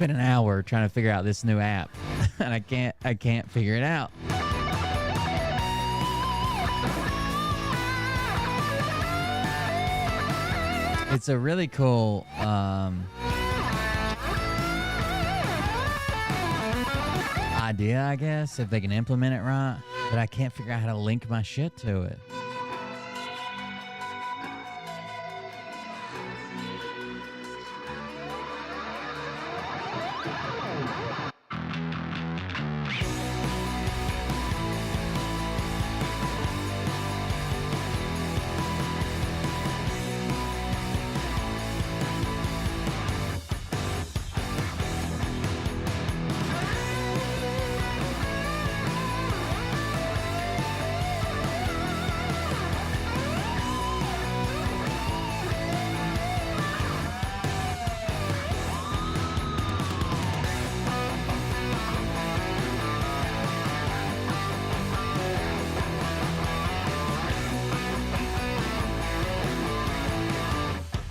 spent an hour trying to figure out this new app, and I can't figure it out. It's a really cool idea, I guess, if they can implement it right. But I can't figure out how to link my shit to it.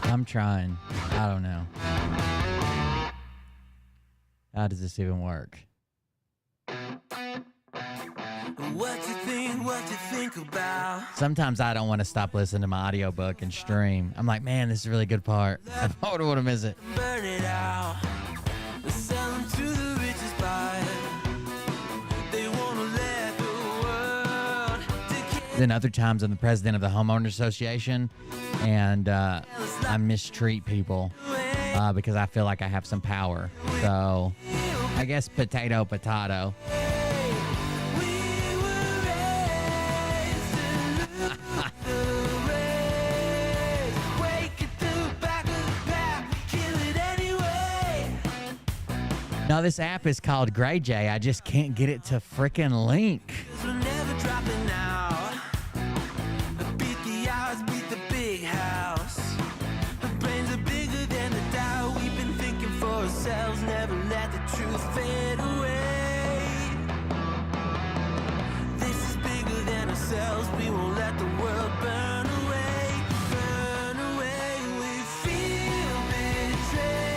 I'm trying. I don't know. How does this even work? What you think about? Sometimes I don't want to stop listening to my audiobook and stream. I'm like, man, this is a really good part. I don't want to miss it. Burn it out. Sell them to the richest buyer. They want to let the world decay. Then other times I'm the president of the homeowner association, and I mistreat people because I feel like I have some power. So I guess potato. No, this app is called GrayJay. I just can't get it to frickin' link. Never let the truth fade away. This is bigger than ourselves. We won't let the world burn away. Burn away. We feel betrayed.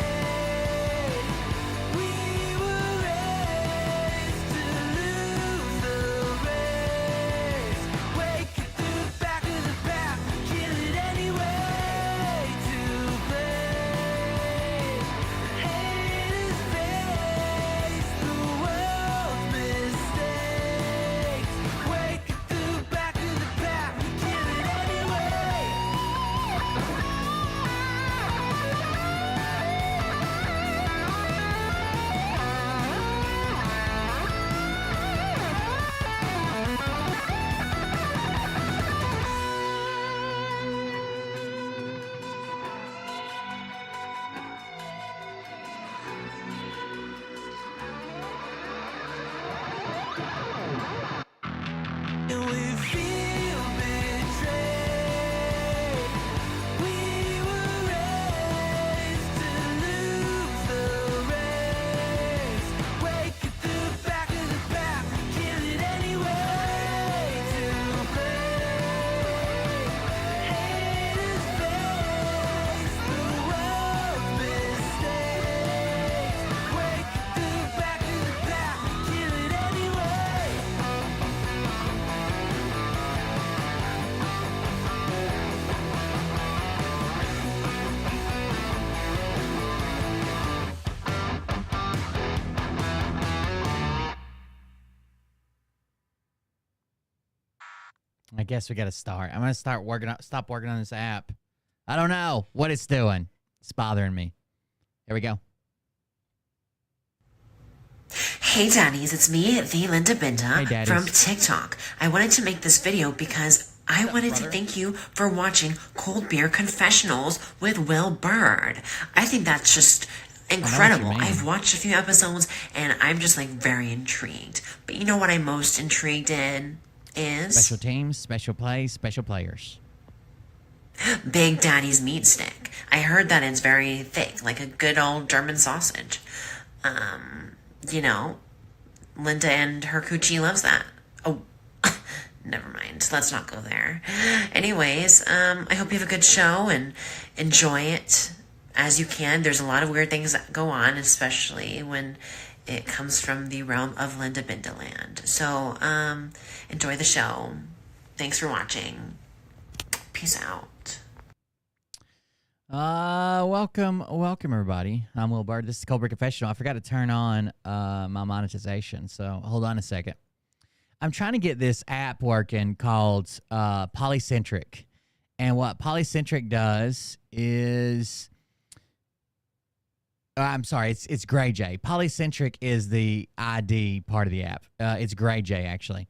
We were raised to lose the race. Wake it to the back of the pack. Kill it anyway. To play. I guess we got to start. I'm going to stop working on this app. I don't know what it's doing. It's bothering me. Here we go. Hey daddies, it's me, the Linda Binda from TikTok. I wanted to make this video because I wanted to thank you for watching Cold Beer Confessionals with Will Bird. I think that's just incredible. I've watched a few episodes and I'm just like very intrigued. But you know what I'm most intrigued in is special teams, special plays, special players. Big Daddy's meat stick. I heard that it's very thick, like a good old German sausage. You know, Linda and her coochie loves that. Oh, never mind. Let's not go there. Anyways, I hope you have a good show and enjoy it. as you can. There's a lot of weird things that go on, especially when it comes from the realm of Linda Bindaland. So, enjoy the show. Thanks for watching. Peace out. Welcome everybody. I'm Will Bird. This is Cold Beer Confessional. I forgot to turn on my monetization, so hold on a second. I'm trying to get this app working called Polycentric, and what Polycentric does is, I'm sorry, it's GrayJay. Polycentric is the ID part of the app. It's GrayJay actually.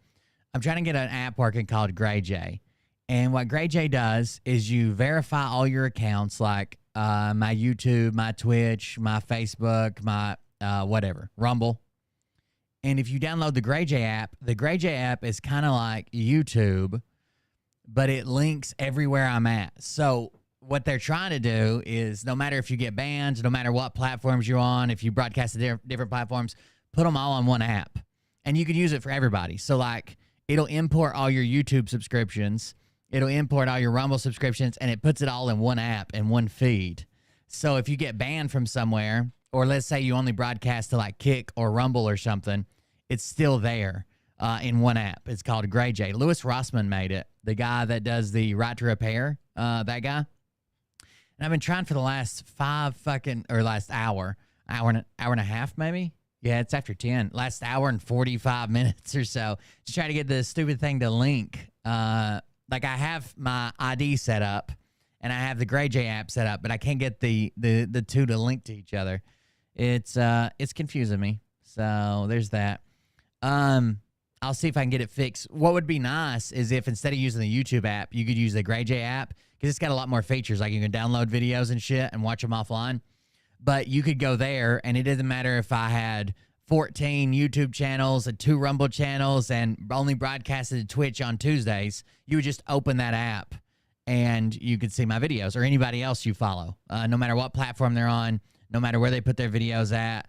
I'm trying to get an app working called GrayJay. And what GrayJay does is you verify all your accounts, like my YouTube, my Twitch, my Facebook, my whatever, Rumble. And if you download the GrayJay app is kind of like YouTube, but it links everywhere I'm at. So what they're trying to do is, no matter if you get banned, no matter what platforms you're on, if you broadcast to different platforms, put them all on one app. And you can use it for everybody. So like, it'll import all your YouTube subscriptions. It'll import all your Rumble subscriptions, and it puts it all in one app and one feed. So if you get banned from somewhere, or let's say you only broadcast to like Kick or Rumble or something, it's still there in one app. It's called GrayJay. Louis Rossmann made it, the guy that does the Right to Repair, that guy. And I've been trying for the last last hour and a half maybe. Yeah, it's after 10. Last hour and 45 minutes or so to try to get this stupid thing to link. Like I have my ID set up and I have the GrayJay app set up, but I can't get the two to link to each other. It's confusing me. So there's that. I'll see if I can get it fixed. What would be nice is if instead of using the YouTube app, you could use the GrayJay app, because it's got a lot more features. Like you can download videos and shit and watch them offline. But you could go there, and it doesn't matter if I had 14 YouTube channels and 2 Rumble channels and only broadcasted to Twitch on Tuesdays. You would just open that app and you could see my videos, or anybody else you follow, no matter what platform they're on, no matter where they put their videos at,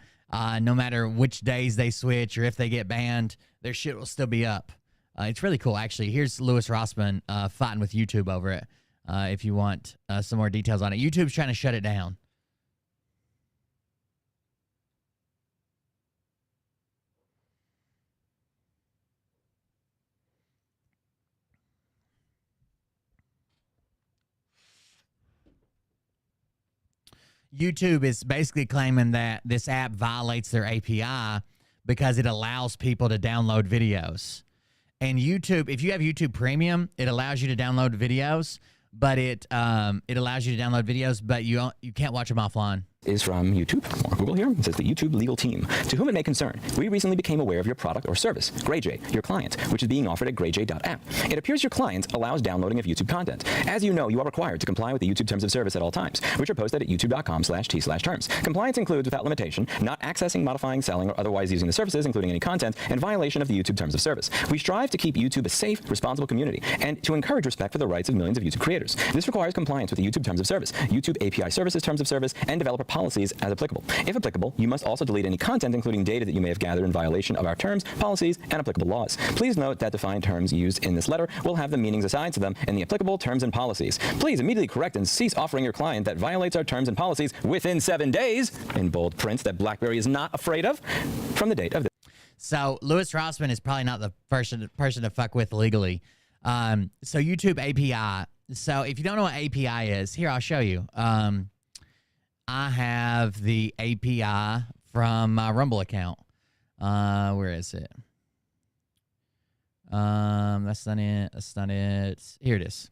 no matter which days they switch or if they get banned, their shit will still be up. It's really cool, actually. Here's Louis Rossmann fighting with YouTube over it, if you want some more details on it. YouTube's trying to shut it down. YouTube is basically claiming that this app violates their API because it allows people to download videos. And YouTube, if you have YouTube Premium, it allows you to download videos, but it allows you to download videos, but you can't watch them offline. Is from YouTube, or Google here. It says the YouTube legal team. To whom it may concern, we recently became aware of your product or service, GrayJay, your client, which is being offered at grayjay.app. It appears your client allows downloading of YouTube content. As you know, you are required to comply with the YouTube terms of service at all times, which are posted at youtube.com/t/terms. Compliance includes, without limitation, not accessing, modifying, selling, or otherwise using the services, including any content, in violation of the YouTube terms of service. We strive to keep YouTube a safe, responsible community, and to encourage respect for the rights of millions of YouTube creators. This requires compliance with the YouTube terms of service, YouTube API services terms of service, and developer policies as applicable. If applicable, you must also delete any content, including data that you may have gathered in violation of our terms, policies, and applicable laws. Please note that defined terms used in this letter will have the meanings assigned to them in the applicable terms and policies. Please immediately correct and cease offering your client that violates our terms and policies within 7 days, in bold print that BlackBerry is not afraid of, from the date of this. So Louis Rossmann is probably not the person to fuck with legally. So YouTube API. So if you don't know what API is, here, I'll show you. I have the API from my Rumble account. Where is it? That's not it. That's not it. Here it is.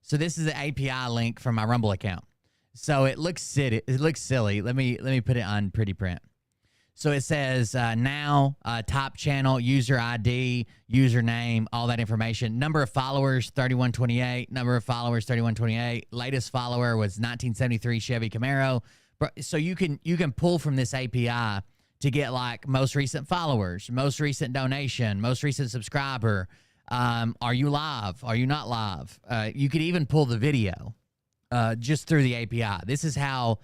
So this is the API link from my Rumble account. So it looks silly. It looks silly. Let me put it on pretty print. So it says now, top channel, user ID, username, all that information. Number of followers, 3128. Number of followers, 3128. Latest follower was 1973 Chevy Camaro. So you can pull from this API to get like most recent followers, most recent donation, most recent subscriber. Are you live? Are you not live? You could even pull the video just through the API. This is how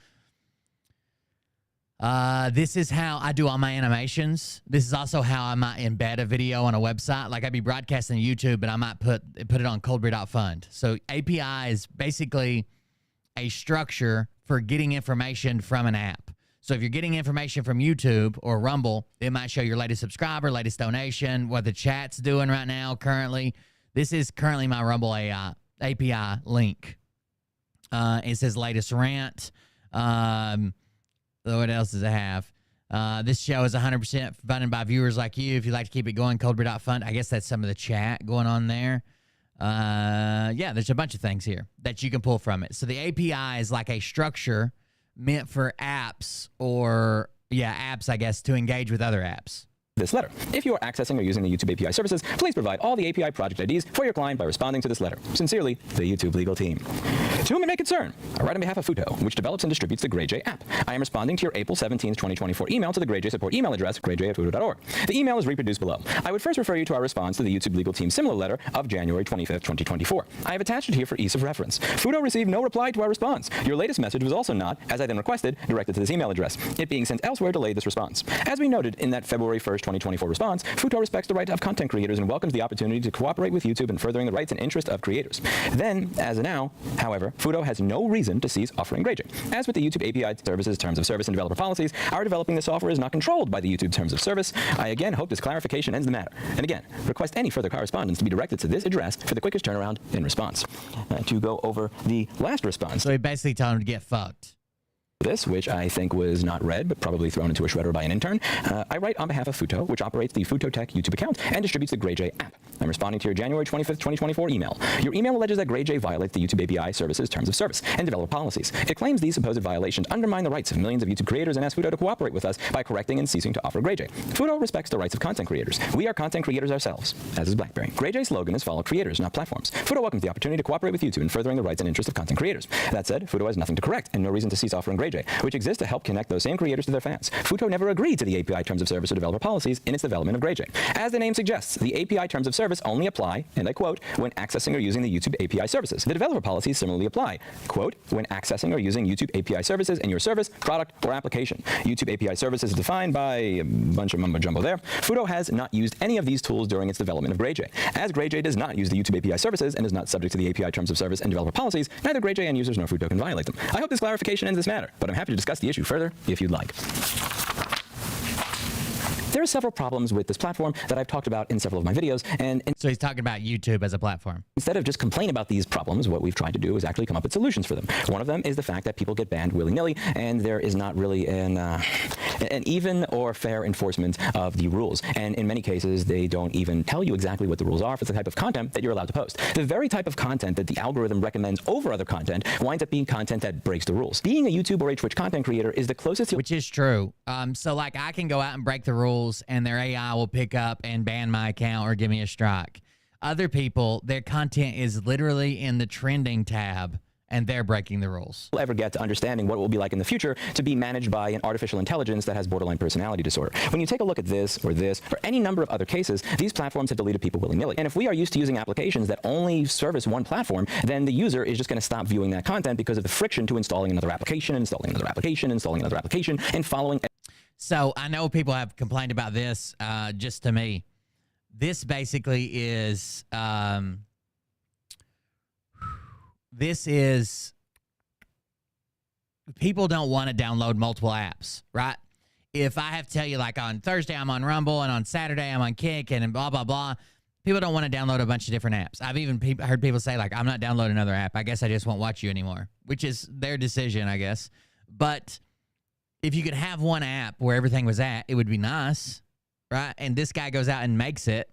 I do all my animations. This is also how I might embed a video on a website. Like I'd be broadcasting to YouTube, but I might put it on coldbeer.fund. So API is basically a structure for getting information from an app. So if you're getting information from YouTube or Rumble, it might show your latest subscriber, latest donation, what the chat's doing right now currently. This is currently my Rumble API link. It says latest rant. What else does it have? This show is 100% funded by viewers like you. If you'd like to keep it going, coldbeer.fund. I guess that's some of the chat going on there. Yeah, there's a bunch of things here that you can pull from it. So the API is like a structure meant for apps or, apps, I guess, to engage with other apps. This letter. If you are accessing or using the YouTube API services, please provide all the API project IDs for your client by responding to this letter. Sincerely, the YouTube legal team. To whom it may concern, I write on behalf of Futo, which develops and distributes the GrayJay app. I am responding to your April 17, 2024 email to the GrayJay support email address, grayjay@futo.org. The email is reproduced below. I would first refer you to our response to the YouTube legal team's similar letter of January 25, 2024. I have attached it here for ease of reference. Futo received no reply to our response. Your latest message was also not, as I then requested, directed to this email address. It being sent elsewhere delayed this response. As we noted in that February 1st, 2024 response, Futo respects the right of content creators and welcomes the opportunity to cooperate with YouTube in furthering the rights and interests of creators. Then, as of now, however, Futo has no reason to cease offering GrayJay. As with the YouTube API services, terms of service, and developer policies, our developing the software is not controlled by the YouTube terms of service. I again hope this clarification ends the matter. And again, request any further correspondence to be directed to this address for the quickest turnaround in response. To go over the last response. So he basically told him to get fucked. This, which I think was not read, but probably thrown into a shredder by an intern. I write on behalf of Futo, which operates the Futo Tech YouTube account and distributes the GrayJay app. I'm responding to your January 25th, 2024 email. Your email alleges that GrayJay violates the YouTube API services, terms of service, and developer policies. It claims these supposed violations undermine the rights of millions of YouTube creators and asks Futo to cooperate with us by correcting and ceasing to offer GrayJay. Futo respects the rights of content creators. We are content creators ourselves, as is BlackBerry. GrayJay's slogan is follow creators, not platforms. Futo welcomes the opportunity to cooperate with YouTube in furthering the rights and interests of content creators. That said, Futo has nothing to correct and no reason to cease offering GrayJay, which exists to help connect those same creators to their fans. Futo never agreed to the API terms of service or developer policies in its development of GrayJay. As the name suggests, the API terms of service only apply, and I quote, when accessing or using the YouTube API services. The developer policies similarly apply, quote, when accessing or using YouTube API services in your service, product, or application. YouTube API services is defined by a bunch of mumbo jumbo there. Futo has not used any of these tools during its development of GrayJay. As GrayJay does not use the YouTube API services and is not subject to the API terms of service and developer policies, neither GrayJay end users nor Futo can violate them. I hope this clarification ends this matter, but I'm happy to discuss the issue further if you'd like. There are several problems with this platform that I've talked about in several of my videos, and so he's talking about YouTube as a platform. Instead of just complaining about these problems, what we've tried to do is actually come up with solutions for them. One of them is the fact that people get banned willy-nilly, and there is not really an even or fair enforcement of the rules. And in many cases, they don't even tell you exactly what the rules are for the type of content that you're allowed to post. The very type of content that the algorithm recommends over other content winds up being content that breaks the rules. Being a YouTube or a Twitch content creator is the closest. Which is true. So like I can go out and break the rules and their AI will pick up and ban my account or give me a strike. Other people, their content is literally in the trending tab and they're breaking the rules. We'll ever get to understanding what it will be like in the future to be managed by an artificial intelligence that has borderline personality disorder. When you take a look at this, or any number of other cases, these platforms have deleted people willy-nilly. And if we are used to using applications that only service one platform, then the user is just going to stop viewing that content because of the friction to installing another application, installing another application, installing another application, and following. So I know people have complained about this, just to me. This basically is, people don't want to download multiple apps, right? If I have to tell you, like on Thursday I'm on Rumble and on Saturday I'm on Kick and blah, blah, blah, people don't want to download a bunch of different apps. I've even heard people say, like, I'm not downloading another app. I guess I just won't watch you anymore, which is their decision, I guess. But if you could have one app where everything was at, it would be nice, right? And this guy goes out and makes it,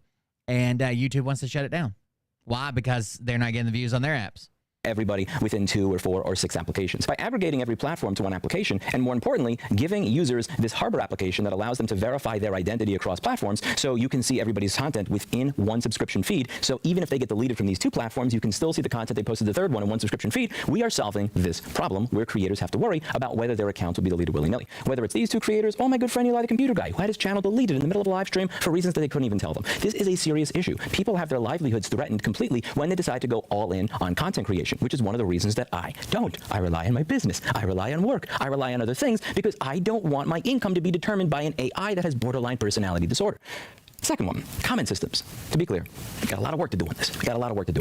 and YouTube wants to shut it down. Why? Because they're not getting the views on their apps. Everybody within 2 or 4 or 6 applications. By aggregating every platform to one application, and more importantly, giving users this harbor application that allows them to verify their identity across platforms, so you can see everybody's content within one subscription feed. So even if they get deleted from these 2 platforms, you can still see the content they posted the 3rd one in one subscription feed. We are solving this problem where creators have to worry about whether their accounts will be deleted willy-nilly. Whether it's these 2 creators, or my good friend Eli the computer guy, who had his channel deleted in the middle of a live stream for reasons that they couldn't even tell them. This is a serious issue. People have their livelihoods threatened completely when they decide to go all in on content creation, which is one of the reasons that I don't. I rely on my business. I rely on work. I rely on other things because I don't want my income to be determined by an AI that has borderline personality disorder. Second one, comment systems. To be clear, we got a lot of work to do on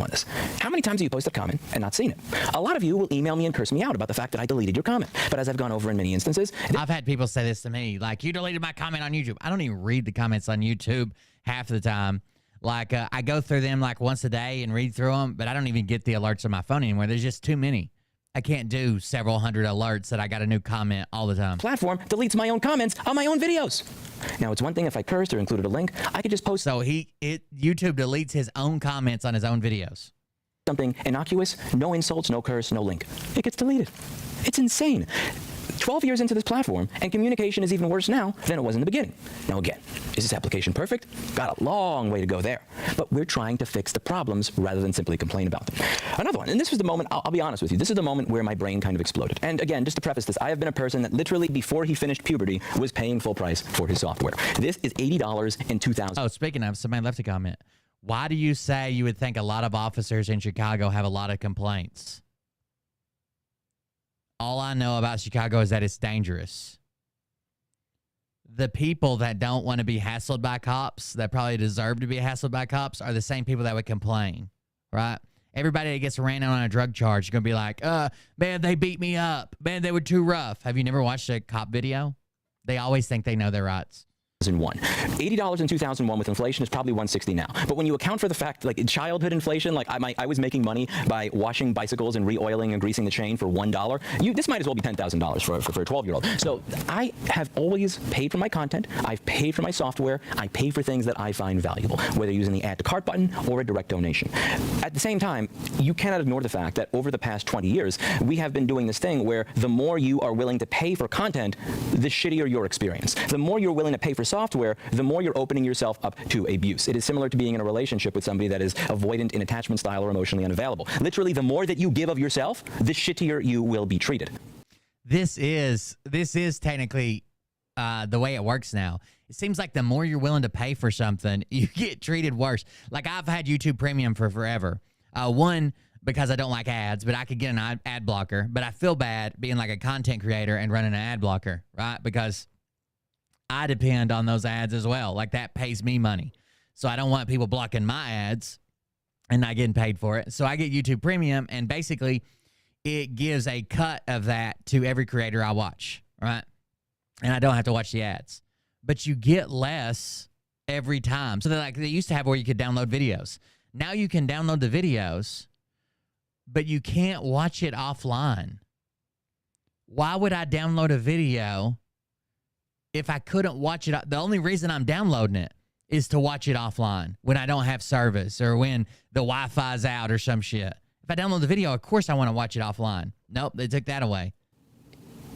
this. How many times have you posted a comment and not seen it? A lot of you will email me and curse me out about the fact that I deleted your comment. But as I've gone over in many instances, I've had people say this to me, like, you deleted my comment on YouTube. I don't even read the comments on YouTube half the time. Like, I go through them like once a day and read through them, but I don't even get the alerts on my phone anymore. There's just too many. I can't do several hundred alerts that I got a new comment all the time. Platform deletes my own comments on my own videos. Now, it's one thing if I cursed or included a link, I could just post. So YouTube deletes his own comments on his own videos. Something innocuous, no insults, no curse, no link. It gets deleted. It's insane. 12 years into this platform, and communication is even worse now than it was in the beginning. Now again, is this application perfect? Got a long way to go there. But we're trying to fix the problems rather than simply complain about them. Another one, and this was the moment, I'll be honest with you, this is the moment where my brain kind of exploded. And again, just to preface this, I have been a person that literally before he finished puberty was paying full price for his software. This is $80 in 2000. Oh, speaking of, somebody left a comment. Why do you say you would think a lot of officers in Chicago have a lot of complaints? All I know about Chicago is that it's dangerous. The people that don't want to be hassled by cops, that probably deserve to be hassled by cops, are the same people that would complain, right? Everybody that gets ran on a drug charge is going to be like, man, they beat me up. Man, they were too rough. Have you never watched a cop video? They always think they know their rights. $80 in 2001 with inflation is probably $160 now. But when you account for the fact, like in childhood inflation, like I was making money by washing bicycles and re-oiling and greasing the chain for $1. This might as well be $10,000 for a 12-year-old. So I have always paid for my content. I've paid for my software. I pay for things that I find valuable, whether using the add to cart button or a direct donation. At the same time, you cannot ignore the fact that over the past 20 years, we have been doing this thing where the more you are willing to pay for content, the shittier your experience. The more you're willing to pay for software, the more you're opening yourself up to abuse. It is similar to being in a relationship with somebody that is avoidant in attachment style or emotionally unavailable. Literally, the more that you give of yourself, the shittier you will be treated. This is technically the way it works now. It seems like the more you're willing to pay for something, you get treated worse. Like, I've had YouTube Premium for forever. One, because I don't like ads, but I could get an ad blocker. But I feel bad being like a content creator and running an ad blocker, right? Because I depend on those ads as well. Like, that pays me money. So I don't want people blocking my ads and not getting paid for it. So I get YouTube Premium, and basically it gives a cut of that to every creator I watch, right? And I don't have to watch the ads. But you get less every time. So they used to have where you could download videos. Now you can download the videos, but you can't watch it offline. Why would I download a video if I couldn't watch it? The only reason I'm downloading it is to watch it offline when I don't have service or when the Wi-Fi's out or some shit. If I download the video, of course I want to watch it offline. Nope, they took that away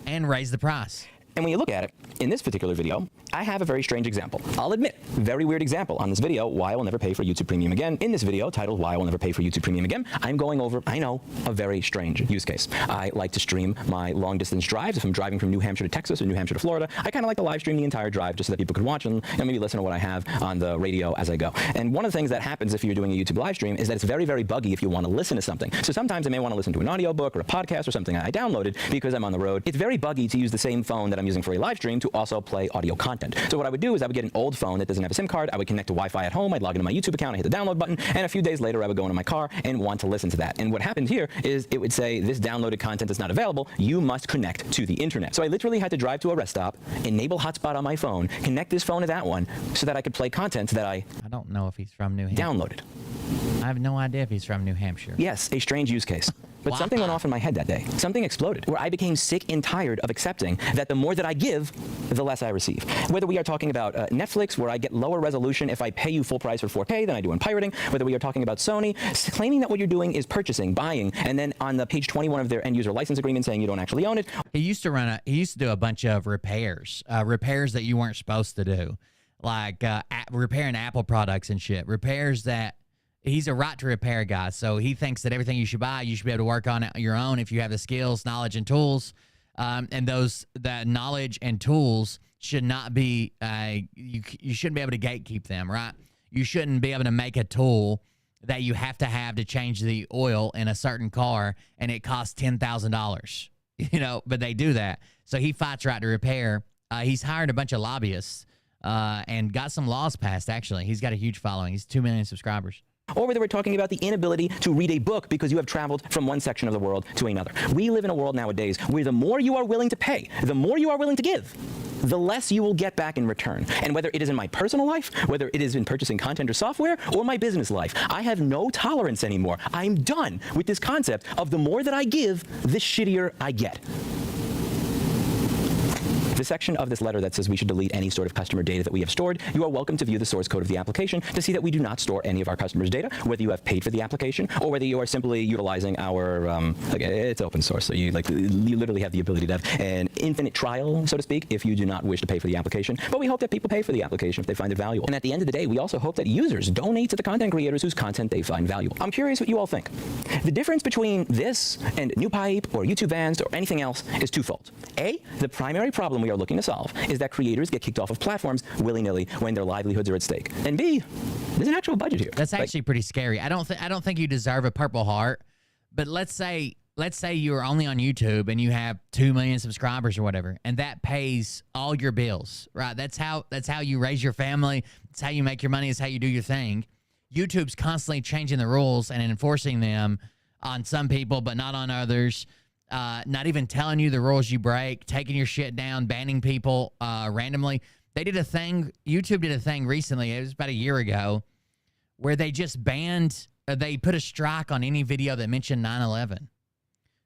and raised the price. And when you look at it, in this particular video, I have a very strange example. I'll admit, very weird example on this video, why I will never pay for YouTube Premium again. In this video, titled Why I Will Never Pay for YouTube Premium Again, I'm going over, I know, a very strange use case. I like to stream my long-distance drives. If I'm driving from New Hampshire to Texas or New Hampshire to Florida, I kind of like to live stream the entire drive just so that people could watch and maybe listen to what I have on the radio as I go. And one of the things that happens if you're doing a YouTube live stream is that it's very, very buggy if you want to listen to something. So sometimes I may want to listen to an audiobook or a podcast or something I downloaded because I'm on the road. It's very buggy to use the same phone that I'm using for a live stream to also play audio content. So what I would do is I would get an old phone that doesn't have a SIM card. I would connect to Wi-Fi at home. I'd log into my YouTube account. I hit the download button. And a few days later, I would go into my car and want to listen to that. And what happened here is it would say, this downloaded content is not available. You must connect to the internet. So I literally had to drive to a rest stop, enable hotspot on my phone, connect this phone to that one so that I could play content that I don't know if he's from New Hampshire. Downloaded. I have no idea if he's from New Hampshire. Yes, a strange use case. But something went off in my head that day. Something exploded where I became sick and tired of accepting that the more that I give, the less I receive. Whether we are talking about Netflix, where I get lower resolution if I pay you full price for 4K than I do in pirating, whether we are talking about Sony, claiming that what you're doing is purchasing, buying, and then on the page 21 of their end user license agreement saying you don't actually own it. He used to do a bunch of repairs that you weren't supposed to do, like repairing Apple products and shit, repairs that he's a right to repair guy. So he thinks that everything you should buy, you should be able to work on it your own if you have the skills, knowledge, and tools. And that knowledge and tools should not be, you shouldn't be able to gatekeep them, right? You shouldn't be able to make a tool that you have to change the oil in a certain car and it costs $10,000, but they do that. So he fights right to repair. He's hired a bunch of lobbyists and got some laws passed, actually. He's got a huge following. He's 2 million subscribers. Or whether we're talking about the inability to read a book because you have traveled from one section of the world to another. We live in a world nowadays where the more you are willing to pay, the more you are willing to give, the less you will get back in return. And whether it is in my personal life, whether it is in purchasing content or software, or my business life, I have no tolerance anymore. I'm done with this concept of the more that I give, the shittier I get. The section of this letter that says we should delete any sort of customer data that we have stored, you are welcome to view the source code of the application to see that we do not store any of our customers' data, whether you have paid for the application or whether you are simply utilizing our, it's open source, so you literally have the ability to have an infinite trial, so to speak, if you do not wish to pay for the application. But we hope that people pay for the application if they find it valuable. And at the end of the day, we also hope that users donate to the content creators whose content they find valuable. I'm curious what you all think. The difference between this and NewPipe or YouTube Vanced or anything else is twofold. A, the primary problem we are looking to solve is that creators get kicked off of platforms willy-nilly when their livelihoods are at stake. And B, there's an actual budget here. That's actually pretty scary. I don't think you deserve a Purple Heart, but let's say you're only on YouTube and you have 2 million subscribers or whatever, and that pays all your bills, right? That's how you raise your family. It's how you make your money. It's how you do your thing. YouTube's constantly changing the rules and enforcing them on some people, but not on others. Not even telling you the rules you break, taking your shit down, banning people randomly. They did a thing, YouTube did a thing recently, it was about a year ago, where they just banned, they put a strike on any video that mentioned 9/11.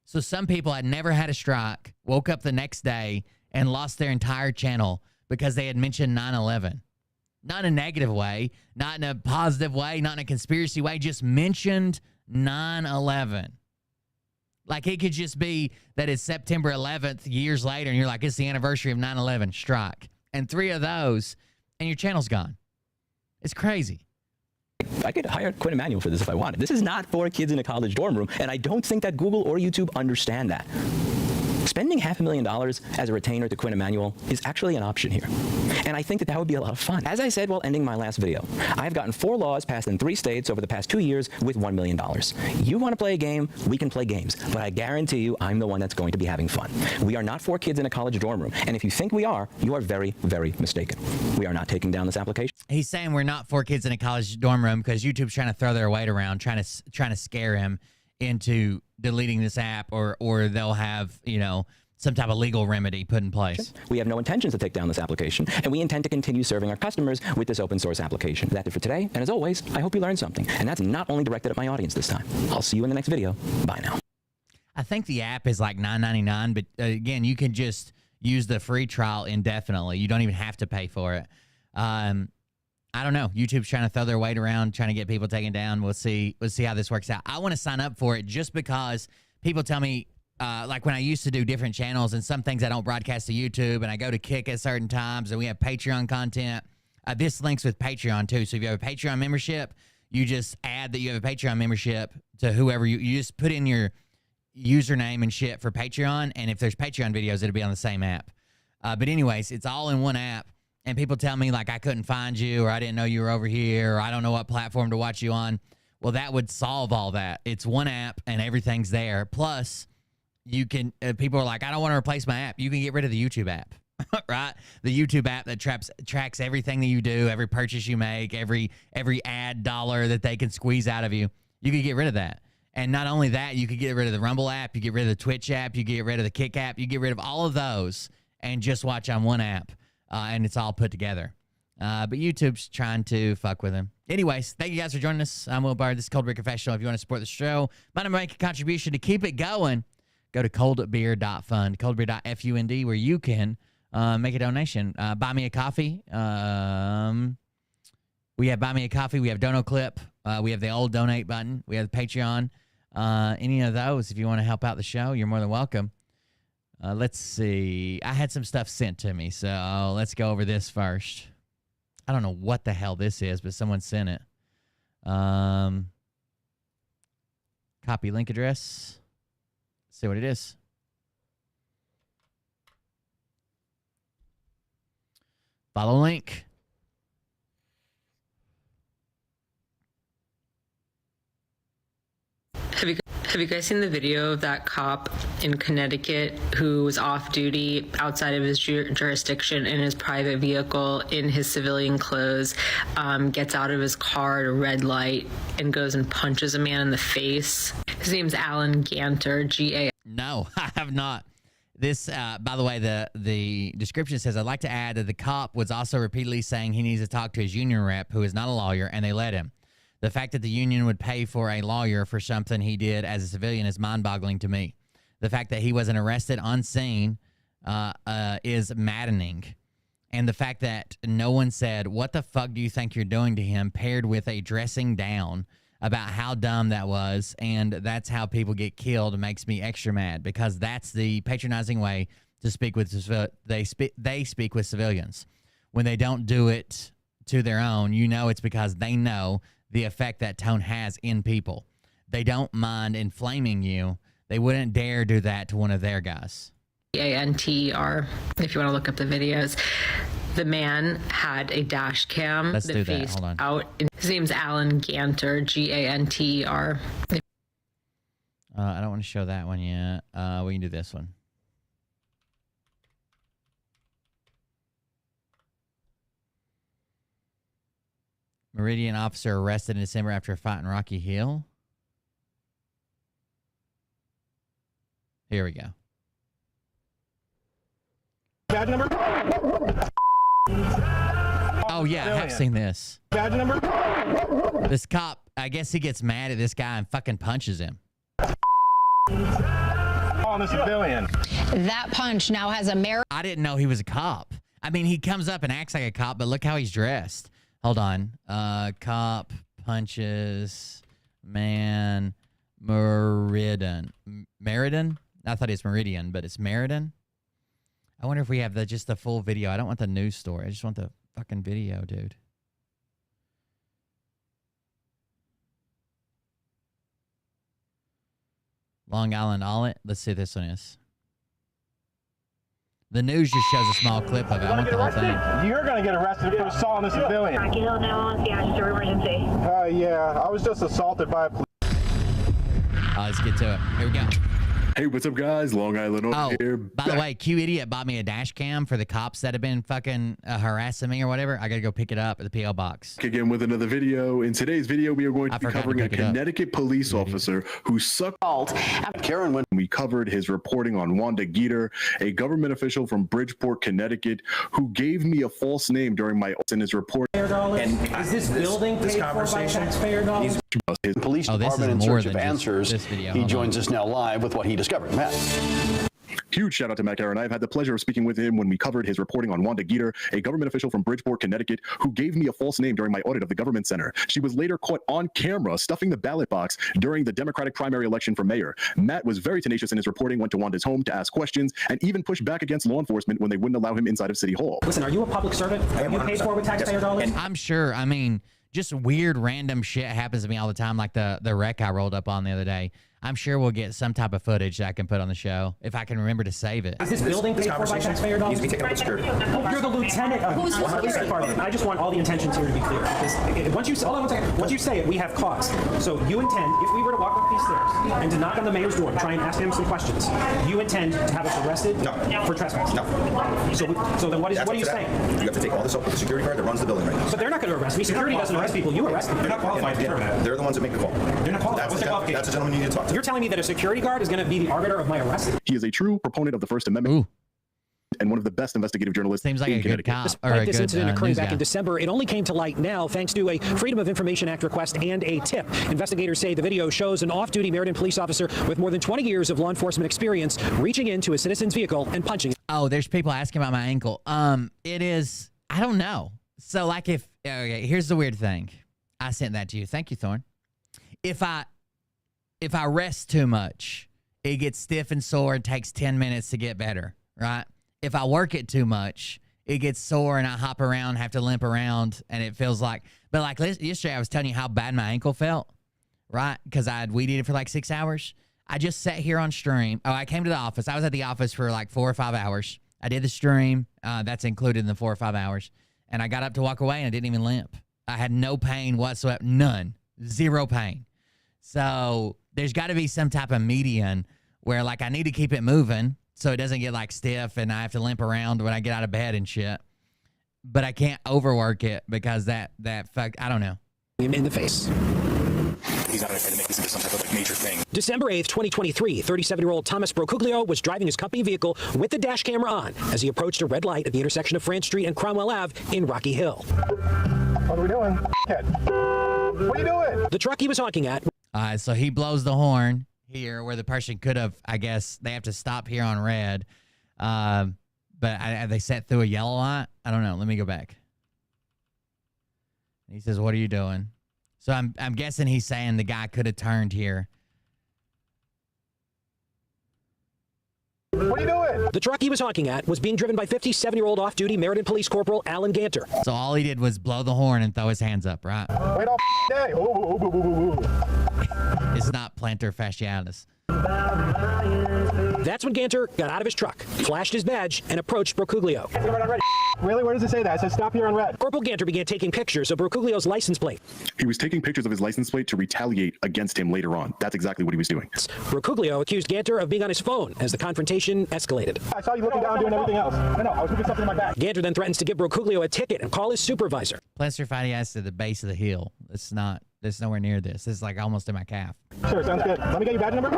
So some people had never had a strike, woke up the next day, and lost their entire channel because they had mentioned 9/11. Not in a negative way, not in a positive way, not in a conspiracy way, just mentioned 9/11. Like, it could just be that it's September 11th, years later, and you're like, it's the anniversary of 9/11, strike. And 3 of those, and your channel's gone. It's crazy. I could hire Quinn Emanuel for this if I wanted. This is not for kids in a college dorm room, and I don't think that Google or YouTube understand that. Spending $500,000 as a retainer to Quinn Emanuel is actually an option here. And I think that would be a lot of fun. As I said while ending my last video, I've gotten 4 laws passed in 3 states over the past 2 years with $1 million. You want to play a game, we can play games. But I guarantee you, I'm the one that's going to be having fun. We are not for kids in a college dorm room. And if you think we are, you are very, very mistaken. We are not taking down this application. He's saying we're not for kids in a college dorm room because YouTube's trying to throw their weight around, trying to scare him into deleting this app, or they'll have, you know, some type of legal remedy put in place. We have no intentions to take down this application, and we intend to continue serving our customers with this open source application. That's it for today, and as always, I hope you learned something. And that's not only directed at my audience this time. I'll see you in the next video. Bye now. I think the app is like $9.99, but again, you can just use the free trial indefinitely. You don't even have to pay for it. I don't know. YouTube's trying to throw their weight around, trying to get people taken down. We'll see how this works out. I want to sign up for it just because people tell me, like when I used to do different channels and some things I don't broadcast to YouTube, and I go to Kick at certain times, and we have Patreon content. This links with Patreon too. So if you have a Patreon membership, you just add that you have a Patreon membership to whoever you just put in your username and shit for Patreon. And if there's Patreon videos, it'll be on the same app. But anyways, it's all in one app. And people tell me, like, I couldn't find you, or I didn't know you were over here, or I don't know what platform to watch you on. Well, that would solve all that. It's one app, and everything's there. Plus, you can, people are like, I don't want to replace my app. You can get rid of the YouTube app, right? The YouTube app that tracks everything that you do, every purchase you make, every ad dollar that they can squeeze out of you. You can get rid of that. And not only that, you could get rid of the Rumble app, you get rid of the Twitch app, you get rid of the Kick app, you get rid of all of those and just watch on one app. And it's all put together. But YouTube's trying to fuck with him. Anyways, thank you guys for joining us. I'm Will Bard. This is Cold Beer Confessional. If you want to support the show, want to make a contribution to keep it going, go to coldbeer.fund, coldbeer.fund, where you can make a donation. Buy me a coffee. We have Buy Me a Coffee. We have Dono Clip. We have the old donate button. We have Patreon. Any of those, if you want to help out the show, you're more than welcome. Let's see. I had some stuff sent to me, so let's go over this first. I don't know what the hell this is, but someone sent it. Copy link address. Let's see what it is. Follow link. Have you guys seen the video of that cop in Connecticut who was off duty outside of his jurisdiction in his private vehicle in his civilian clothes, gets out of his car at a red light and goes and punches a man in the face? His name's Alan Ganter, G-A. No, I have not. This, by the way, the description says, I'd like to add that the cop was also repeatedly saying he needs to talk to his union rep, who is not a lawyer, and they let him. The fact that the union would pay for a lawyer for something he did as a civilian is mind-boggling to me. The fact that he wasn't arrested on scene is maddening. And the fact that no one said, what the fuck do you think you're doing to him, paired with a dressing down about how dumb that was, and that's how people get killed, makes me extra mad, because that's the patronizing way to speak with they speak with civilians. When they don't do it to their own, you know it's because they know the effect that tone has in people. They don't mind inflaming you. They wouldn't dare do that to one of their guys. A-N-T-E-R, if you want to look up the videos. The man had a dash cam that faced out. His name's Alan Ganter, G-A-N-T-E-R. I don't want to show that one yet. We can do this one. Meridian officer arrested in December after a fight in Rocky Hill. Here we go. Badge number? Oh, yeah, I have seen this. Badge number? This cop, I guess he gets mad at this guy and fucking punches him. On a civilian. That punch now has a merit. I didn't know he was a cop. I mean, he comes up and acts like a cop, but look how he's dressed. Hold on. Cop punches man Meridian. Meridian? I thought it's Meridian, but it's Meridian. I wonder if we have just the full video. I don't want the news story. I just want the fucking video, dude. Long Island Olet. Let's see what this one is. The news just shows a small clip of it. I want the whole thing. You're going to get arrested for assault on a civilian. Rocky Hill now, yeah, emergency. Yeah, I was just assaulted by a police. Let's get to it. Here we go. Hey, what's up, guys? Long Island over here. By the way, Q Idiot bought me a dash cam for the cops that have been fucking harassing me or whatever. I got to go pick it up at the P.O. box. Again with another video. In today's video, we are going to be covering a Connecticut police officer who sucked Karen when we covered his reporting on Wanda Geter, a government official from Bridgeport, Connecticut, who gave me a false name during my in his report. And is this building paid for by taxpayer dollars? His police department in search of answers. He joins us now live with what he discovered. Matt. Huge shout out to Matt Aaron. I've had the pleasure of speaking with him when we covered his reporting on Wanda Geter, a government official from Bridgeport, Connecticut, who gave me a false name during my audit of the government center. She was later caught on camera stuffing the ballot box during the Democratic primary election for mayor. Matt was very tenacious in his reporting, went to Wanda's home to ask questions, and even pushed back against law enforcement when they wouldn't allow him inside of City Hall. Listen, are you a public servant? Are you paid for with taxpayer dollars? And I'm sure, I mean, just weird random shit happens to me all the time, like the wreck I rolled up on the other day. I'm sure we'll get some type of footage that I can put on the show if I can remember to save it. Is this building paid for by taxpayer dollars? Needs to be taken up with security. You're the lieutenant of the police department. I just want all the intentions here to be clear. Because once you say it, we have cause. So you intend, if we were to walk up these stairs and to knock on the mayor's door and try and ask him some questions, you intend to have us arrested for trespass? No. So then what are you saying? You have to take all this up with the security guard that runs the building right now. But they're not going to arrest me. Security doesn't arrest people. You arrest them. They're not qualified. They're the ones that make the call. They're not qualified. That's the gentleman you need to talk to. You're telling me that a security guard is going to be the arbiter of my arrest? He is a true proponent of the First Amendment. And one of the best investigative journalists. Seems like in a good cop. Despite this incident occurring back in December, it only came to light now thanks to a Freedom of Information Act request and a tip. Investigators say the video shows an off-duty Meriden police officer with more than 20 years of law enforcement experience reaching into a citizen's vehicle and punching. Oh, there's people asking about my ankle. It is, I don't know. So like okay, here's the weird thing. I sent that to you. Thank you, Thorne. If I rest too much, it gets stiff and sore and takes 10 minutes to get better, right? If I work it too much, it gets sore and I hop around, have to limp around, and it feels like, but like yesterday I was telling you how bad my ankle felt, right? Because I had weed eaten for like 6 hours. I just sat here on stream. Oh, I came to the office. I was at the office for like 4 or 5 hours. I did the stream. That's included in the 4 or 5 hours. And I got up to walk away and I didn't even limp. I had no pain whatsoever. None. Zero pain. So there's got to be some type of median where, like, I need to keep it moving so it doesn't get, like, stiff and I have to limp around when I get out of bed and shit. But I can't overwork it because that fuck, I don't know. In the face. He's not going to make this into some type of like major thing. December 8th, 2023, 37-year-old Thomas Brocuglio was driving his company vehicle with the dash camera on as he approached a red light at the intersection of France Street and Cromwell Ave in Rocky Hill. What are we doing? What are you doing? The truck he was honking at. So he blows the horn here where the person could have, I guess, they have to stop here on red. But they set through a yellow light. I don't know. Let me go back. He says, what are you doing? So I'm guessing he's saying the guy could have turned here. What are you doing? The truck he was honking at was being driven by 57-year-old off-duty Meriden Police Corporal Alan Ganter. So all he did was blow the horn and throw his hands up, right? Wait all day. It's not plantar fasciitis. That's when Ganter got out of his truck, flashed his badge, and approached Brocuglio. Really? Where does it say that? It says stop here on red. Corporal Ganter began taking pictures of Brocuglio's license plate. He was taking pictures of his license plate to retaliate against him later on. That's exactly what he was doing. Brocuglio accused Ganter of being on his phone as the confrontation escalated. I saw you looking down doing everything else. No, I was moving something in my back. Ganter then threatens to give Brocuglio a ticket and call his supervisor. Plantar fasciitis at the base of the heel. It's nowhere near this. This is like almost in my calf. Sure, sounds good. Let me get your badge number.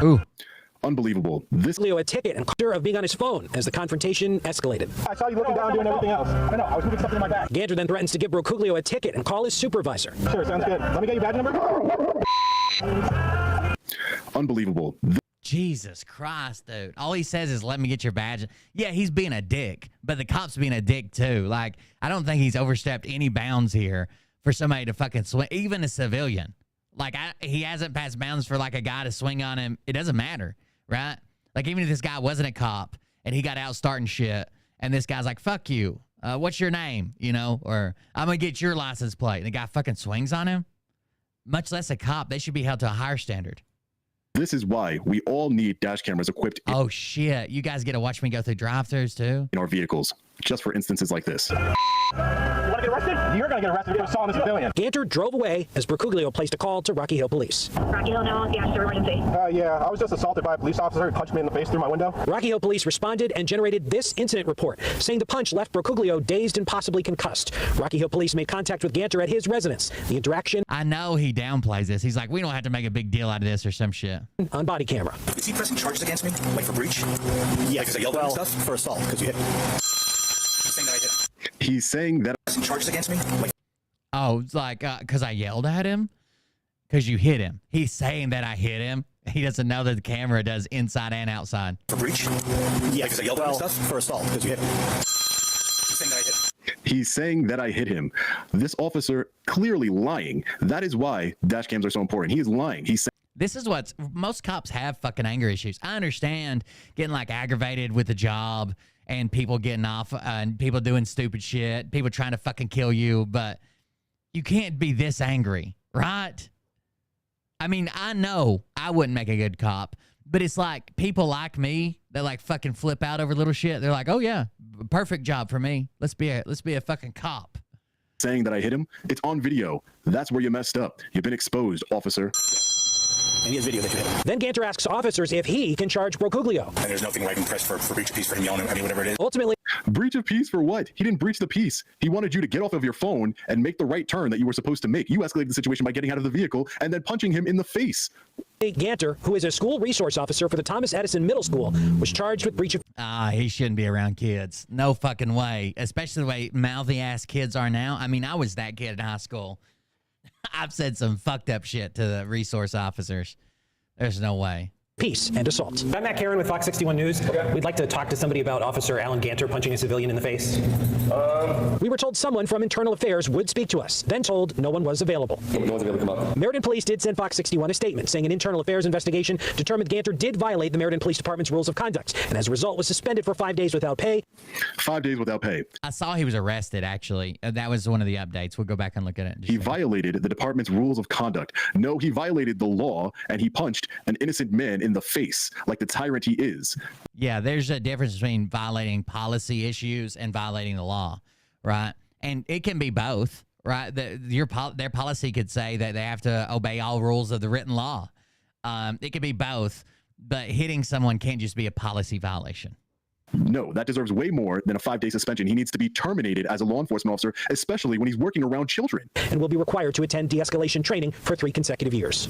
Ooh. Unbelievable. This Brocuglio a ticket and of being on his phone as the confrontation escalated. I saw you looking down doing everything else. No, I was moving something in my back. Ganter then threatens to give Brocuglio a ticket and call his supervisor. Sure, sounds good. Let me get your badge number. Unbelievable. Jesus Christ, dude. All he says is, let me get your badge. Yeah, he's being a dick, but the cop's being a dick too. Like, I don't think he's overstepped any bounds here for somebody to fucking swing, even a civilian. Like, he hasn't passed bounds for, like, a guy to swing on him. It doesn't matter, right? Like, even if this guy wasn't a cop and he got out starting shit, and this guy's like, fuck you. What's your name? You know, or I'm going to get your license plate. And the guy fucking swings on him. Much less a cop. They should be held to a higher standard. This is why we all need dash cameras equipped oh, shit. You guys get to watch me go through drive-thrus, too? in our vehicles, just for instances like this. You want to get arrested? You're going to get arrested for assaulting a civilian. Ganter drove away as Brocuglio placed a call to Rocky Hill Police. Rocky Hill, no, yeah, sure, emergency. Yeah, I was just assaulted by a police officer who punched me in the face through my window. Rocky Hill Police responded and generated this incident report, saying the punch left Brocuglio dazed and possibly concussed. Rocky Hill Police made contact with Ganter at his residence. The interaction... I know he downplays this. He's like, we don't have to make a big deal out of this or some shit. ...on body camera. Is he pressing charges against me? Like for breach? Yeah, because I yelled at him and stuff? For assault, because you hit me. He's saying that I hit him. He's saying that Pressing charges against me? Like Oh, it's like, because I yelled at him? Because you hit him. He's saying that I hit him. He doesn't know that the camera does inside and outside. for breach? Yeah, because I yelled at him and stuff? For assault, because you hit me. He's saying that I hit him. He's saying that I hit him. This officer clearly lying. That is why dash cams are so important. He is lying. He's saying This is what most cops have fucking anger issues. I understand getting like aggravated with the job and people getting off and people doing stupid shit, people trying to fucking kill you, but you can't be this angry, right? I mean, I know I wouldn't make a good cop, but it's like people like me that like fucking flip out over little shit. They're like, oh yeah, perfect job for me. Let's be a fucking cop. saying that I hit him. It's on video. That's where you messed up. You've been exposed, officer. And he has video that you hit him. Then Ganter asks officers if he can charge Brocuglio. And there's nothing where I can press for breach of peace for him yelling at me, whatever it is. Ultimately, breach of peace for what? He didn't breach the peace. He wanted you to get off of your phone and make the right turn that you were supposed to make. You escalated the situation by getting out of the vehicle and then punching him in the face. Ganter, who is a school resource officer for the Thomas Edison Middle School, was charged with breach of... He shouldn't be around kids. No fucking way. Especially the way mouthy-ass kids are now. I mean, I was that kid in high school. I've said some fucked up shit to the resource officers. There's no way. Peace and assault. I'm Matt Karen with Fox 61 News. We'd like to talk to somebody about Officer Alan Ganter punching a civilian in the face. We were told someone from Internal Affairs would speak to us, then told no one was available. No one's able to come up. Meriden Police did send Fox 61 a statement saying an Internal Affairs investigation determined Ganter did violate the Meriden Police Department's rules of conduct, and as a result was suspended for 5 days without pay. 5 days without pay. I saw he was arrested, actually. That was one of the updates. We'll go back and look at it. He violated the department's rules of conduct. No, he violated the law, and he punched an innocent man in the face like the tyrant he is. Yeah, there's a difference between violating policy issues and violating the law, right? And it can be both, right? Their policy could say that they have to obey all rules of the written law. It could be both, but hitting someone can't just be a policy violation. No, that deserves way more than a 5-day suspension. He needs to be terminated as a law enforcement officer, especially when he's working around children. And will be required to attend de-escalation training for 3 consecutive years.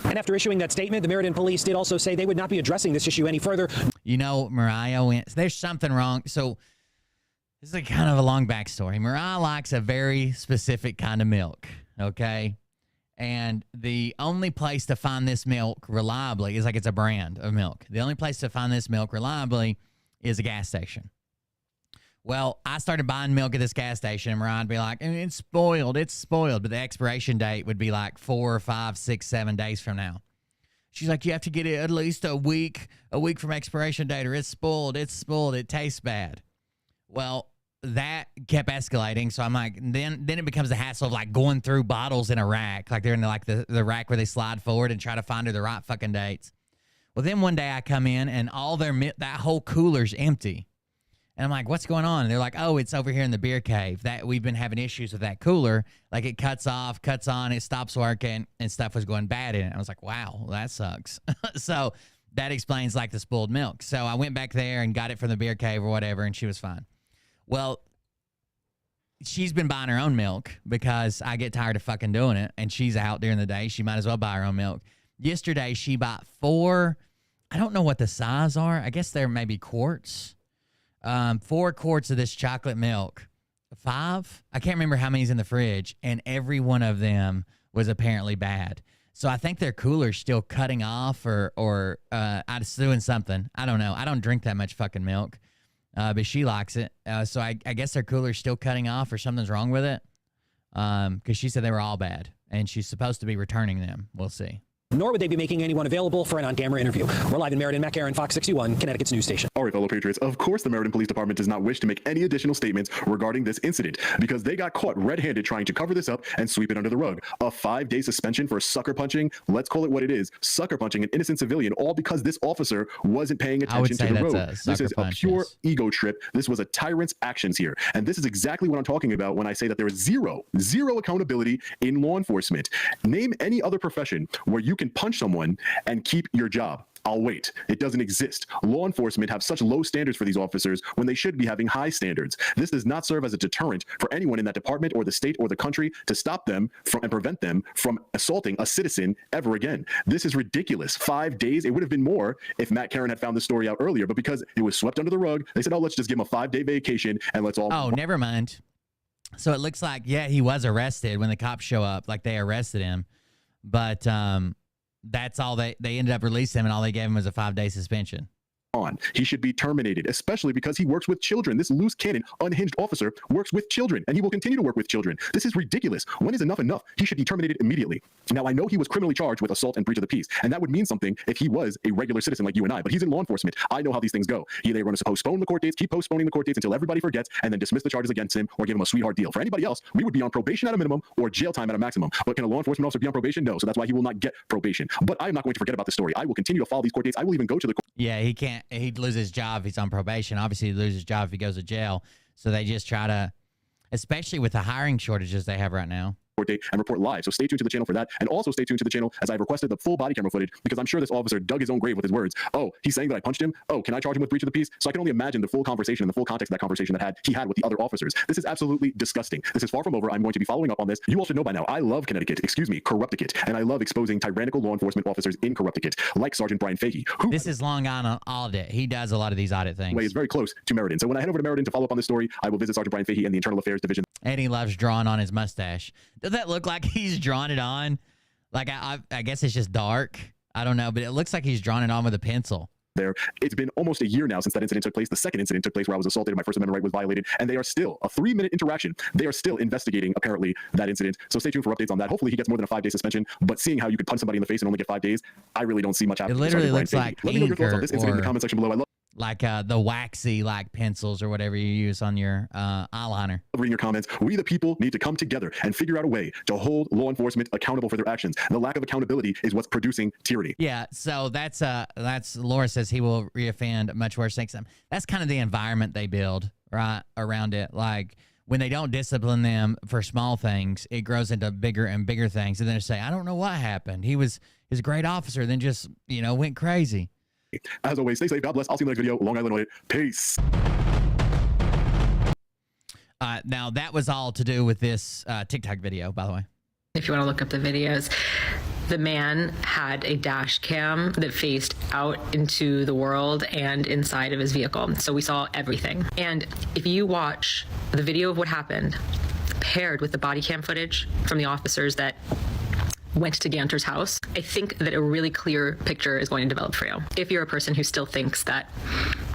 And after issuing that statement, the Meriden police did also say they would not be addressing this issue any further. You know, Mariah went, there's something wrong. So this is kind of a long backstory. Mariah likes a very specific kind of milk, okay? And the only place to find this milk reliably is like it's a brand of milk. The only place to find this milk reliably is a gas station. Well, I started buying milk at this gas station, and Mariah would be like, it's spoiled. But the expiration date would be like 4 or 5, 6, 7 days from now. She's like, you have to get it at least a week from expiration date, or it's spoiled. It tastes bad. Well, that kept escalating. So I'm like, then it becomes a hassle of like going through bottles in a rack. Like they're in like the rack where they slide forward and try to find her the right fucking dates. Well, then one day I come in and all that whole cooler's empty. And I'm like, what's going on? And they're like, oh, it's over here in the beer cave. That we've been having issues with that cooler. Like it cuts off, cuts on, it stops working, and stuff was going bad in it. I was like, wow, that sucks. So that explains like the spoiled milk. So I went back there and got it from the beer cave or whatever, and she was fine. Well, she's been buying her own milk because I get tired of fucking doing it, and she's out during the day. She might as well buy her own milk. Yesterday, she bought 4, I don't know what the size are. I guess they're maybe quarts. 4 quarts of this chocolate milk. 5? I can't remember how many's in the fridge, and every one of them was apparently bad. So I think their cooler's still cutting off or I'm doing something. I don't know. I don't drink that much fucking milk. But she likes it. So I guess their cooler's still cutting off or something's wrong with it. Because she said they were all bad. And she's supposed to be returning them. We'll see. Nor would they be making anyone available for an on-camera interview. We're live in Meriden, Matt Aaron, Fox 61, Connecticut's news station. All right, fellow patriots, of course the Meriden Police Department does not wish to make any additional statements regarding this incident because they got caught red-handed trying to cover this up and sweep it under the rug. A 5-day suspension for sucker punching, let's call it what it is, sucker punching an innocent civilian, all because this officer wasn't paying attention to the road. This is a pure ego trip. This was a tyrant's actions here. And this is exactly what I'm talking about when I say that there is zero accountability in law enforcement. Name any other profession where you can punch someone and keep your job. I'll wait. It doesn't exist. Law enforcement have such low standards for these officers when they should be having high standards. This does not serve as a deterrent for anyone in that department or the state or the country to stop them from and prevent them from assaulting a citizen ever again. This is ridiculous. 5 days. It would have been more if Matt Karen had found this story out earlier, but because it was swept under the rug, they said, oh, let's just give him a 5-day vacation and let's all... Oh, never mind. So it looks like, yeah, he was arrested when the cops show up, like they arrested him, but that's all they ended up releasing him, and all they gave him was a 5-day suspension. He should be terminated, especially because he works with children. This loose cannon, unhinged officer works with children, and he will continue to work with children. This is ridiculous. When is enough enough? He should be terminated immediately. Now, I know he was criminally charged with assault and breach of the peace, and that would mean something if he was a regular citizen like you and I, but he's in law enforcement. I know how these things go. Either they're going to postpone the court dates, keep postponing the court dates until everybody forgets, and then dismiss the charges against him or give him a sweetheart deal. For anybody else, we would be on probation at a minimum or jail time at a maximum. But can a law enforcement officer be on probation? No. So that's why he will not get probation. But I am not going to forget about this story. I will continue to follow these court dates. I will even go to the court. Yeah, he can't. He'd lose his job if he's on probation. Obviously, he'd lose his job if he goes to jail. So they just try to, especially with the hiring shortages they have right now, court date and report live. So stay tuned to the channel for that. And also stay tuned to the channel as I've requested the full body camera footage because I'm sure this officer dug his own grave with his words. Oh, he's saying that I punched him. Oh, can I charge him with breach of the peace? So I can only imagine the full conversation and the full context of that conversation that he had with the other officers. This is absolutely disgusting. This is far from over. I'm going to be following up on this. You all should know by now, I love Connecticut, Corrupticate, and I love exposing tyrannical law enforcement officers in Corrupticate, like Sergeant Brian Fahey. This is Long Island audit. He does a lot of these audit things. Is very close to Meriden. So when I head over to Meriden to follow up on this story, I will visit Sergeant Brian Fahey and the Internal Affairs Division. And he loves drawing on his mustache. Does that look like he's drawn it on? Like, I guess it's just dark. I don't know, but it looks like he's drawn it on with a pencil. There. It's been almost a year now since that incident took place. The second incident took place where I was assaulted and my First Amendment right was violated, and they are still, a 3-minute interaction, they are still investigating, apparently, that incident. So stay tuned for updates on that. Hopefully he gets more than a 5-day suspension, but seeing how you could punch somebody in the face and only get 5 days, I really don't see much happening. It literally looks like Let me know your thoughts on this incident in the comment section below. I love like the waxy like pencils or whatever you use on your eyeliner. Reading your comments. We the people need to come together and figure out a way to hold law enforcement accountable for their actions. The lack of accountability is what's producing tyranny. Yeah, so that's Laura says he will reoffend much worse things. That's kind of the environment they build right around it. Like when they don't discipline them for small things, it grows into bigger and bigger things. And then they say, I don't know what happened. He's a great officer, then just, went crazy. As always, stay safe. God bless. I'll see you in the next video. Long Island Audit. Peace. Now, that was all to do with this TikTok video, by the way. If you want to look up the videos, the man had a dash cam that faced out into the world and inside of his vehicle. So we saw everything. And if you watch the video of what happened, paired with the body cam footage from the officers that went to Ganter's house, I think that a really clear picture is going to develop for you if you're a person who still thinks that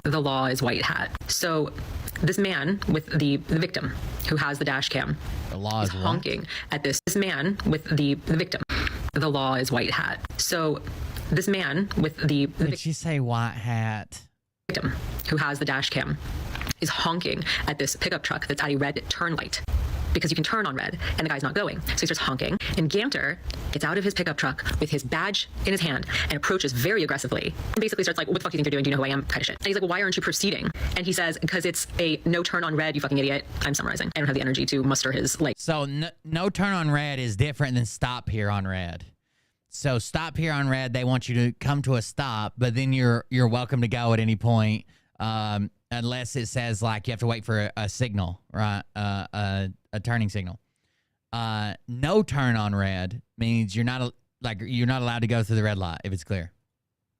the law is white hat. So this man with the victim who has the dash cam, the law is honking at this man with the victim. The law is white hat. So this man with the did she say white hat? Victim who has the dash cam is honking at this pickup truck that's at a red turn light, because you can turn on red and the guy's not going. So he starts honking, and Ganter gets out of his pickup truck with his badge in his hand and approaches very aggressively and basically starts like, what the fuck do you think you're doing? Do you know who I am? Kind of shit. And he's like, well, why aren't you proceeding? And he says, because it's a no turn on red, you fucking idiot. I'm summarizing. I don't have the energy to muster his like. So no turn on red is different than stop here on red. So stop here on red, they want you to come to a stop, but then you're welcome to go at any point, unless it says like you have to wait for a signal, right? A turning signal. No turn on red means you're not allowed to go through the red light if it's clear.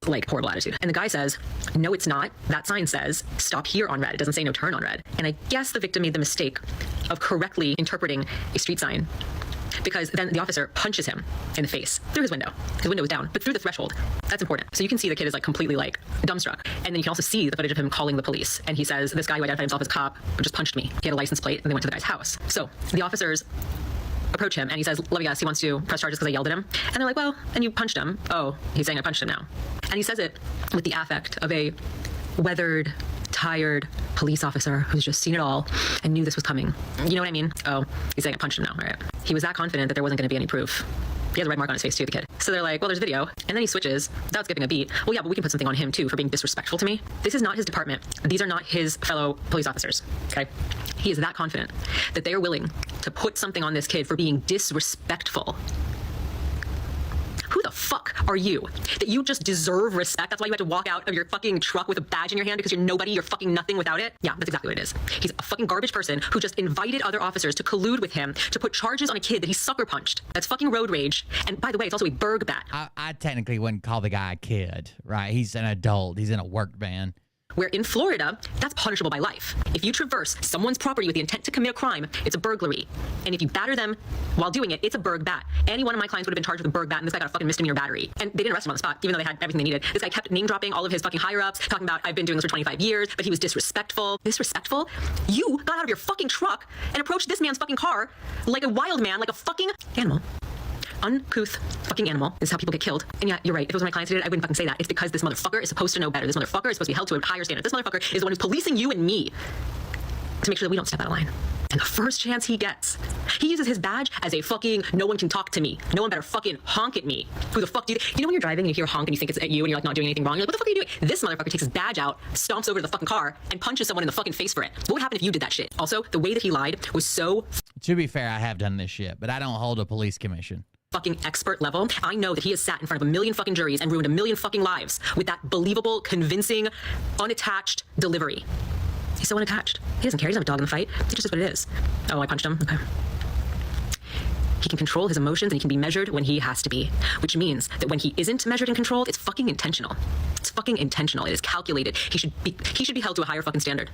Like horrible attitude. And the guy says, no, it's not. That sign says stop here on red. It doesn't say no turn on red. And I guess the victim made the mistake of correctly interpreting a street sign, because then the officer punches him in the face through his window. His window was down, but through the threshold. That's important. So you can see the kid is like completely like dumbstruck. And then you can also see the footage of him calling the police. And he says, this guy who identified himself as a cop just punched me. He had a license plate, and they went to the guy's house. So the officers approach him, and he says, let me guess, he wants to press charges because I yelled at him. And they're like, well, and you punched him. Oh, he's saying I punched him now. And he says it with the affect of a weathered, tired police officer who's just seen it all and knew this was coming. You know what I mean? Oh, he's saying I punched him now, right? He was that confident that there wasn't going to be any proof. He has a red mark on his face too, the kid. So they're like, well, there's video. And then he switches without skipping a beat. Well, yeah, but we can put something on him too for being disrespectful to me. This is not his department. These are not his fellow police officers, okay? He is that confident that they are willing to put something on this kid for being disrespectful. Who the fuck are you that you just deserve respect? That's why you had to walk out of your fucking truck with a badge in your hand, because you're nobody, you're fucking nothing without it? Yeah, that's exactly what it is. He's a fucking garbage person who just invited other officers to collude with him to put charges on a kid that he sucker punched. That's fucking road rage. And by the way, it's also a burg bat. I technically wouldn't call the guy a kid, right? He's an adult. He's in a work van. Where in Florida, that's punishable by life. If you traverse someone's property with the intent to commit a crime, it's a burglary. And if you batter them while doing it, it's a burg bat. Any one of my clients would have been charged with a burg bat, and this guy got a fucking misdemeanor battery. And they didn't arrest him on the spot, even though they had everything they needed. This guy kept name dropping all of his fucking higher ups, talking about, I've been doing this for 25 years, but he was disrespectful. Disrespectful? You got out of your fucking truck and approached this man's fucking car like a wild man, like a fucking animal. Uncouth fucking animal. This is how people get killed. And yeah, you're right. If it was my clients who did it, I wouldn't fucking say that. It's because this motherfucker is supposed to know better. This motherfucker is supposed to be held to a higher standard. This motherfucker is the one who's policing you and me to make sure that we don't step out of line. And the first chance he gets, he uses his badge as a fucking, no one can talk to me. No one better fucking honk at me. Who the fuck do you know when you're driving and you hear a honk and you think it's at you and you're like not doing anything wrong? You're like, what the fuck are you doing? This motherfucker takes his badge out, stomps over to the fucking car, and punches someone in the fucking face for it. What would happen if you did that shit? Also, the way that he lied was so... To be fair, I have done this shit, but I don't hold a police commission. Fucking expert level. I know that he has sat in front of a million fucking juries and ruined a million fucking lives with that believable, convincing, unattached delivery. He's so unattached. He doesn't care. He doesn't have a dog in the fight. It's just what it is. Oh, I punched him. Okay. He can control his emotions and he can be measured when he has to be, which means that when he isn't measured and controlled, it's fucking intentional. It's fucking intentional. It is calculated. He should be held to a higher fucking standard.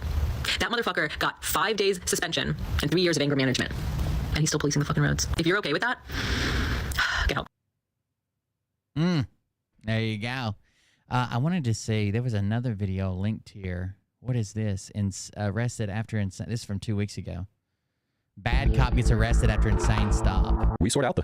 That motherfucker got 5 days suspension and 3 years of anger management. And he's still policing the fucking roads. If you're okay with that, get help. There you go. I wanted to see, there was another video linked here. What is this? Arrested after insane. This is from 2 weeks ago. Bad cop gets arrested after insane stop. We sort out the...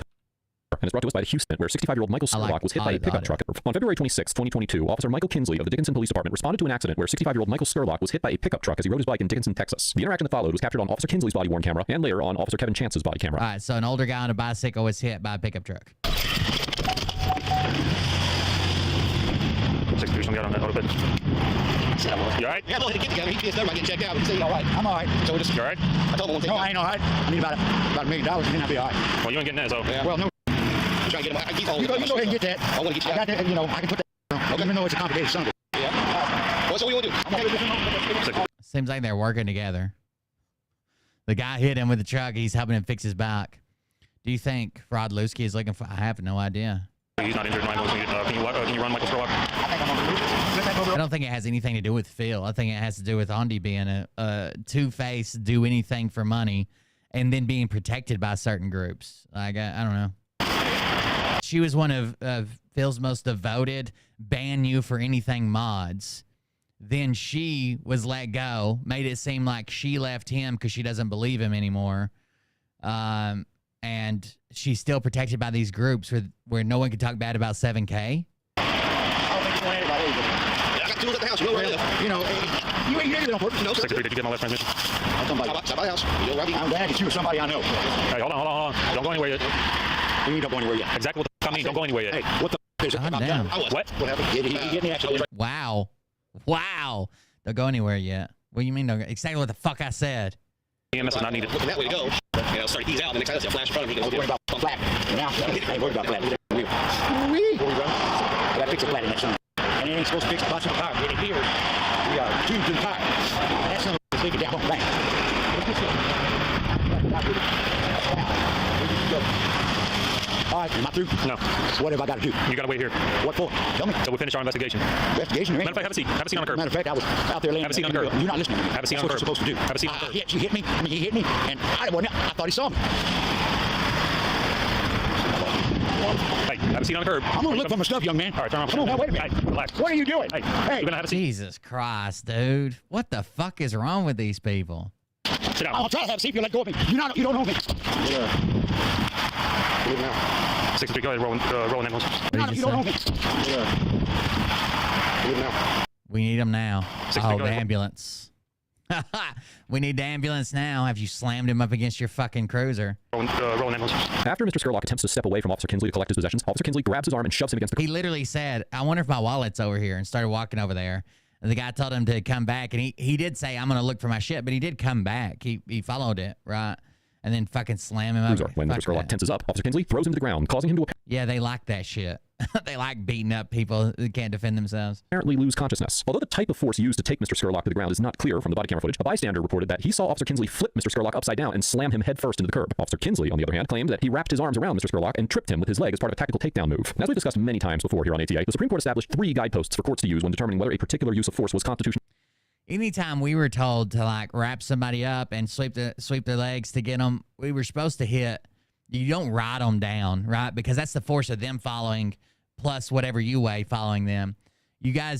And it's brought to us by Houston, where 65-year-old Michael Skurlock was hit by a pickup truck. On February 26, 2022, Officer Michael Kinsley of the Dickinson Police Department responded to an accident where 65-year-old Michael Skurlock was hit by a pickup truck as he rode his bike in Dickinson, Texas. The interaction that followed was captured on Officer Kinsley's body-worn camera and later on Officer Kevin Chance's body camera. All right, so an older guy on a bicycle was hit by a pickup truck. 6-3, some guy on the auto bed. said I was. You all right? Yeah, well, get together. He pissed everybody getting checked out. He said, you all right? I'm all right. So we just. You all right? I told him one thing. No, I ain't all right. I need about $1 million, and then I'll be all right. Well, you ain't getting that, so. Yeah. Well, no. I'm trying to get him. You go ahead and get that. I want to get you. I got that, and I can put that. Okay. Even though it's a complicated something. Yeah. What's what we want to do? Seems like they're working together. The guy hit him with the truck. He's helping him fix his back. Do you think Rod Lusky is looking for? I have no idea. He's not injured. Can you run Michael Stroke? I don't think it has anything to do with Phil. I think it has to do with Andy being a two-faced, do anything for money, and then being protected by certain groups. Like, I don't know. She was one of Phil's most devoted, ban you for anything mods. Then she was let go, made it seem like she left him because she doesn't believe him anymore. And she's still protected by these groups where no one can talk bad about 7K. I don't think you want anybody either. I got tools at the house. You know where I live. You know, you ain't here on purpose. No, 63, did you get my last transmission? Somebody house. You know, right? I'm glad that you or somebody I know. Hey, hold on. Don't go anywhere yet. You don't go anywhere yet. Exactly what the fuck I mean. Don't go anywhere yet. Hey, what the f is it? Damn. What happened? He get me actually. Wow. Don't go anywhere yet. What do you mean? Exactly what the fuck I said. EMS is not needed. Looking that way to go. Start to ease out. The next time I see a flash in front of me, don't worry about flat. Now, I ain't worried about flat. I got to fix a flat next time. And it ain't supposed to fix the bottom of the tire. Get it here. We got tubes in the tire. That's not a leak down. Bang. All right, am I through? No. What have I got to do? You got to wait here. What for? Tell me. So we finish our investigation. Investigation? Matter of fact, have a seat. Have a seat on the curb. Matter of fact, I was out there laying. Have a seat on the curb. You're not listening to me. Have a seat on the curb. That's what you're supposed to do. Have a seat on the curb. He hit me. He hit me, and I thought he saw me. Hey, have a seat on the curb. I'm going to look for my stuff, young man. All right, turn around. Come on, now, wait a minute. Hey, relax. What are you doing? Hey, you're going to have a seat. Jesus Christ, dude. What the fuck is wrong with these people? Sit down. I'll try to have a seat if you let go of me. You don't know me. Yeah. Leave now. 63, go ahead, rolling ambulance. You don't know me. Yeah. Leave now. We need them now. 63, The ambulance. We need the ambulance now. Have you slammed him up against your fucking cruiser? Rolling ambulance. After Mr. Skurlock attempts to step away from Officer Kinsley to collect his possessions, Officer Kinsley grabs his arm and shoves him against the... He literally said, I wonder if my wallet's over here, and started walking over there. And the guy told him to come back, and he did say, I'm going to look for my shit, but he did come back. He followed it, right? And then fucking slam him up. When Mr. Skurlock tenses up, Officer Kinsley throws him to the ground, causing him to... Yeah, they like that shit. They like beating up people who can't defend themselves. Apparently lose consciousness. Although the type of force used to take Mr. Skurlock to the ground is not clear from the body camera footage, a bystander reported that he saw Officer Kinsley flip Mr. Skurlock upside down and slam him headfirst into the curb. Officer Kinsley, on the other hand, claimed that he wrapped his arms around Mr. Skurlock and tripped him with his leg as part of a tactical takedown move. As we've discussed many times before here on ATA, the Supreme Court established 3 guideposts for courts to use when determining whether a particular use of force was constitutional. Anytime we were told to like wrap somebody up and sweep their legs to get them, we were supposed to hit. You don't ride them down, right? Because that's the force of them following, plus whatever you weigh following them. You're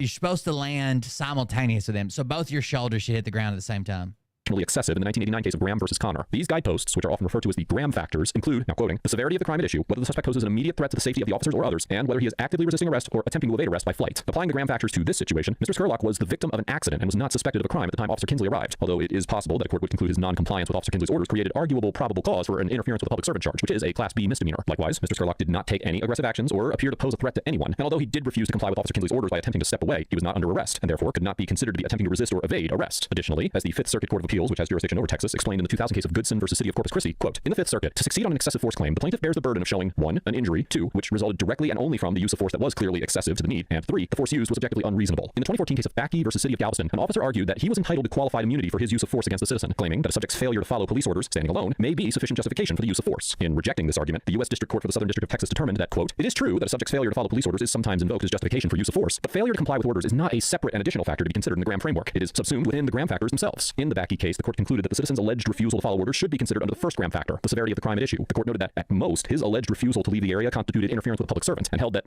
supposed to land simultaneous with them, so both your shoulders should hit the ground at the same time. Excessive in the 1989 case of Graham versus Connor. These guideposts, which are often referred to as the Graham factors, include, now quoting, the severity of the crime at issue, whether the suspect poses an immediate threat to the safety of the officers or others, and whether he is actively resisting arrest or attempting to evade arrest by flight. Applying the Graham factors to this situation, Mr. Skurlock was the victim of an accident and was not suspected of a crime at the time Officer Kinsley arrived, although it is possible that a court would conclude his non-compliance with Officer Kinsley's orders created arguable probable cause for an interference with a public servant charge, which is a Class B misdemeanor. Likewise, Mr. Skurlock did not take any aggressive actions or appear to pose a threat to anyone, and although he did refuse to comply with Officer Kinsley's orders by attempting to step away, he was not under arrest, and therefore could not be considered to be attempting to resist or evade arrest. Additionally, as the Fifth Circuit Court of Appeals, which has jurisdiction over Texas, explained in the 2000 case of Goodson versus City of Corpus Christi, quote, in the Fifth Circuit, to succeed on an excessive force claim, the plaintiff bears the burden of showing 1, an injury, 2, which resulted directly and only from the use of force that was clearly excessive to the need, and 3, the force used was objectively unreasonable. In the 2014 case of Backey versus City of Galveston, an officer argued that he was entitled to qualified immunity for his use of force against a citizen, claiming that a subject's failure to follow police orders, standing alone, may be sufficient justification for the use of force. In rejecting this argument, the U.S. District Court for the Southern District of Texas determined that, quote, it is true that a subject's failure to follow police orders is sometimes invoked as justification for use of force, but failure to comply with orders is not a separate and additional factor to be considered in the Graham framework. It is subsumed within the Graham factors themselves. In the Backey case, the court concluded that the citizen's alleged refusal to follow orders should be considered under the first Graham factor, the severity of the crime at issue. The court noted that, at most, his alleged refusal to leave the area constituted interference with a public servant, and held that...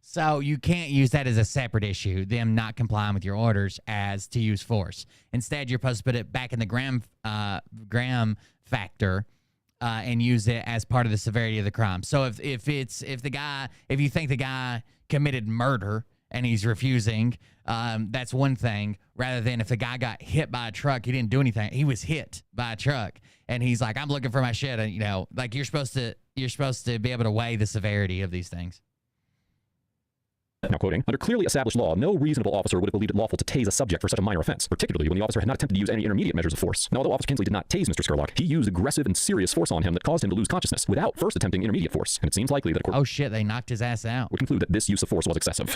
So you can't use that as a separate issue, them not complying with your orders, as to use force. Instead, you're supposed to put it back in the Graham factor and use it as part of the severity of the crime. So if you think the guy committed murder and he's refusing, that's one thing, rather than if the guy got hit by a truck, he didn't do anything. He was hit by a truck and he's like, I'm looking for my shit. And, like you're supposed to be able to weigh the severity of these things. Now quoting, under clearly established law, no reasonable officer would have believed it lawful to tase a subject for such a minor offense, particularly when the officer had not attempted to use any intermediate measures of force. Now, although Officer Kinsley did not tase Mr. Scurlock, he used aggressive and serious force on him that caused him to lose consciousness without first attempting intermediate force. And it seems likely that a court oh shit, they knocked his ass out. would conclude that this use of force was excessive.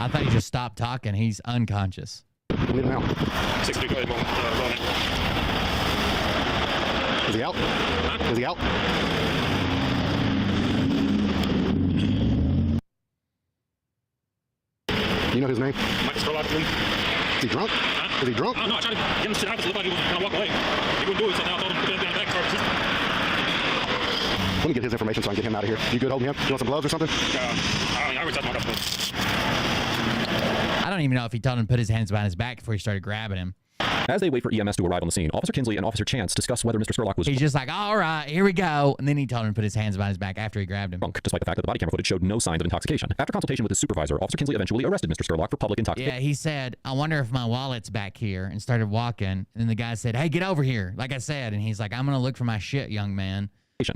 I thought he just stopped talking. He's unconscious. Leave him out. 60, go ahead, roll in. Is he out? Huh? Is he out? You know his name? Michael Scurlock. Is he drunk? Huh? Is he drunk? No, I tried to get him to sit down. It looked like he was going to walk away. He wouldn't do it, so now I told him to put it down the back car. Let me get his information so I can get him out of here. You good holding him? You want some gloves or something? I already touched my cup. I don't even know if he told him to put his hands behind his back before he started grabbing him. As they wait for EMS to arrive on the scene, Officer Kinsley and Officer Chance discuss whether Mr. Scurlock was He's just like, all right, here we go. And then he told him to put his hands behind his back after he grabbed him. drunk, despite the fact that the body camera footage showed no signs of intoxication. After consultation with his supervisor, Officer Kinsley eventually arrested Mr. Scurlock for public intoxication. Yeah, he said, I wonder if my wallet's back here, and started walking. And then the guy said, hey, get over here, like I said. And he's like, I'm going to look for my shit, young man.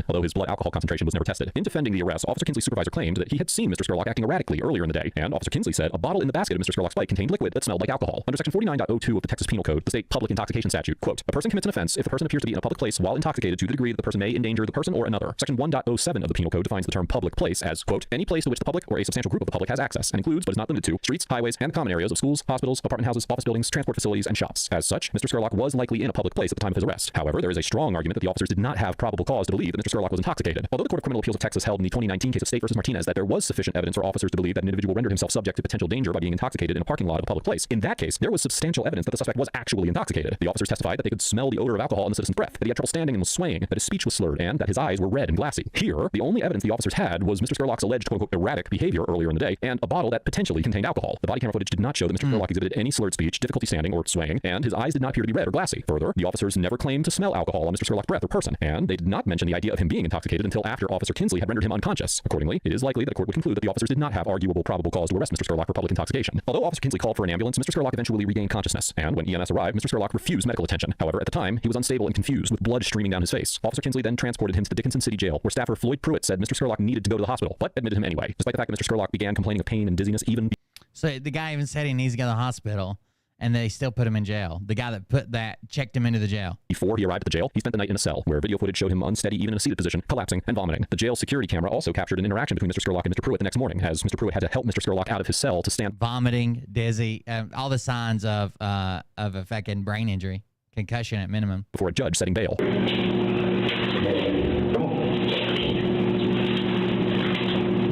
Although his blood alcohol concentration was never tested. In defending the arrest, Officer Kinsley's supervisor claimed that he had seen Mr. Scurlock acting erratically earlier in the day, and Officer Kinsley said a bottle in the basket of Mr. Scurlock's bike contained liquid that smelled like alcohol. Under Section 49.02 of the Texas Penal Code, the state public intoxication statute, quote, a person commits an offense if the person appears to be in a public place while intoxicated to the degree that the person may endanger the person or another. Section 1.07 of the Penal Code defines the term public place as, quote, any place to which the public or a substantial group of the public has access, and includes, but is not limited to, streets, highways, and common areas of schools, hospitals, apartment houses, office buildings, transport facilities, and shops. As such, Mr. Scurlock was likely in a public place at the time of his arrest. However, there is a strong argument that the officers did not have probable cause to believe that Mr. Scurlock was intoxicated. Although the Court of Criminal Appeals of Texas held in the 2019 case of State v. Martinez that there was sufficient evidence for officers to believe that an individual rendered himself subject to potential danger by being intoxicated in a parking lot of a public place, in that case, there was substantial evidence that the suspect was actually intoxicated. The officers testified that they could smell the odor of alcohol in the citizen's breath, that he had trouble standing and was swaying, that his speech was slurred, and that his eyes were red and glassy. Here, the only evidence the officers had was Mr. Scurlock's alleged quote-unquote erratic behavior earlier in the day, and a bottle that potentially contained alcohol. The body camera footage did not show that Mr. Scurlock exhibited any slurred speech, difficulty standing, or swaying, and his eyes did not appear to be red or glassy. Further, the officers never claimed to smell alcohol on Mr. Scurlock's breath or person, and they did not mention the idea of him being intoxicated until after Officer Kinsley had rendered him unconscious. Accordingly, it is likely that a court would conclude that the officers did not have arguable probable cause to arrest Mr. Scurlock for public intoxication. Although Officer Kinsley called for an ambulance, Mr. Scurlock eventually regained consciousness, and when EMS arrived, Mr. Scurlock refused medical attention. However, at the time, he was unstable and confused, with blood streaming down his face. Officer Kinsley then transported him to the Dickinson City Jail, where staffer Floyd Pruitt said Mr. Scurlock needed to go to the hospital, but admitted him anyway, despite the fact that Mr. Scurlock began complaining of pain and dizziness even. So the guy even said he needs to go to the hospital, and they still put him in jail. The guy that checked him into the jail. Before he arrived at the jail, he spent the night in a cell, where video footage showed him unsteady even in a seated position, collapsing and vomiting. The jail security camera also captured an interaction between Mr. Scurlock and Mr. Pruitt the next morning, as Mr. Pruitt had to help Mr. Scurlock out of his cell to stand. Vomiting, dizzy, all the signs of a fucking brain injury, concussion at minimum. Before a judge setting bail. You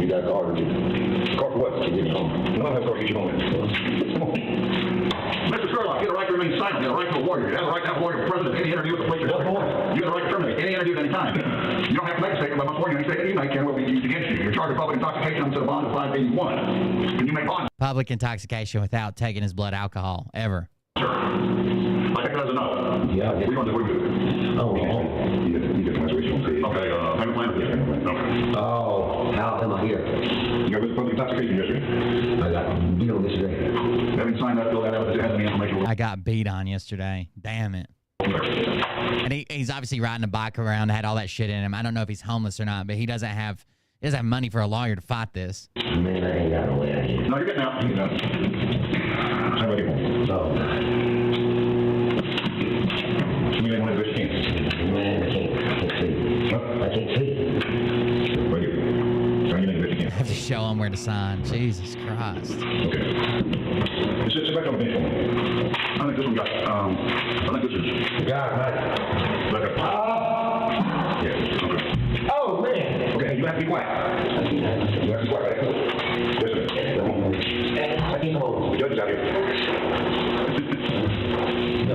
got a car, don't you? Car for what? To get you home. No, I have a car to get you home. Come on. Mr. Scurlock, you have a right to remain silent. You have a right to a warrior. You have a right to have a warrior for president. Any interview with the police. You have a right to terminate any interview at any time. You don't have to make a statement, but I must warn you, any statement you make will be used against you. You're charged with public intoxication under the bond of 581. Can you make bond? Public intoxication without taking his blood alcohol, ever. Sure. I think that's enough. Yeah. We're going to do. Oh, you get the reservation fee. Okay, payment plan? Okay. Oh, how am I here? You got public intoxication yesterday? I got beat on yesterday. Having signed that bill, that has any information. I got beat on yesterday. Damn it. And he's obviously riding a bike around, had all that shit in him. I don't know if he's homeless or not, but he doesn't have money for a lawyer to fight this. Man, I ain't got no way out here. No, you're getting out. You're getting out. I'm ready for it. No. You ain't one of those kids. Man, I can't see. What? I can't see. Where you? I have to show him where to sign. Jesus Christ. Okay. It's back on the bench for me. I think this one got, I think this is. God, right. Like a. Yeah, okay. Oh, man. Okay, you have to be quiet. You have to be quiet, right? Yes, sir. I can't hold. The judge is out here. No.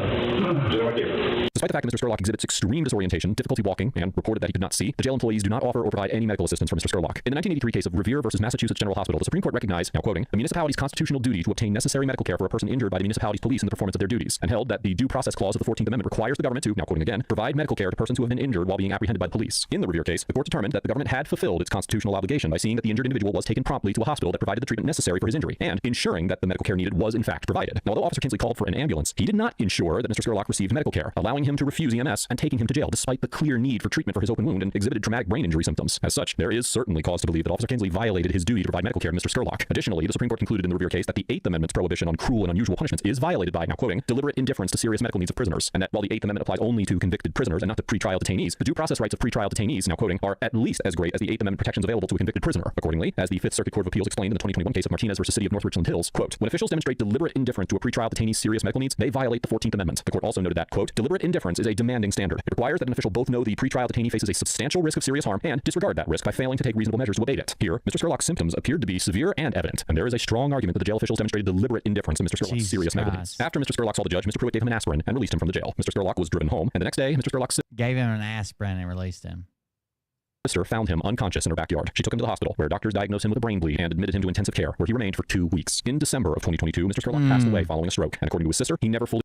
Just right there. Despite the fact that Mr. Scurlock exhibits extreme disorientation, difficulty walking, and reported that he could not see, the jail employees do not offer or provide any medical assistance for Mr. Scurlock. In the 1983 case of Revere versus Massachusetts General Hospital, the Supreme Court recognized, now quoting, a municipality's constitutional duty to obtain necessary medical care for a person injured by the municipality's police in the performance of their duties, and held that the Due Process Clause of the 14th Amendment requires the government to, now quoting again, provide medical care to persons who have been injured while being apprehended by the police. In the Revere case, the court determined that the government had fulfilled its constitutional obligation by seeing that the injured individual was taken promptly to a hospital that provided the treatment necessary for his injury, and ensuring that the medical care needed was in fact provided. Now, although Officer Kinsley called for an ambulance, he did not ensure that Mr. Scurlock received medical care, allowing him him to refuse EMS and taking him to jail despite the clear need for treatment for his open wound and exhibited traumatic brain injury symptoms. As such, there is certainly cause to believe that Officer Kinsley violated his duty to provide medical care to Mr. Scurlock. Additionally, the Supreme Court concluded in the Revere case that the Eighth Amendment's prohibition on cruel and unusual punishments is violated by, now quoting, deliberate indifference to serious medical needs of prisoners, and that while the Eighth Amendment applies only to convicted prisoners and not to pretrial detainees, the due process rights of pretrial detainees, now quoting, are at least as great as the Eighth Amendment protections available to a convicted prisoner. Accordingly, as the Fifth Circuit Court of Appeals explained in the 2021 case of Martinez versus City of North Richland Hills, quote, when officials demonstrate deliberate indifference to a pretrial detainee's serious medical needs, they violate the 14th Amendment. The court also noted that, quote, deliberate indifference is a demanding standard. It requires that an official both know the pretrial detainee faces a substantial risk of serious harm and disregard that risk by failing to take reasonable measures to abate it. Here, Mr. Scurlock's symptoms appeared to be severe and evident, and there is a strong argument that the jail officials demonstrated deliberate indifference to Mr. Scurlock's serious medical needs. After Mr. Scurlock saw the judge, Mr. Pruitt gave him an aspirin and released him from the jail. Mr. Scurlock was driven home, and the next day, Mr. Scurlock gave him an aspirin and released him. Sister found him unconscious in her backyard. She took him to the hospital, where doctors diagnosed him with a brain bleed and admitted him to intensive care, where he remained for 2 weeks. In December of 2022, Mr. Scurlock passed away following a stroke, and according to his sister, he never fully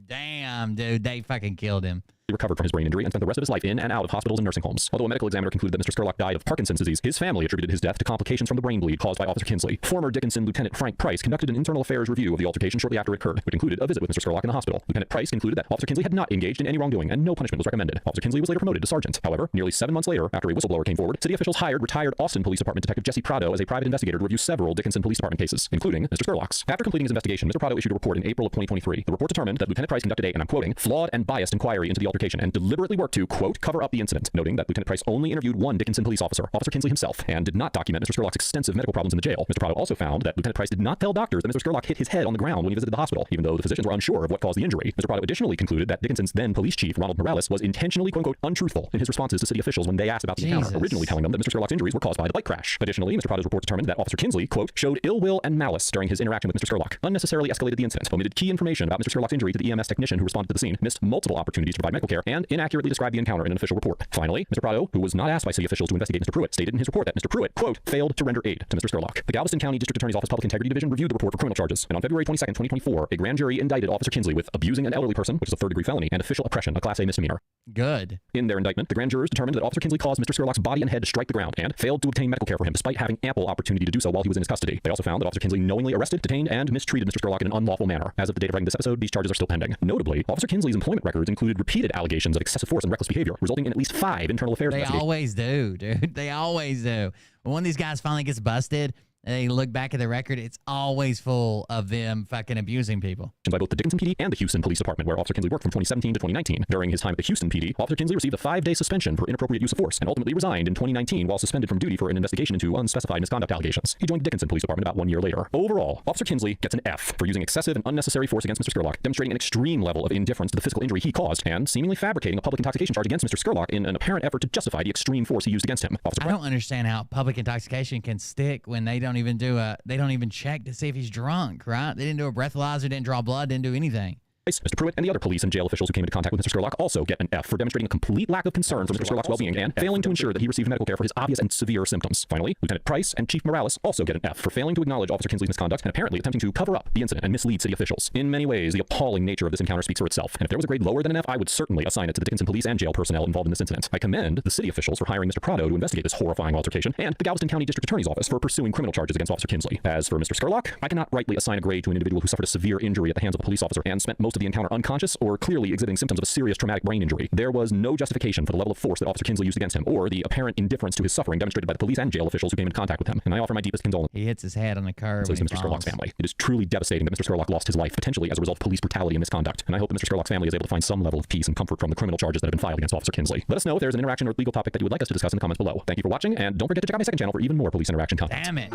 Damn, dude, they fucking killed him. recovered from his brain injury and spent the rest of his life in and out of hospitals and nursing homes. Although a medical examiner concluded that Mr. Scurlock died of Parkinson's disease, his family attributed his death to complications from the brain bleed caused by Officer Kinsley. Former Dickinson Lieutenant Frank Price conducted an internal affairs review of the altercation shortly after it occurred, which included a visit with Mr. Scurlock in the hospital. Lieutenant Price concluded that Officer Kinsley had not engaged in any wrongdoing and no punishment was recommended. Officer Kinsley was later promoted to sergeant. However, nearly 7 months later, after a whistleblower came forward, city officials hired retired Austin Police Department Detective Jesse Prado as a private investigator to review several Dickinson Police Department cases, including Mr. Scurlock's. After completing his investigation, Mr. Prado issued a report in April of 2023. The report determined that Lieutenant Price conducted a, and I'm quoting, flawed and biased inquiry into the altercation and deliberately worked to, quote, cover up the incident, noting that Lieutenant Price only interviewed one Dickinson police officer, Officer Kinsley himself, and did not document Mr. Scurlock's extensive medical problems in the jail. Mr. Prado also found that Lieutenant Price did not tell doctors that Mr. Scurlock hit his head on the ground when he visited the hospital, even though the physicians were unsure of what caused the injury. Mr. Prado additionally concluded that Dickinson's then police chief, Ronald Morales, was intentionally, quote unquote, untruthful in his responses to city officials when they asked about the encounter, originally telling them that Mr. Scurlock's injuries were caused by the bike crash. Additionally, Mr. Prado's report determined that Officer Kinsley, quote, showed ill will and malice during his interaction with Mr. Scurlock, unnecessarily escalated the incident, omitted key information about Mr. Scurlock's injury to the EMS technician who responded to the scene, missed multiple opportunities to provide medical care, and inaccurately described the encounter in an official report. Finally, Mr. Prado, who was not asked by city officials to investigate Mr. Pruitt, stated in his report that Mr. Pruitt, quote, failed to render aid to Mr. Scurlock. The Galveston County District Attorney's Office Public Integrity Division reviewed the report for criminal charges, and on February 22nd, 2024, a grand jury indicted Officer Kinsley with abusing an elderly person, which is a third-degree felony, and official oppression, a Class A misdemeanor. Good. In their indictment, the grand jurors determined that Officer Kinsley caused Mr. Scurlock's body and head to strike the ground and failed to obtain medical care for him despite having ample opportunity to do so while he was in his custody. They also found that Officer Kinsley knowingly arrested, detained, and mistreated Mr. Scurlock in an unlawful manner. As of the date of writing this episode, these charges are still pending. Notably, Officer Kinsley's employment records included repeated allegations of excessive force and reckless behavior, resulting in at least 5 internal affairs investigations. They always do, dude. They always do. When one of these guys finally gets busted, and they look back at the record, it's always full of them fucking abusing people. By both the Dickinson PD and the Houston Police Department, where Officer Kinsley worked from 2017 to 2019. During his time at the Houston PD, Officer Kinsley received a 5-day suspension for inappropriate use of force and ultimately resigned in 2019 while suspended from duty for an investigation into unspecified misconduct allegations. He joined the Dickinson Police Department about 1 year later. Overall, Officer Kinsley gets an F for using excessive and unnecessary force against Mr. Scurlock, demonstrating an extreme level of indifference to the physical injury he caused, and seemingly fabricating a public intoxication charge against Mr. Scurlock in an apparent effort to justify the extreme force he used against him. I don't understand how public intoxication can stick when they don't even they don't even check to see if he's drunk, right? They didn't do a breathalyzer, didn't draw blood, didn't do anything. Mr. Pruitt and the other police and jail officials who came into contact with Mr. Scurlock also get an F for demonstrating a complete lack of concern for Mr. Scurlock's well-being and failing to ensure that he received medical care for his obvious and severe symptoms. Finally, Lieutenant Price and Chief Morales also get an F for failing to acknowledge Officer Kinsley's misconduct and apparently attempting to cover up the incident and mislead city officials. In many ways, the appalling nature of this encounter speaks for itself, and if there was a grade lower than an F, I would certainly assign it to the Dickinson police and jail personnel involved in this incident. I commend the city officials for hiring Mr. Prado to investigate this horrifying altercation, and the Galveston County District Attorney's Office for pursuing criminal charges against Officer Kinsley. As for Mr. Scurlock, I cannot rightly assign a grade to an individual who suffered a severe injury at the hands of a police officer and spent most of the encounter unconscious or clearly exhibiting symptoms of a serious traumatic brain injury. There was no justification for the level of force that Officer Kinsley used against him, or the apparent indifference to his suffering demonstrated by the police and jail officials who came in contact with him, and I offer my deepest condolences. He hits his head on the curb to Mr. Scurlock's family. It is truly devastating that Mr. Scurlock lost his life, potentially as a result of police brutality and misconduct, and I hope that Mr. Scurlock's family is able to find some level of peace and comfort from the criminal charges that have been filed against Officer Kinsley. Let us know if there's an interaction or legal topic that you would like us to discuss in the comments below. Thank you for watching, and don't forget to check out my second channel for even more police interaction content. Damn it.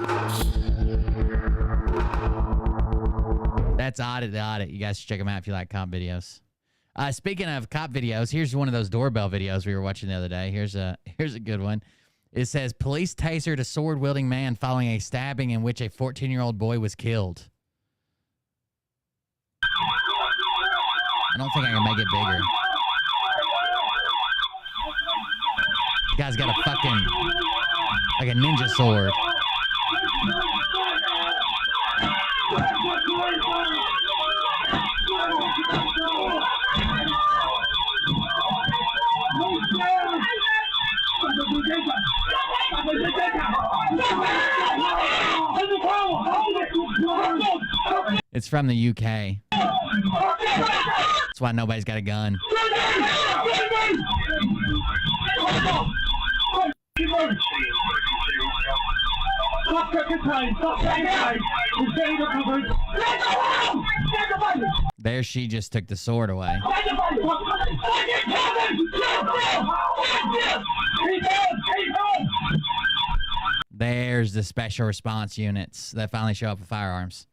That's Audit the Audit. You guys should check them out if you like cop videos. Speaking of cop videos, here's one of those doorbell videos we were watching the other day. Here's a good one. It says, police tasered a sword-wielding man following a stabbing in which a 14-year-old boy was killed. I don't think I can make it bigger. This guy's got a fucking, like a ninja sword. It's from the UK. It's That's why nobody's got a gun. There she just took the sword away. There's the special response units that finally show up with firearms.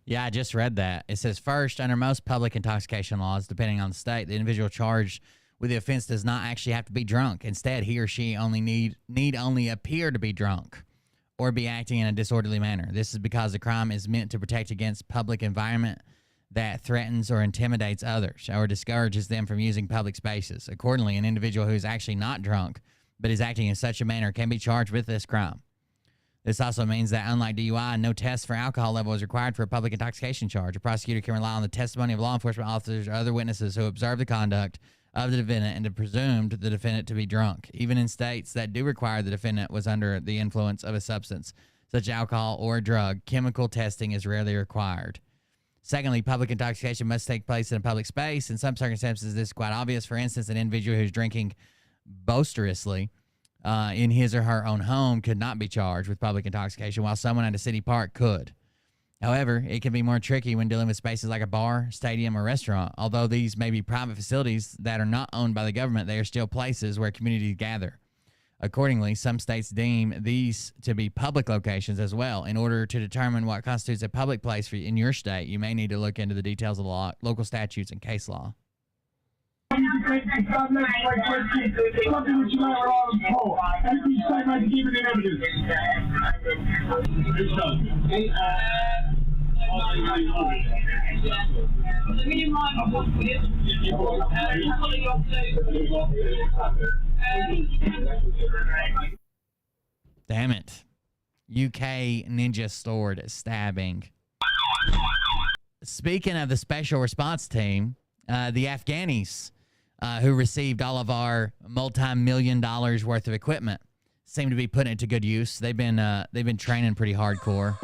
Yeah, I just read that. It says, first, under most public intoxication laws, depending on the state, the individual charged with the offense does not actually have to be drunk. Instead, he or she only need only appear to be drunk or be acting in a disorderly manner. This is because the crime is meant to protect against public environment that threatens or intimidates others or discourages them from using public spaces. Accordingly, an individual who is actually not drunk but is acting in such a manner can be charged with this crime. This also means that, unlike DUI, no test for alcohol level is required for a public intoxication charge. A prosecutor can rely on the testimony of law enforcement officers or other witnesses who observe the conduct of the defendant and have presumed the defendant to be drunk. Even in states that do require the defendant was under the influence of a substance, such as alcohol or a drug, chemical testing is rarely required. Secondly, public intoxication must take place in a public space. In some circumstances, this is quite obvious. For instance, an individual who's drinking boisterously in his or her own home could not be charged with public intoxication, while someone at a city park could. However, it can be more tricky when dealing with spaces like a bar, stadium, or restaurant. Although these may be private facilities that are not owned by the government, they are still places where communities gather. Accordingly, some states deem these to be public locations as well. In order to determine what constitutes a public place in your state, you may need to look into the details of the law, local statutes, and case law. Damn it. UK ninja sword stabbing. Speaking of the special response team, the Afghanis who received all of our multi-million dollars worth of equipment seem to be putting it to good use. They've been training pretty hardcore.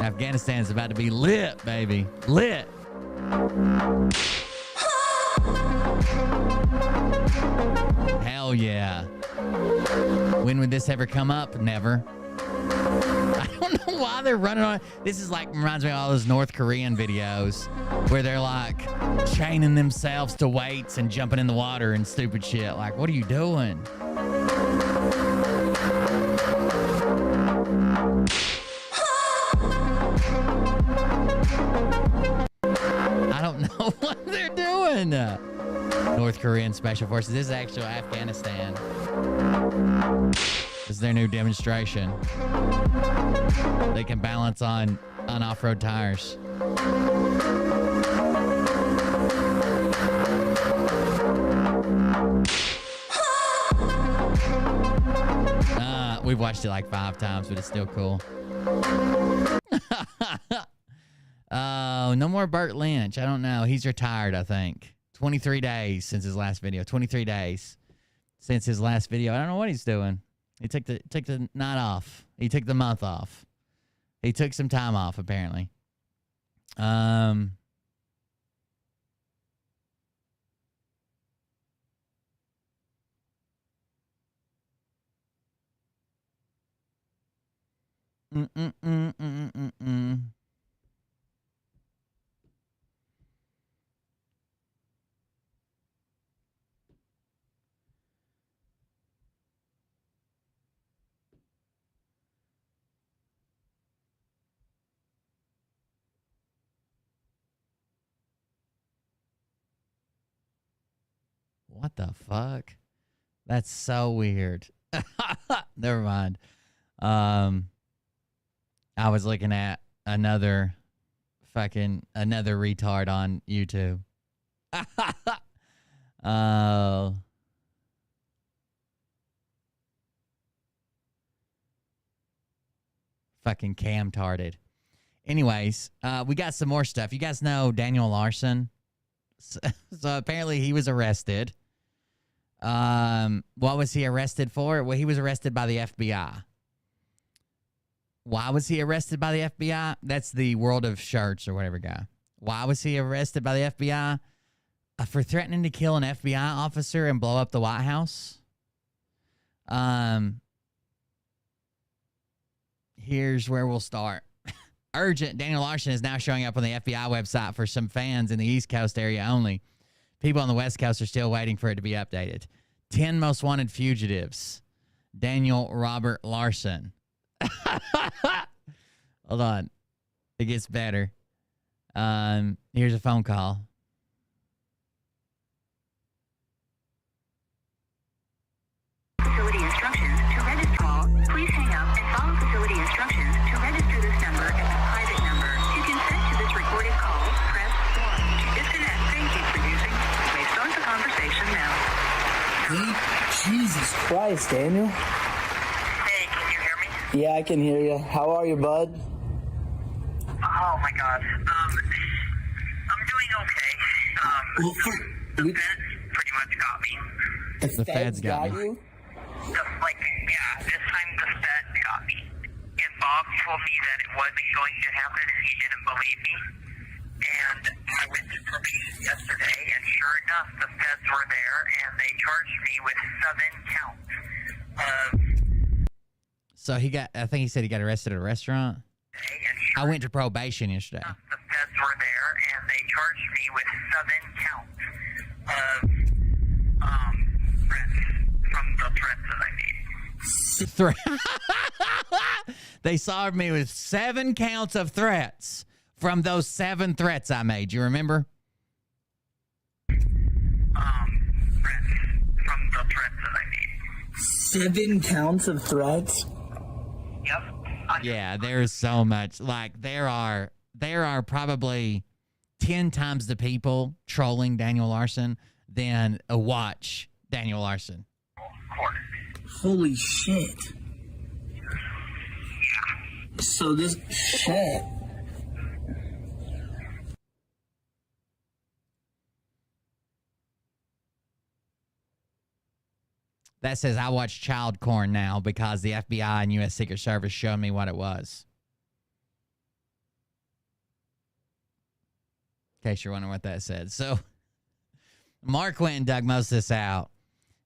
Afghanistan's about to be lit, baby. Lit. Hell yeah. When would this ever come up? Never. I don't know why they're running on. This is like, reminds me of all those North Korean videos where they're like chaining themselves to weights and jumping in the water and stupid shit. Like, what are you doing? I don't know what they're doing. North Korean Special Forces. This is actual Afghanistan. This is their new demonstration. They can balance on off-road tires. We've watched it like 5 times, but it's still cool. Oh, no more Burt Lynch. I don't know. He's retired, I think. 23 days since his last video. 23 days since his last video. I don't know what he's doing. He took the night off. He took the month off. He took some time off, apparently. What the fuck? That's so weird. Never mind. I was looking at another retard on YouTube. Oh. Fucking cam-tarded. Anyways, we got some more stuff. You guys know Daniel Larson? So apparently he was arrested. What was he arrested for? Well, he was arrested by the FBI. Why was he arrested by the FBI? That's the World of Shirts or whatever guy. Why was he arrested by the FBI? For threatening to kill an FBI officer and blow up the White House. Here's where we'll start. Urgent. Daniel Larson is now showing up on the FBI website for some fans in the East Coast area only. People on the West Coast are still waiting for it to be updated. 10 most wanted fugitives. Daniel Robert Larson. Hold on. It gets better. Here's a phone call. Facility instructions to register. Please hang up and follow facility instructions to register this number as a private number. To consent to this recorded call, press 1. To disconnect, thank you for using. May start the conversation now. Hey, Jesus Christ, Daniel. Hey, can you hear me? Yeah, I can hear you. How are you, bud? Oh my God. I'm doing okay. Well, the feds pretty much got me. The feds got you? This time the feds got me. And Bob told me that it wasn't going to happen and he didn't believe me. And I went to probation yesterday, and sure enough, the feds were there, and they charged me with 7 counts. So I think he said he got arrested at a restaurant. I went to probation yesterday. The feds were there, and they charged me with 7 counts of threats from the threats that I made. They served me with 7 counts of threats from those 7 threats I made. You remember? Threats from the threats that I made. 7 counts of threats? Yep. Yeah, there's so much. Like, there are probably 10 times the people trolling Daniel Larson than watch Daniel Larson. Holy shit. Yeah. So this shit. That says I watch child porn now because the FBI and U.S. Secret Service showed me what it was. In case you're wondering what that said. So, Mark went and dug most of this out.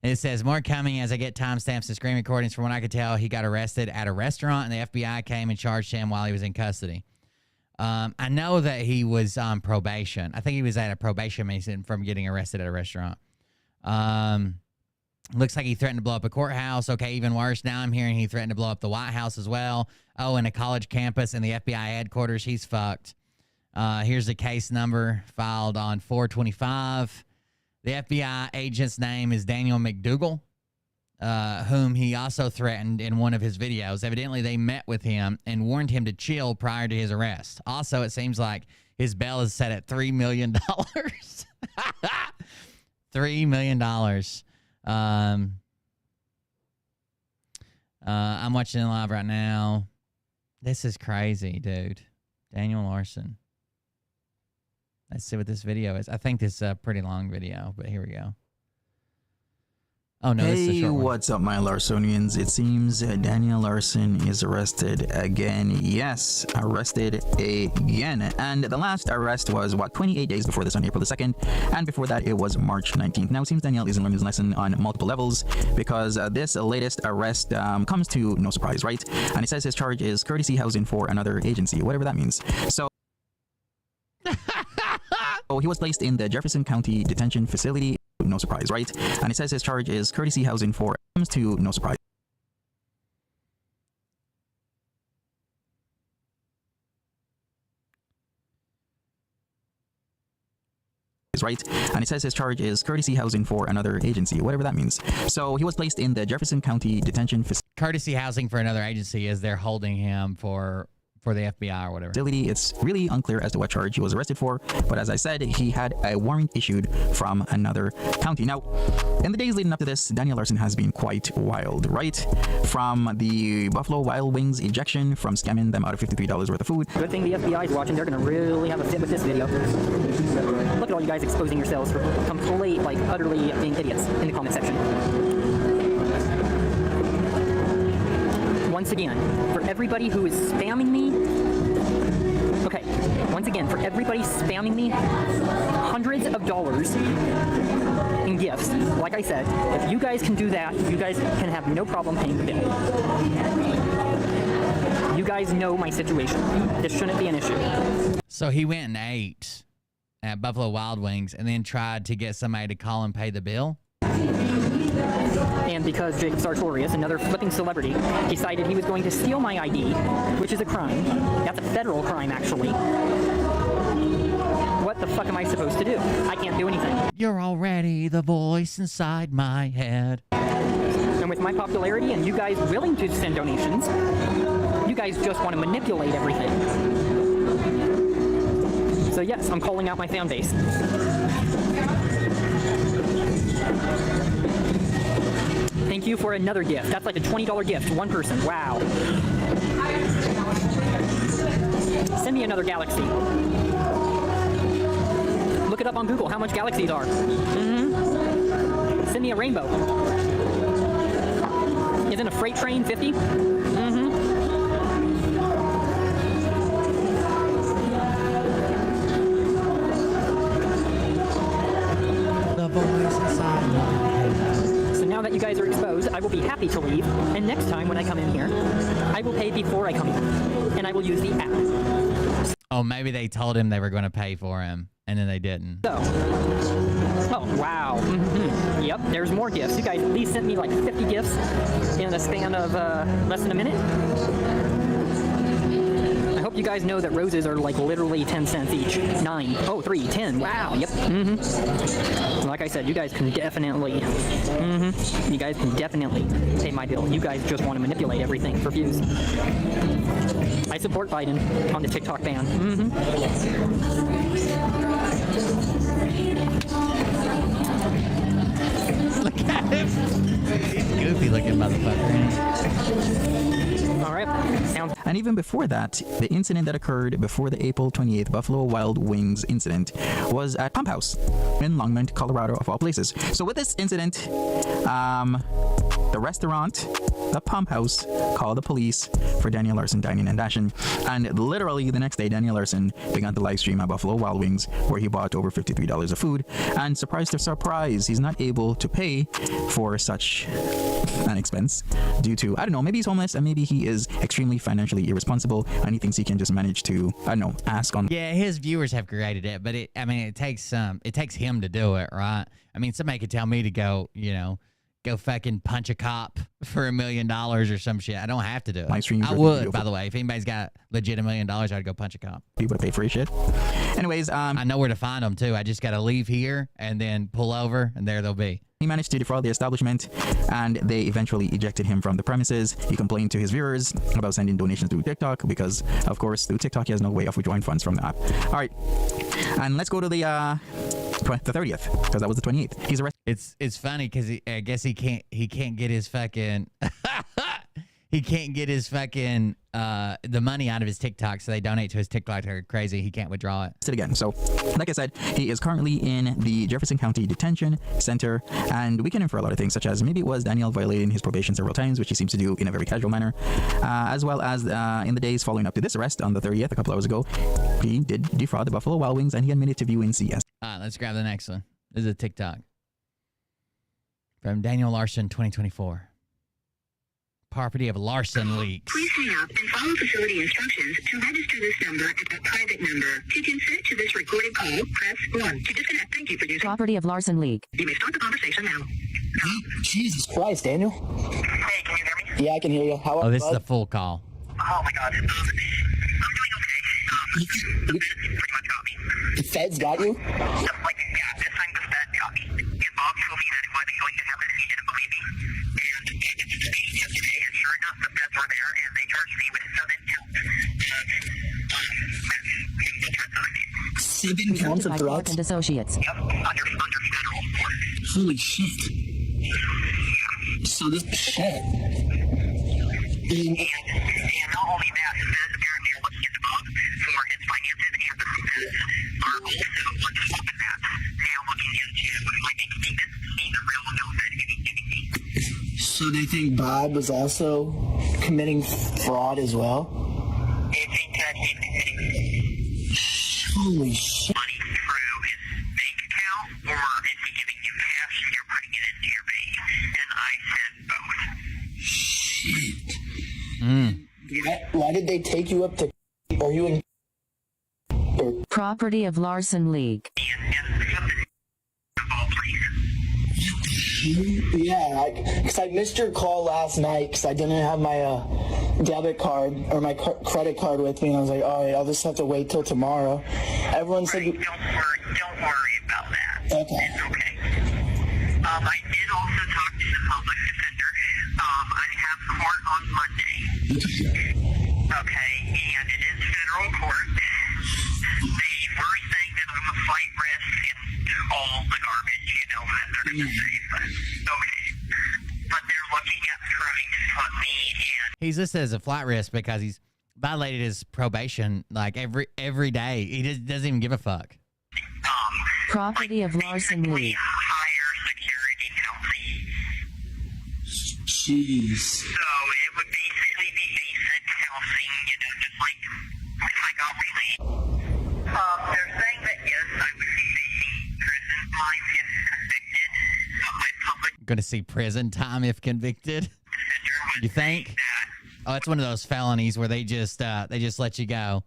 It says, more coming as I get timestamps and screen recordings. From what I could tell, he got arrested at a restaurant, and the FBI came and charged him while he was in custody. I know that he was on probation. I think he was at a probation meeting from getting arrested at a restaurant. Looks like he threatened to blow up a courthouse. Okay, even worse. Now I'm hearing he threatened to blow up the White House as well. Oh, and a college campus and the FBI headquarters. He's fucked. Here's the case number filed on 4/25. The FBI agent's name is Daniel McDougal, whom he also threatened in one of his videos. Evidently, they met with him and warned him to chill prior to his arrest. Also, it seems like his bail is set at $3 million. $3 million. I'm watching it live right now. This is crazy, dude. Daniel Larson. Let's see what this video is. I think this is a pretty long video, but here we go. Oh no, this is a Hey, short one. what's up, my Larsonians? It seems Daniel Larson is arrested again. Yes, arrested again. And the last arrest was, 28 days before this on April the 2nd. And before that, it was March 19th. Now, it seems Daniel is learning his lesson on multiple levels because this latest arrest comes to no surprise, right? And it says his charge is courtesy housing for another agency, whatever that means. So he was placed in the Jefferson County Detention Facility. No surprise, right? And it says his charge is courtesy housing for comes to no surprise. Right? And it says his charge is courtesy housing for another agency, whatever that means. So he was placed in the Jefferson County Detention Facility. Courtesy housing for another agency is they're holding him for the FBI or whatever. It's really unclear as to what charge he was arrested for, but as I said, he had a warrant issued from another county. Now, in the days leading up to this, Daniel Larson has been quite wild, right? From the Buffalo Wild Wings ejection, from scamming them out of $53 worth of food. Good thing the FBI is watching. They're going to really have a fit with this video. Look at all you guys exposing yourselves for complete, utterly being idiots in the comment section. Once again, for everybody who is spamming me, okay, once again, for everybody spamming me, hundreds of dollars in gifts. Like I said, if you guys can do that, you guys can have no problem paying the bill. You guys know my situation. This shouldn't be an issue. So he went and ate at Buffalo Wild Wings and then tried to get somebody to call and pay the bill? And because Jacob Sartorius, another flipping celebrity, decided he was going to steal my ID, which is a crime. That's a federal crime, actually. What the fuck am I supposed to do? I can't do anything. You're already the voice inside my head. And with my popularity and you guys willing to send donations, you guys just want to manipulate everything. So yes, I'm calling out my fan base. Thank you for another gift. That's like a $20 gift to one person. Wow. Send me another galaxy. Look it up on Google how much galaxies are. Send me a rainbow. Isn't a freight train 50? The voice inside my head. Now that you guys are exposed, I will be happy to leave, and next time when I come in here, I will pay before I come in, and I will use the app. Oh, maybe they told him they were going to pay for him, and then they didn't. So, oh, wow. Yep, there's more gifts. You guys at least sent me like 50 gifts in a span of less than a minute. I hope you guys know that roses are like literally 10 cents each. 9. Oh, 3, 10. Wow. Yep. Like I said, you guys can definitely, you guys can definitely pay my bill. You guys just want to manipulate everything for views. I support Biden on the TikTok ban. Look at him. He's goofy looking motherfucker. All right. And even before that, the incident that occurred before the April 28th Buffalo Wild Wings incident was at Pump House in Longmont, Colorado, of all places. So with this incident, the restaurant, the Pump House, called the police for Daniel Larson dining and dashing. And literally the next day, Daniel Larson began to live stream at Buffalo Wild Wings, where he bought over $53 of food. And surprise to surprise, he's not able to pay for such an expense due to, I don't know, maybe he's homeless and maybe he is extremely financially irresponsible and he thinks he can just manage to, I don't know, ask on. Yeah, his viewers have created it, but it takes him to do it, right? I mean, somebody could tell me to go, go fucking punch a cop for $1 million or some shit. I don't have to do it. I would, by the way. If anybody's got legit $1 million, I'd go punch a cop. People to pay for his shit. Anyways, I know where to find them too. I just got to leave here and then pull over, and there they'll be. He managed to defraud the establishment, and they eventually ejected him from the premises. He complained to his viewers about sending donations through TikTok because, of course, through TikTok, he has no way of withdrawing funds from the app. All right, and let's go to the 30th, because that was the 28th. He's arrested. It's funny because I guess he can't get his fucking he can't get his fucking the money out of his TikTok, so they donate to his TikTok. They're crazy. He can't withdraw it. Again, so like I said, he is currently in the Jefferson County Detention Center, and we can infer a lot of things, such as maybe it was Daniel violating his probation several times, which he seems to do in a very casual manner, as well as in the days following up to this arrest on the 30th, a couple hours ago, he did defraud the Buffalo Wild Wings, and he admitted to viewing CS. All right, let's grab the next one. This is a TikTok from Daniel Larson, 2024. Property of Larson leaks. Please hang up and follow facility instructions to register this number as a private number. To consent to this recorded call, press 1. To disconnect, thank you for using Property of Larson leak. You may start the conversation now. Jesus Christ, Daniel. Hey, can you hear me? Yeah, I can hear you. How Oh, this is the full call. Oh my God. I'm doing okay. The feds pretty much got me. The feds got you? This time the fed got me. And Bob told me that it wasn't going to happen and he didn't believe me. And yesterday, and sure enough, the feds were there and they charged me with 7 counts of threats? And associates. Yep, under federal court. Holy shit. So this shit. And not only that, the feds apparently are looking into Bob for his finances, and the feds are also, on top of that, now looking into like making this be the real fed anything. So they think Bob was also committing fraud as well? They think that he's committing Holy shit. money through his bank account, or is he giving you cash and you're putting it into your bank? And I said both. Shit. Why did they take you up to... Are you in... Property of Larson leak. Yeah, because I missed your call last night because I didn't have my debit card or my credit card with me, and I was like, all right, I'll just have to wait till tomorrow. Everyone said... Don't worry about that. Okay. It's okay. I did also talk to the public defender. I have court on Monday. Okay, and it is federal court. The first thing that I'm a flight risk and all the garbage, you know, that they're going to say. But they're looking at trying to put me in. He's listed as a flight risk because he's violated his probation like every day. He just doesn't even give a fuck. Property of Larson leak. Higher security housing. Jeez. So it would basically be basic housing, you know, just like if I got released. They're saying that yes, I would be facing prison time if convicted. My public Gonna see prison time if convicted. defender You think? Oh, that's one of those felonies where they just let you go.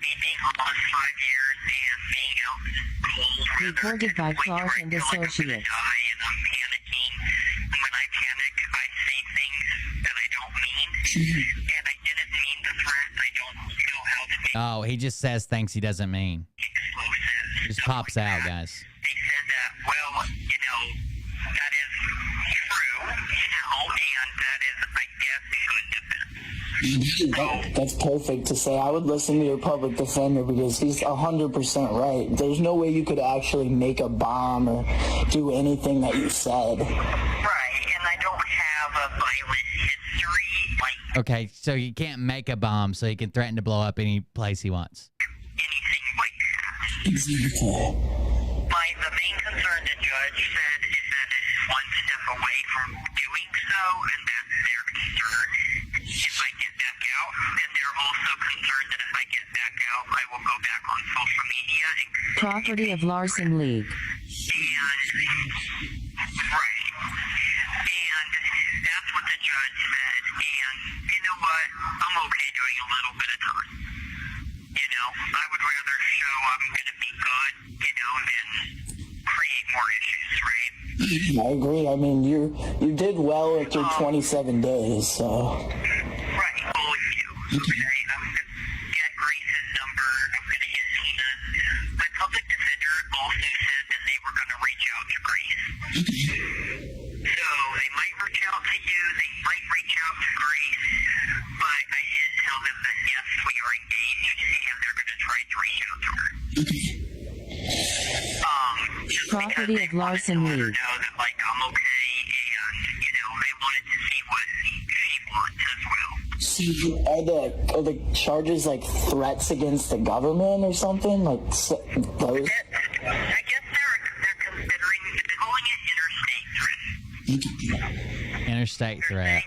being almost 5 years and being out cold. Recorded by Clark and Associates. And I'm panicking. When I panic, I say things that I don't mean. And I didn't mean the threat. I don't know how to make Oh, he just says things he doesn't mean. explosives. Just pops out, guys. They said that, well, you know, that is true, you know, and that is, I guess, shouldn't have been. That's perfect to say. I would listen to your public defender because he's 100% right. There's no way you could actually make a bomb or do anything that you said. Right, and I don't have a violent history, like Okay, so you can't make a bomb, so he can threaten to blow up any place he wants. anything like that. Exactly. The main concern the judge said is that it's one step away from doing so, and that's their concern. If I get back out, and they're also concerned that if I get back out, I will go back on social media and Property of Larson leak. right. And that's what the judge said. And you know what? I'm okay doing a little bit of time. You know, I would rather show I'm going to be good, you know, than create more issues, right? I agree. I mean, you did well with your 27 days, so... Right, all of you. Okay, I'm going to get Grace's number. I'm going to get Tina's. My public defender also said that they were going to reach out to Grace. So they might reach out to you, they might reach out to Grace, but I did tell them that yes, we are engaged, and they're going to try to reach out to her. Property of Larson leak. Know that, like, I'm okay, and, you know, they wanted to see what she wants as well. Are the charges like threats against the government or something? Like those? I guess they're considering calling it interstate threat. Interstate threat.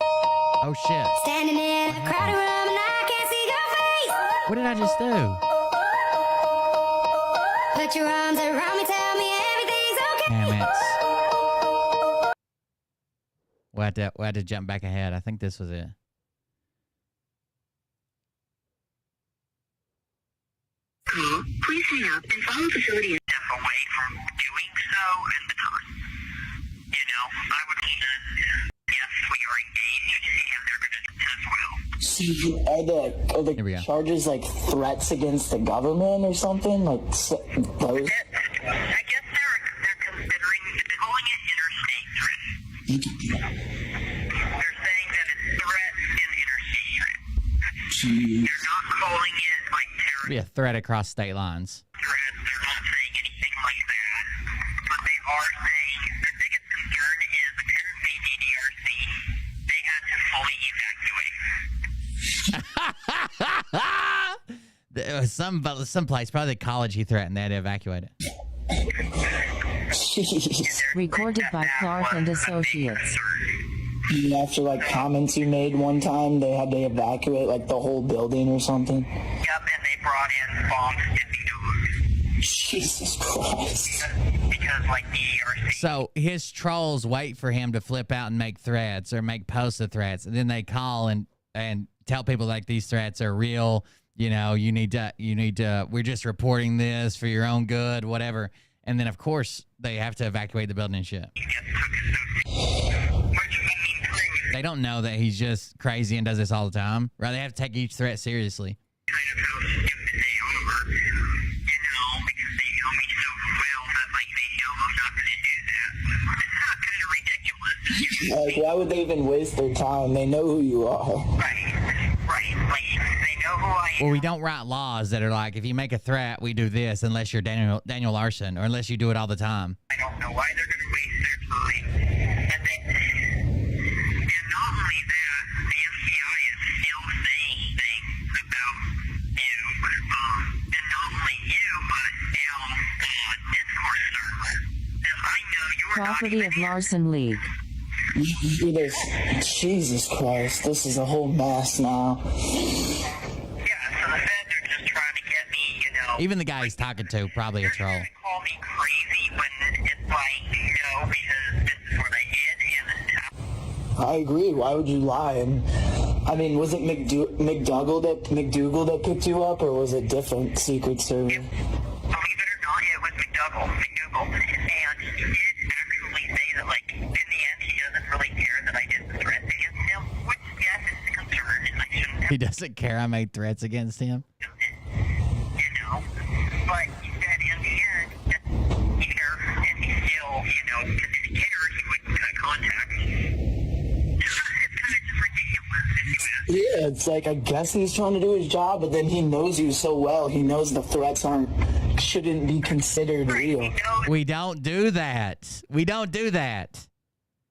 Oh shit. Standing in a crowded room and I can't see your face. What did I just do? Put your arms around me, tell me everything's okay. Damn it. We'll have to jump back ahead. I think this was it. Please hang up and follow facility step away from doing so and the time. You know, I would yes, we are engaged and they're going to as well. Are the charges like threats against the government or something? Like those? I guess they're considering calling it interstate threat. They're saying that it's threat and interstate threat. They're not calling it like terror. Be a threat across state lines. They're not saying anything like that, but they are saying the biggest concern is apparently DDRC. They had to fully evacuate. Some place, probably the college he threatened, they had to evacuate it. Recorded by Clark and Associates. After like comments you made one time, they had to evacuate like the whole building or something. Yep, and they brought in bombs to Futo. Jesus Christ. Because like DDRC. So his trolls wait for him to flip out and make threats or make posts of threats, and then they call and tell people like these threats are real. You know, you need to. We're just reporting this for your own good, whatever. And then of course they have to evacuate the building and shit. They don't know that he's just crazy and does this all the time, right? They have to take each threat seriously. Like, why would they even waste their time? They know who you are. Right. Like, they know who I am. Well, we don't write laws that are like, if you make a threat, we do this, unless you're Daniel Larson, or unless you do it all the time. I don't know why they're going to waste their time. And not only that, the FBI is still saying things about you. And not only you, but now on Discord server. And I know you are Property of Larson League. Jesus Christ, this is a whole mess now. Yeah, so the feds are just trying to get me, you know. Even the guy he's talking to, probably a troll. They're call me crazy when it's like, no, because this is where they hid and I agree. Why would you lie? And I mean, was it McDougal that picked you up, or was it different Secret Service? believe it or not, it was McDougal, and he did actually say that, like, in the end, he doesn't really care that I did threats against him, which, yes, is a concern, and I shouldn't have. He doesn't care I made threats against him. You know, but he said in the end, that either, and he still, you know, didn't care, he would contact me. It's kind of just ridiculous, if you ask me. Yeah, it's like, I guess he's trying to do his job, but then he knows you so well. He knows the threats shouldn't be considered real. We don't do that. We don't do that.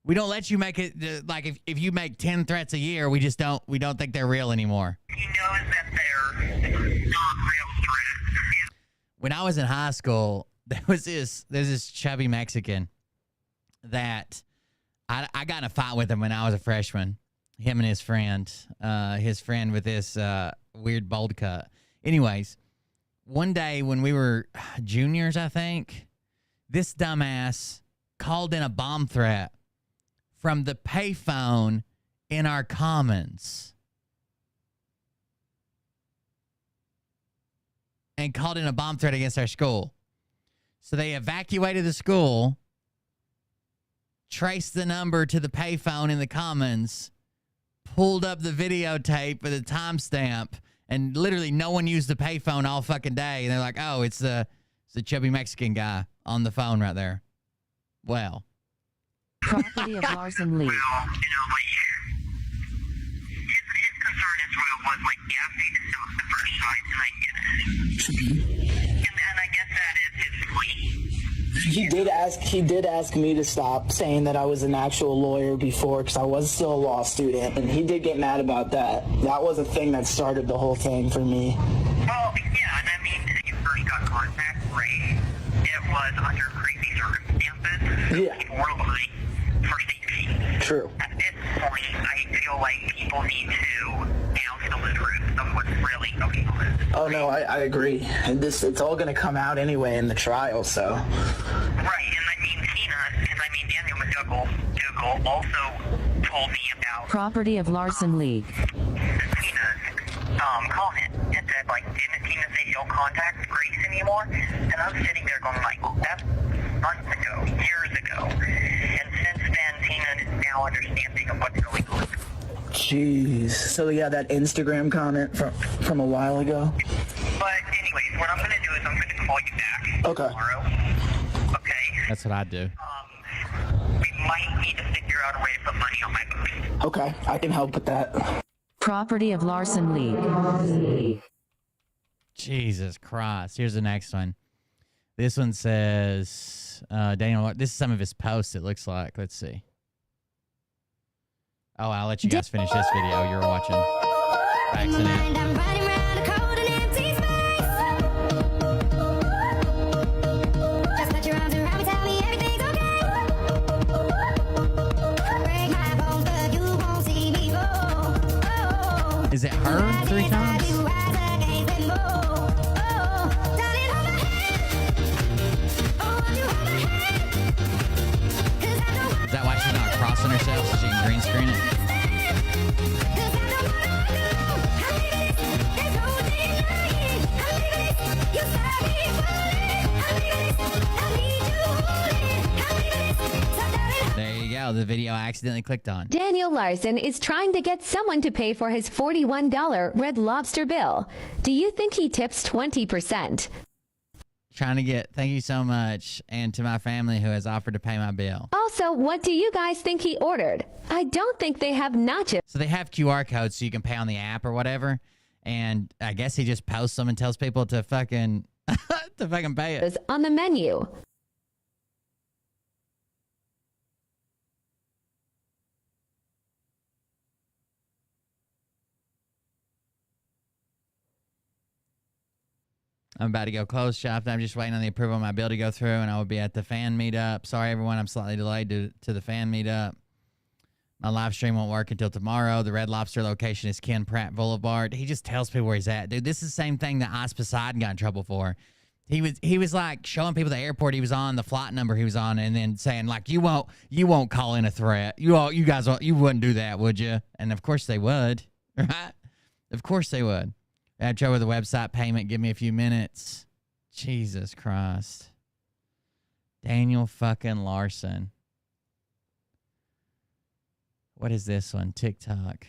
We don't let you make it, like, if you make 10 threats a year, we don't think they're real anymore. He knows that they're not real threats. When I was in high school, there's this chubby Mexican that I got in a fight with him when I was a freshman. Him and his friend with this weird bold cut. Anyways, one day when we were juniors, I think, this dumbass called in a bomb threat from the payphone in our commons. And called in a bomb threat against our school. So they evacuated the school, traced the number to the payphone in the commons, pulled up the videotape with a timestamp, and literally no one used the payphone all fucking day. And they're like, oh, it's the chubby Mexican guy on the phone right there. Well. Property of Larson League. Well, you know, like, his concern is was like, yeah, I think this was the first time, and I get it. And I guess that is his plea. He did ask me to stop saying that I was an actual lawyer before because I was still a law student, and he did get mad about that. That was a thing that started the whole thing for me. Well, yeah, and I mean, when you first got contact, right, it was under crazy circumstances. Yeah. For lying for safety. True. At this point, I feel like people need to now tell the truth of what's really going on. Oh no, I agree. And it's all gonna come out anyway in the trial, so. Right, and I mean Daniel McDougall also told me about Property of Larson League. Tina's comment and said, like, didn't Tina say she'll contact Grace anymore? And I'm sitting there going, like, that's months ago, years ago. And since then, Tina is now understanding of what's going on. Jeez. So yeah, that Instagram comment from a while ago. But anyways, what I'm going to do is I'm going to call you back tomorrow. Okay? That's what I do. We might need to figure out a way to put money on my books. Okay, I can help with that. Property of Larson League. Jesus Christ. Here's the next one. This one says, Daniel, this is some of his posts, it looks like. Let's see. Oh, I'll let you guys finish this video you were watching by accident. Is it her 3 times? Is that why she's not crossing herself so she can green screen it? There you go. The video I accidentally clicked on. Daniel Larson is trying to get someone to pay for his $41 Red Lobster bill. Do you think he tips 20%? Trying to get, thank you so much, and to my family who has offered to pay my bill. Also, what do you guys think he ordered? I don't think they have nachos. So they have QR codes so you can pay on the app or whatever, and I guess he just posts them and tells people to fucking pay it. On the menu. I'm about to go close shop. I'm just waiting on the approval of my bill to go through, and I will be at the fan meetup. Sorry, everyone. I'm slightly delayed to the fan meetup. My live stream won't work until tomorrow. The Red Lobster location is Ken Pratt Boulevard. He just tells people where he's at. Dude, this is the same thing that Ice Poseidon got in trouble for. He was like showing people the airport he was on, the flight number he was on, and then saying like, you won't call in a threat. You wouldn't do that, would you? And of course they would, right? Of course they would. I had trouble with the website payment. Give me a few minutes. Jesus Christ. Daniel fucking Larson. What is this one? TikTok.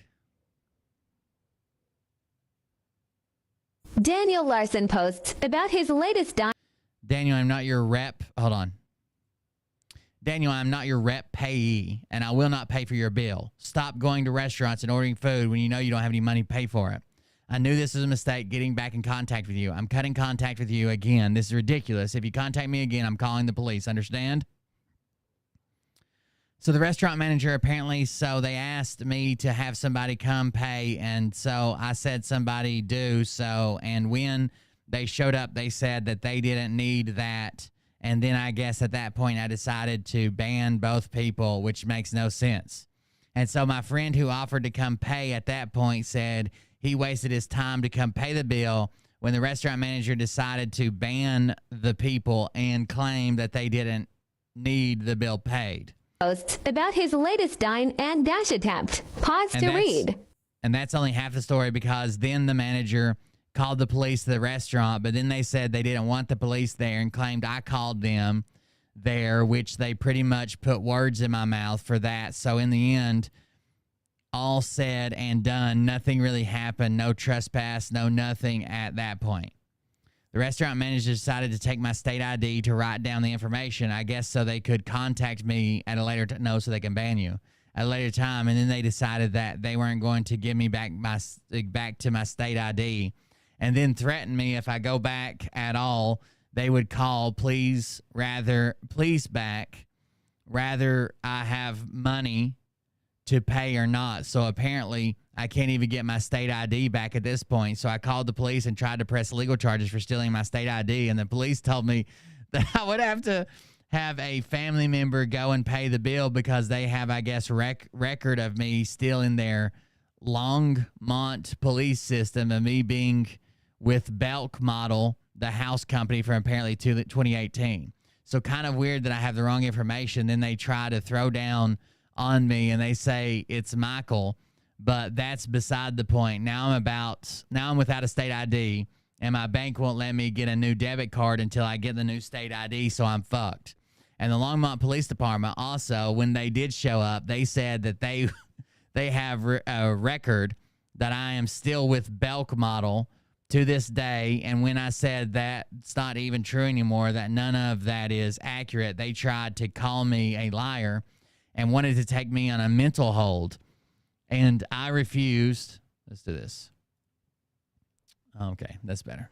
Daniel Larson posts about his latest Daniel, I'm not your rep. Hold on. Daniel, I'm not your rep payee, and I will not pay for your bill. Stop going to restaurants and ordering food when you know you don't have any money to pay for it. I knew this was a mistake getting back in contact with you. I'm cutting contact with you again. This is ridiculous. If you contact me again, I'm calling the police. Understand? So the restaurant manager apparently, so they asked me to have somebody come pay, and so I said somebody do so, and when they showed up, they said that they didn't need that, and then I guess at that point I decided to ban both people, which makes no sense. And so my friend who offered to come pay at that point said he wasted his time to come pay the bill when the restaurant manager decided to ban the people and claimed that they didn't need the bill paid. Posts about his latest dine and dash attempt. Pause to read. And that's only half the story, because then the manager called the police to the restaurant, but then they said they didn't want the police there and claimed I called them there, which they pretty much put words in my mouth for that. So in the end, all said and done, nothing really happened. No trespass, no nothing at that point. The restaurant manager decided to take my state ID to write down the information, I guess so they could contact me at a later time. No, so they can ban you at a later time. And then they decided that they weren't going to give me back to my state ID, and then threatened me if I go back at all they would call, please back, rather I have money to pay or not. So apparently I can't even get my state ID back at this point. So I called the police and tried to press legal charges for stealing my state ID. And the police told me that I would have to have a family member go and pay the bill because they have, I guess, record of me stealing their Longmont police system and me being with Belk Model, the house company, from apparently 2018. So kind of weird that I have the wrong information. Then they try to throw down on me and they say it's Michael, but that's beside the point. Now I'm without a state ID and my bank won't let me get a new debit card until I get the new state ID, so I'm fucked. And the Longmont Police Department also, when they did show up, they said that they have a record that I am still with Belk Model to this day. And when I said that it's not even true anymore, that none of that is accurate, they tried to call me a liar and wanted to take me on a mental hold. And I refused. Let's do this. Okay, that's better.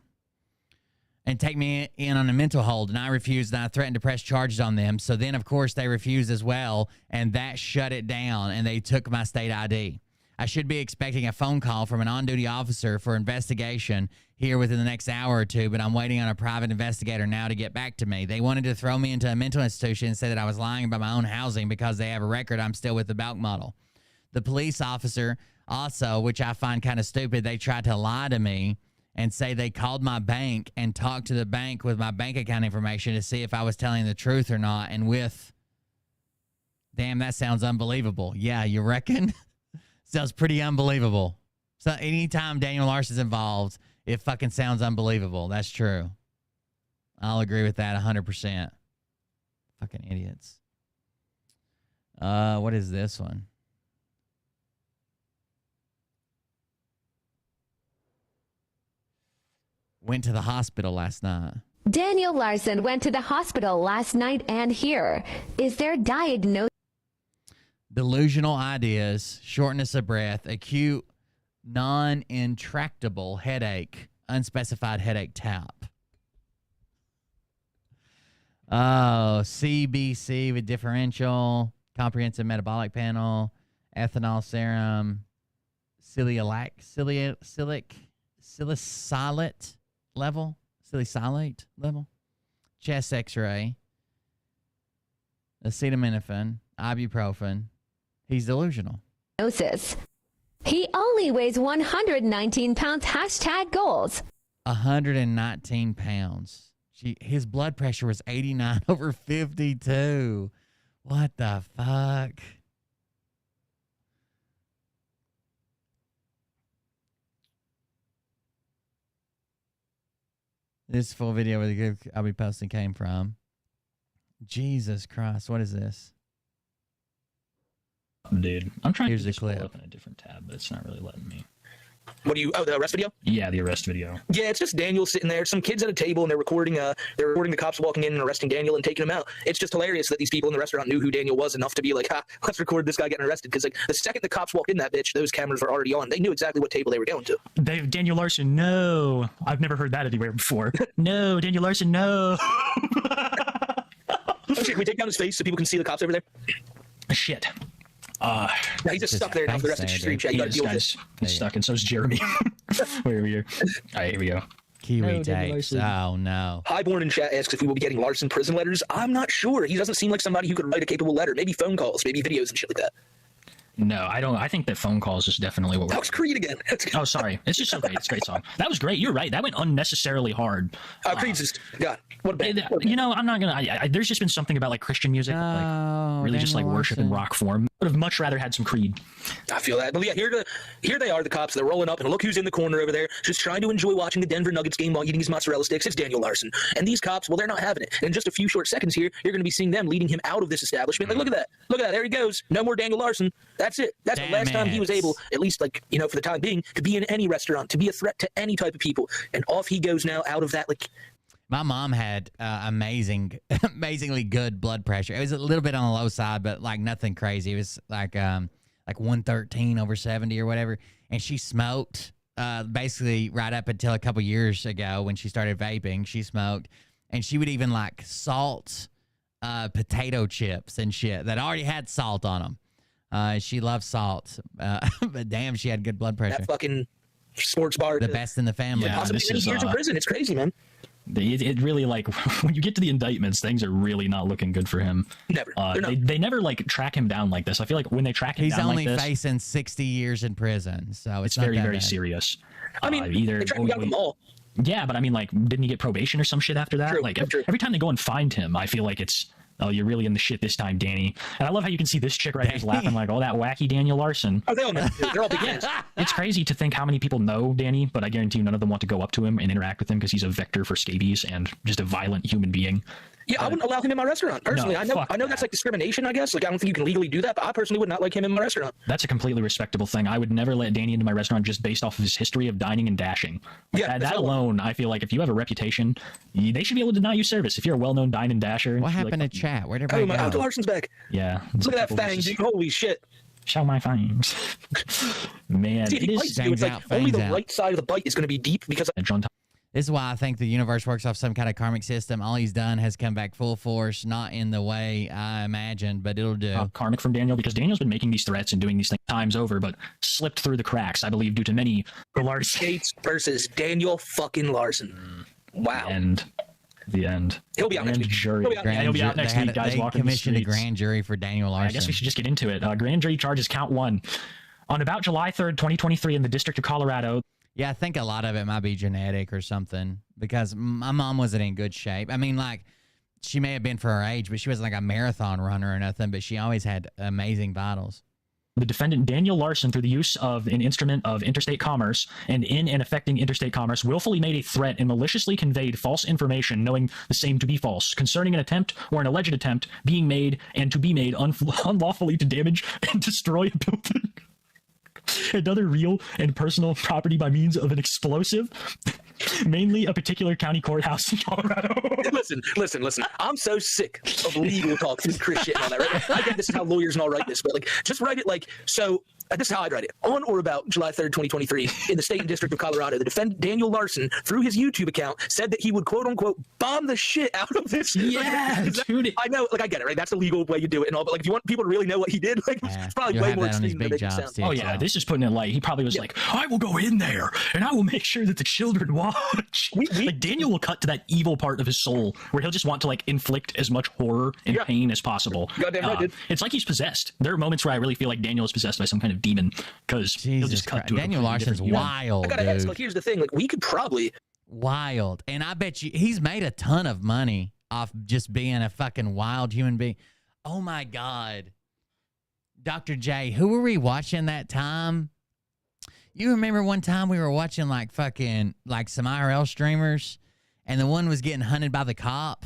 And take me in on a mental hold, and I refused, and I threatened to press charges on them. So then, of course, they refused as well, and that shut it down, and they took my state ID. I should be expecting a phone call from an on-duty officer for investigation here within the next hour or two, but I'm waiting on a private investigator now to get back to me. They wanted to throw me into a mental institution and say that I was lying about my own housing because they have a record I'm still with the Belk Model. The police officer also, which I find kind of stupid, they tried to lie to me and say they called my bank and talked to the bank with my bank account information to see if I was telling the truth or not. And damn, that sounds unbelievable. Yeah, you reckon? Sounds pretty unbelievable. So anytime Daniel Larson's involved, it fucking sounds unbelievable. That's true. I'll agree with that 100%. Fucking idiots. What is this one? Went to the hospital last night. Daniel Larson went to the hospital last night and here is their diagnosis. Delusional ideas, shortness of breath, acute non-intractable headache, unspecified headache tap. Oh, CBC with differential, comprehensive metabolic panel, ethanol serum, salicylate level, chest x-ray, acetaminophen, ibuprofen. He's delusional. He only weighs 119 pounds. # goals. 119 pounds. His blood pressure was 89/52. What the fuck? This full video where the group I'll be posting came from. Jesus Christ, what is this? Dude, I'm trying Here's to the clip. pull up in a different tab, but it's not really letting me. What do you? Oh, the arrest video? Yeah, the arrest video. Yeah, it's just Daniel sitting there. Some kids at a table, and they're recording the cops walking in and arresting Daniel and taking him out. It's just hilarious that these people in the restaurant knew who Daniel was enough to be like, let's record this guy getting arrested. Because like the second the cops walked in that bitch, those cameras were already on. They knew exactly what table they were going to. Daniel Larson, no. I've never heard that anywhere before. No, Daniel Larson, no. Can we take down his face so people can see the cops over there? Shit. Now he's just stuck there now for the rest of the stream chat. You gotta deal with this. He's stuck, and so is Jeremy. Wait, here we go. All right, here we go. Kiwi tapes. Oh, no. Highborn in chat asks if we will be getting Larson prison letters. I'm not sure. He doesn't seem like somebody who could write a capable letter. Maybe phone calls, maybe videos and shit like that. No, I don't. I think that phone calls is definitely what we're... That was Creed again. Oh, sorry. It's just so great. It's a great song. That was great. You're right. That went unnecessarily hard. Creed's just... God, what a band. You know, I'm not going to... There's just been something about, like, Christian music, like, really just, like, worship in rock form. Would have much rather had some Creed. I feel that. But yeah, here they are, the cops. They're rolling up, and look who's in the corner over there, just trying to enjoy watching the Denver Nuggets game while eating his mozzarella sticks. It's Daniel Larson. And these cops, well, they're not having it. And in just a few short seconds here, you're going to be seeing them leading him out of this establishment. Like, look at that. Look at that. There he goes. No more Daniel Larson. That's it. That's the last time he was able, at least, like, you know, for the time being, to be in any restaurant, to be a threat to any type of people. And off he goes now out of that, like... My mom had amazingly good blood pressure. It was a little bit on the low side, but like nothing crazy. It was like 113/70 or whatever. And she smoked basically right up until a couple years ago when she started vaping. She smoked, and she would even like salt potato chips and shit that already had salt on them. She loves salt, but damn, she had good blood pressure. That fucking sports bar. The best in the family. Yeah, possibly many years in prison. It's crazy, man. It really, like, when you get to the indictments, things are really not looking good for him. Never. They never, like, track him down like this. I feel like when they track him down like this... He's only facing 60 years in prison, so it's very, not very bad. serious. I mean, they track him down them all. Yeah, but I mean, like, didn't he get probation or some shit after that? True, like, true. Every time they go and find him, I feel like it's... Oh, you're really in the shit this time, Danny. And I love how you can see this chick right here laughing like, oh, that wacky Daniel Larson. Oh, they all know. They're all big fans. It's crazy to think how many people know Danny, but I guarantee you none of them want to go up to him and interact with him because he's a vector for scabies and just a violent human being. Yeah, I wouldn't allow him in my restaurant, personally. No, I know that's like discrimination, I guess. Like, I don't think you can legally do that, but I personally would not like him in my restaurant. That's a completely respectable thing. I would never let Danny into my restaurant just based off of his history of dining and dashing. Like, Yeah, that alone, I feel like if you have a reputation, they should be able to deny you service. If you're a well-known dine and dasher. What happened to chat? Where'd everybody Oh, go? Larson's back. Yeah. Look at that fang, dude. Holy shit. Show my fangs. Man, See, if he bites you, it's like only the right side of the bite is going to be deep because... This is why I think the universe works off some kind of karmic system. All he's done has come back full force, not in the way I imagined, but it'll do. Karmic from Daniel, because Daniel's been making these threats and doing these things times over, but slipped through the cracks, I believe, due to many... States versus Daniel fucking Larson. Wow. The end. He'll be out next week. Jury. He'll be out next week, guys. They commissioned a grand jury for Daniel Larson. I guess we should just get into it. Grand jury charges count 1. On about July 3rd, 2023, in the District of Colorado... Yeah, I think a lot of it might be genetic or something because my mom wasn't in good shape. I mean, like, she may have been for her age, but she wasn't like a marathon runner or nothing, but she always had amazing vitals. The defendant, Daniel Larson, through the use of an instrument of interstate commerce and in and affecting interstate commerce, willfully made a threat and maliciously conveyed false information, knowing the same to be false, concerning an attempt or an alleged attempt being made and to be made unlawfully to damage and destroy a building. Another real and personal property by means of an explosive, mainly a particular county courthouse in Colorado. Listen. I'm so sick of legal talk through Chris shit and all that, right? I get this is how lawyers and all write this, but like, just write it like, so this is how I'd write it. On or about July 3rd, 2023, in the state and district of Colorado, the defendant, Daniel Larson, through his YouTube account, said that he would, quote unquote, bomb the shit out of this. Yeah, dude. I know, like, I get it, right? That's the legal way you do it and all, but like, if you want people to really know what he did, like, it's probably way more extreme than it sounds. Oh, yeah, this is putting it light. He probably was like, I will go in there and I will make sure that the children watch. Like, Daniel will cut to that evil part of his soul where he'll just want to, like, inflict as much horror and pain as possible. Goddamn right, dude. It's like he's possessed. There are moments where I really feel like Daniel is possessed by some kind of demon because he'll just cut to Daniel Larson's wild, I gotta ask, like, here's the thing, like, we could probably... Wild. And I bet you he's made a ton of money off just being a fucking wild human being. Oh, my God. Dr. J, who were we watching that time? You remember one time we were watching, like, fucking, like, some IRL streamers, and the one was getting hunted by the cop,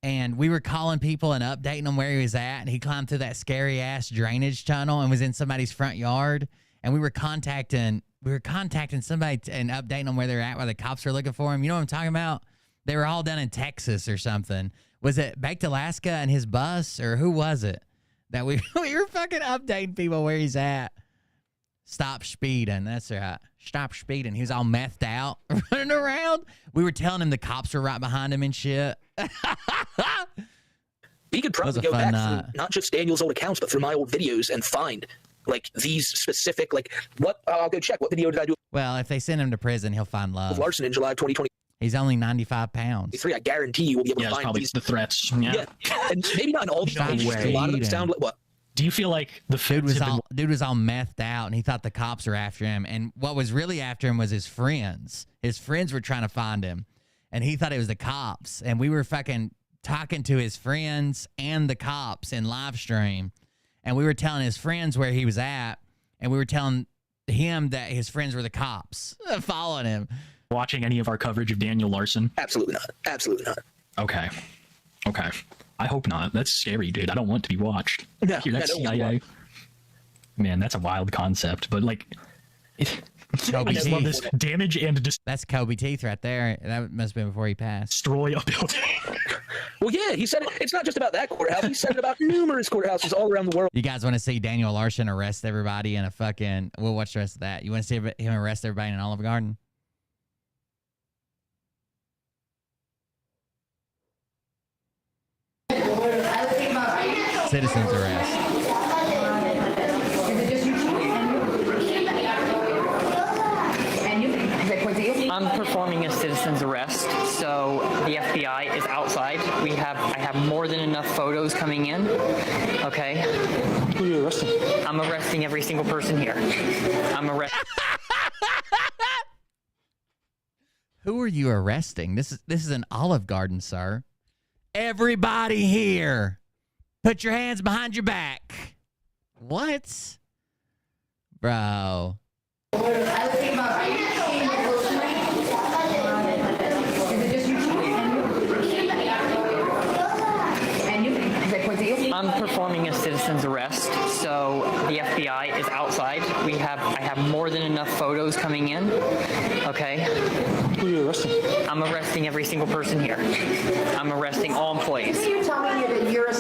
and we were calling people and updating them where he was at, and he climbed through that scary-ass drainage tunnel and was in somebody's front yard, and we were contacting somebody and updating them where they're at, while the cops were looking for him. You know what I'm talking about? They were all done in Texas or something. Was it Baked Alaska and his bus, or who was it that we were fucking updating people where he's at? Stop speeding. That's right. Stop speeding. He was all methed out, running around. We were telling him the cops were right behind him and shit. We could probably go back through not just Daniel's old accounts, but through my old videos and find, like, these specific, like, what, I'll go check. What video did I do? Well, if they send him to prison, he'll find love. With Larson in July of 2020. He's only 95 pounds. I guarantee you will be able to find probably these. The threats. Yeah. And maybe not in all the things. A lot of them sound like, what? Do you feel like the dude was all methed out, and he thought the cops were after him, and what was really after him was his friends. His friends were trying to find him, and he thought it was the cops, and we were fucking talking to his friends and the cops in live stream, and we were telling his friends where he was at, and we were telling him that his friends were the cops following him. Watching any of our coverage of Daniel Larson? Absolutely not. Absolutely not. Okay. I hope not. That's scary, dude. I don't want to be watched. No, that's CIA. Man, that's a wild concept, but like, I just love this damage and that's Kobe Teeth right there. That must have been before he passed. Destroy a building. Well, yeah, he said it's not just about that courthouse. He said it about numerous courthouses all around the world. You guys want to see Daniel Larson arrest everybody in a fucking? We'll watch the rest of that. You want to see him arrest everybody in an Olive Garden? citizen's arrest. I'm performing a citizen's arrest, so the FBI is outside. I have more than enough photos coming in. Okay. Who are you arresting? I'm arresting every single person here. I'm arresting. Who are you arresting? This is an Olive Garden, sir. Everybody here, put your hands behind your back. What? Bro. I'm performing a citizen's arrest, so the FBI is outside. I have more than enough photos coming in. Okay. Who are you arresting? I'm arresting every single person here. I'm arresting all employees. You're telling me that you're a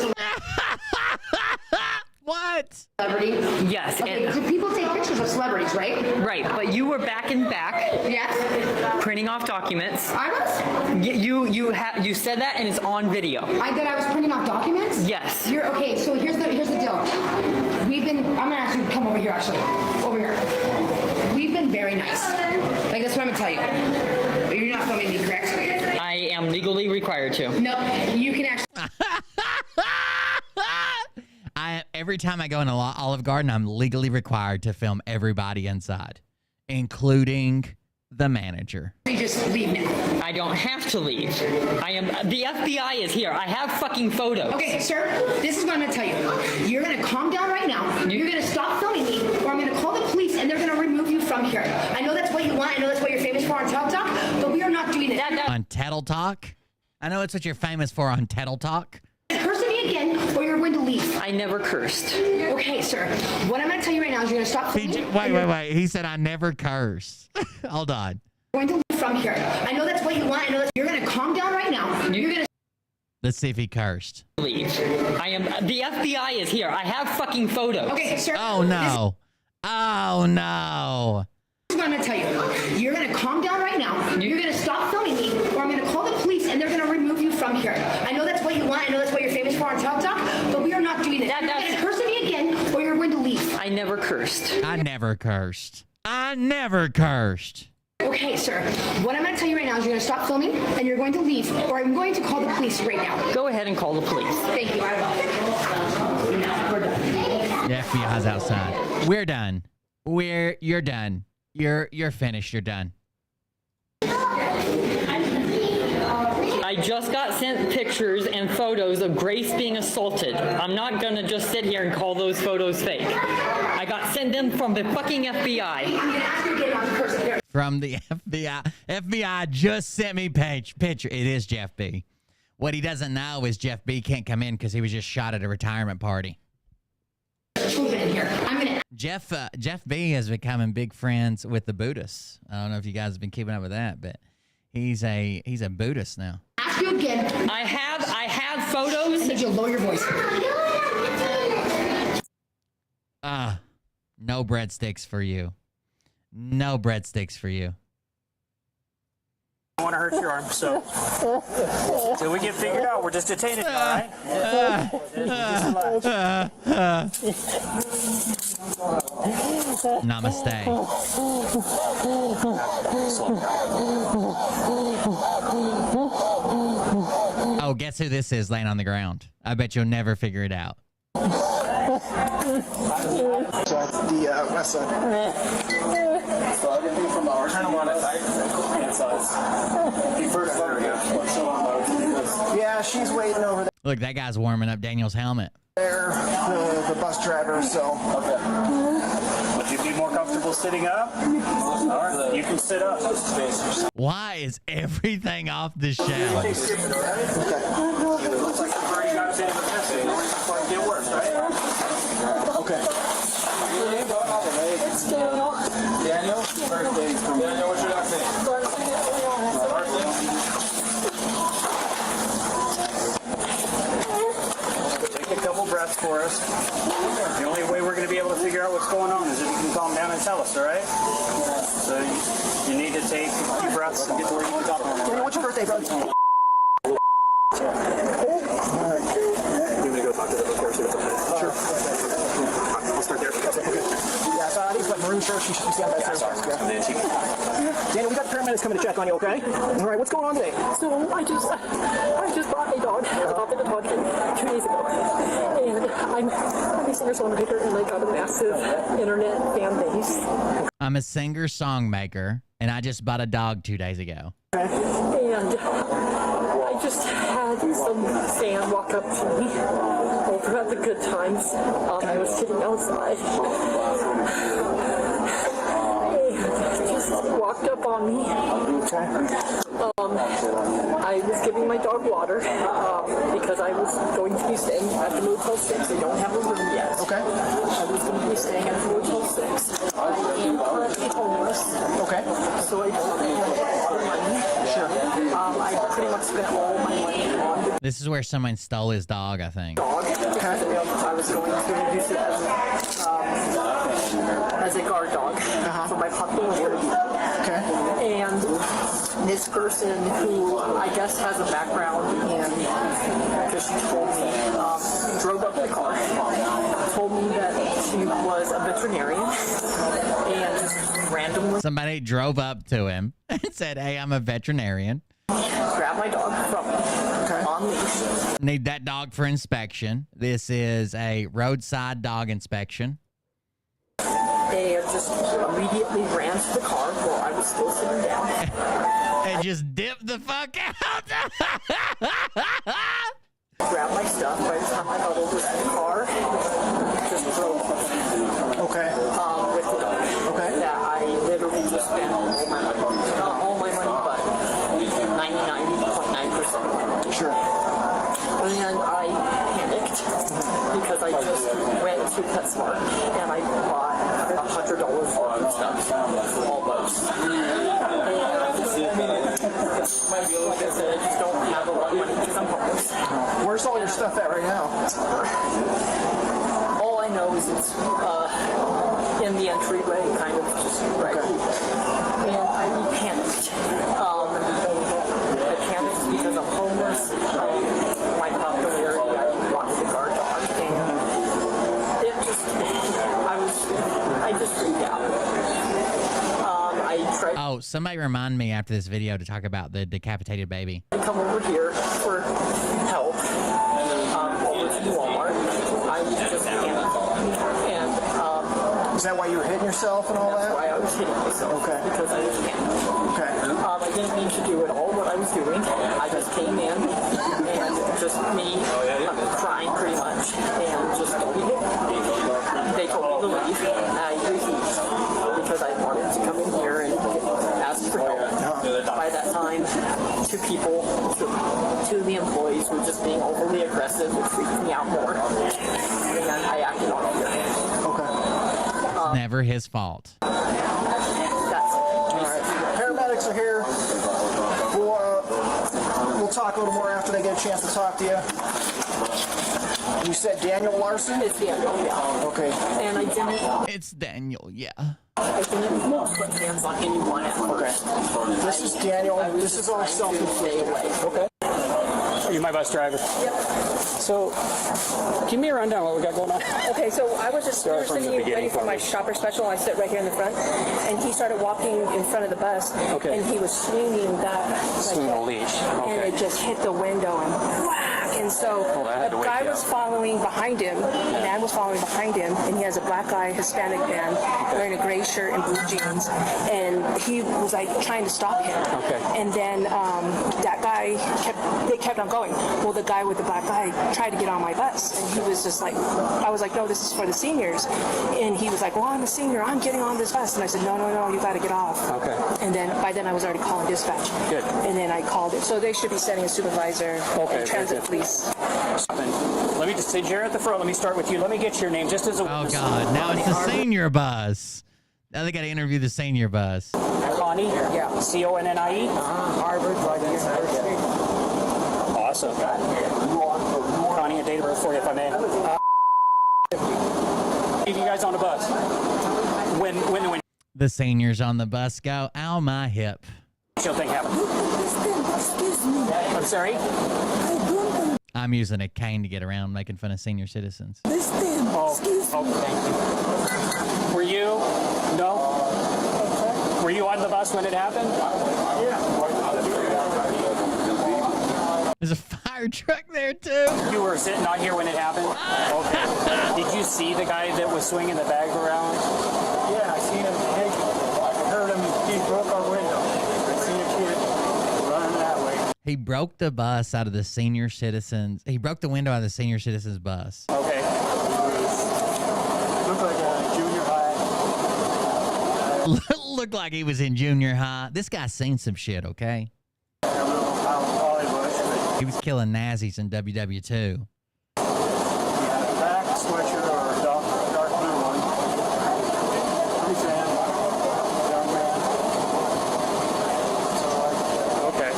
What? celebrity? Yes. Okay, so people take pictures of celebrities, right? Right, but you were back in back. Yes. Printing off documents. I was? You said that and it's on video. I was printing off documents? Yes. Okay, so here's the deal. I'm gonna ask you to come over here actually. Over here. We've been very nice. Like that's what I'm gonna tell you. But you're not filming me, correct? I am legally required to. No, you can actually Every time I go in an Olive Garden, I'm legally required to film everybody inside, including the manager. You just leave now. I don't have to leave. The FBI is here. I have fucking photos. Okay, sir, this is what I'm gonna tell you. You're gonna calm down right now. You're gonna stop filming me, or I'm gonna call the police and they're gonna remove you from here. I know that's what you want. I know that's what you're famous for on Tattle Talk, but we are not doing it. On Tattle Talk? I know it's what you're famous for on Tattle Talk. Curse at me again, or you're going to leave. I never cursed. Okay, sir. What I'm going to tell you right now is you're going to stop filming. Wait. He said I never curse. Hold on. You're going to leave from here. I know that's what you want. I know you're going to calm down right now. You're going to. Let's see if he cursed. Leave. The FBI is here. I have fucking photos. Okay, sir. Oh no. Oh no. This is what I'm going to tell you. You're going to calm down right now. You're going to stop filming me, or I'm going to call the police and they're going to remove you from here. I know that's what you want. I know that's what you're famous for on Tattle Talk, but we are not doing it. You're going to curse at me again, or you're going to leave. I never cursed. I never cursed. I never cursed. Okay, sir. What I'm going to tell you right now is you're going to stop filming and you're going to leave, or I'm going to call the police right now. Go ahead and call the police. Thank you. I will. We're done. The FBI's outside. We're done. You're done. You're finished. You're done. I just got sent pictures and photos of Grace being assaulted. I'm not gonna just sit here and call those photos fake. I got sent them from the fucking FBI. From the FBI. FBI just sent me picture. It is Jeff B. What he doesn't know is Jeff B can't come in because he was just shot at a retirement party. Jeff B is becoming big friends with the Buddhists. I don't know if you guys have been keeping up with that, but he's a Buddhist now. Ask you again. I have photos. I need you to lower your voice. No breadsticks for you. No breadsticks for you. I don't want to hurt your arm, so till we get figured out, we're just detaining, all right? Namaste. Oh, guess who this is laying on the ground? I bet you'll never figure it out. So that's the west side. So everything from our kind of on it, yeah, she's waiting over Look, that guy's warming up Daniel's helmet. there, the bus driver, so. Okay. Would you be more comfortable sitting up? All right, you can sit up. Why is everything off the shelf? It looks like you've already got a bit of a mess. It might get worse, right? Okay. Daniel, birthday. Daniel, what's your last name? Take a couple breaths for us. The only way we're going to be able to figure out what's going on is if you can calm down and tell us, all right? So you need to take a few breaths and get to where you can talk. Daniel, what's your birthday, bro? You want me to go talk to them, of course? sure it's okay. Sure. I'll start there. Okay. Yeah, so I think like maroon shirt, she should see on that side. Daniel, we got the paramedics coming to check on you, okay? All right, what's going on today? So I just bought a dog. I adopted a dog 2 days ago, and I'm a singer-songwriter, and I got a massive internet fan base. I'm a singer-songmaker, and I just bought a dog 2 days ago. And I just had some fan walk up to me throughout the good times. I was sitting outside. And just walked up on me. I was giving my dog water because I was going to be staying at the Motel 6. I don't have a room yet. Okay. I was going to be staying at the Motel 6. I am currently homeless. Okay. So I don't have a lot of money. Sure. I pretty much spent all my money on This is where someone stole his dog, I think. dog. Okay. I was going to use it as a guard dog for my puppy. Okay. And this person who I guess has a background in, because she told me, drove up the car, told me that she was a veterinarian, and just randomly Somebody drove up to him and said, "Hey, I'm a veterinarian. grabbed my dog from me on leash. Need that dog for inspection. This is a roadside dog inspection." They just immediately ran to the car while I was still sitting down. And just dipped the fuck out. Grabbed my stuff. By the time I got over to the car, just drove off. Okay. With the dog. Okay. Yeah, I literally just spent all my money. Not all my money, but 99.9%. Sure. And I panicked because I just went to PetSmart and I bought $100 worth of stuff, almost. And like I said, I just don't have a lot of money because I'm homeless. Where's all your stuff at right now? All I know is it's in the entryway, kind of just right. And I panicked. I panicked because I'm homeless. My popularity, I wanted a guard dog, and it just, I just freaked out. I tried Oh, somebody remind me after this video to talk about the decapitated baby. to come over here for help, over to Walmart. I was just panicking, and is that why you were hitting yourself and all that? That's why I was hitting myself. Okay. Because I was panicking. Okay. I didn't mean to do it all what I was doing. I just came in and just me crying pretty much and just they told me to leave and I refused because I wanted to come in here and ask for help. By that time, two people, two of the employees were just being overly aggressive, which freaked me out more. And I acted on it. Okay. Never his fault. That's all right. Paramedics are here. We'll talk a little more after they get a chance to talk to you. You said Daniel Larson? It's Daniel, yeah. Okay. And I didn't... It's Daniel, yeah. I didn't put hands on anyone at first. Okay. This is Daniel. This is all self-inflicted. Okay. Are you my bus driver? Yep. So, give me a rundown what we got going on. Okay, so I was just waiting for my shopper special. I sit right here in the front, and he started walking in front of the bus, and he was swinging that Swinging a leash. and it just hit the window and whack. And so the guy was following behind him. A man was following behind him, and he has a black guy, Hispanic man, wearing a gray shirt and blue jeans, and he was like trying to stop him. Okay. And then that guy kept on going. Well, the guy with the black guy tried to get on my bus, and he was just like, I was like, no, this is for the seniors. And he was like, well, I'm a senior, I'm getting on this bus. And I said, no, you got to get off. Okay. And then by then I was already calling dispatch. Good. And then I called it. So they should be sending a supervisor and transit police. Let me just say, Jared at the front, let me start with you. Let me get your name just as a... Oh, God. Now it's the senior bus. Now they got to interview the senior bus. Connie? Yeah. C-O-N-N-I-E? Harvard University. Awesome. Connie, a date of birth for you, if I may. You guys on the bus. When The seniors on the bus go, ow, my hip. thing happened. Excuse me. I'm sorry? I'm using a cane to get around making fun of senior citizens. Thank you. Were you? No? Were you on the bus when it happened? Yeah. There's a fire truck there, too. You were sitting out here when it happened? Okay. Did you see the guy that was swinging the bag around? Yeah, I seen him. I heard him. He broke our window. I seen a kid running that way. He broke the bus out of the senior citizens. He broke the window out of the senior citizens bus. Okay. Looked like a junior high. Looked like he was in junior high. This guy's seen some shit, okay? He was killing Nazis in WW2. Black sweatshirt or a dark blue one. Pretty fan. Young man. Okay.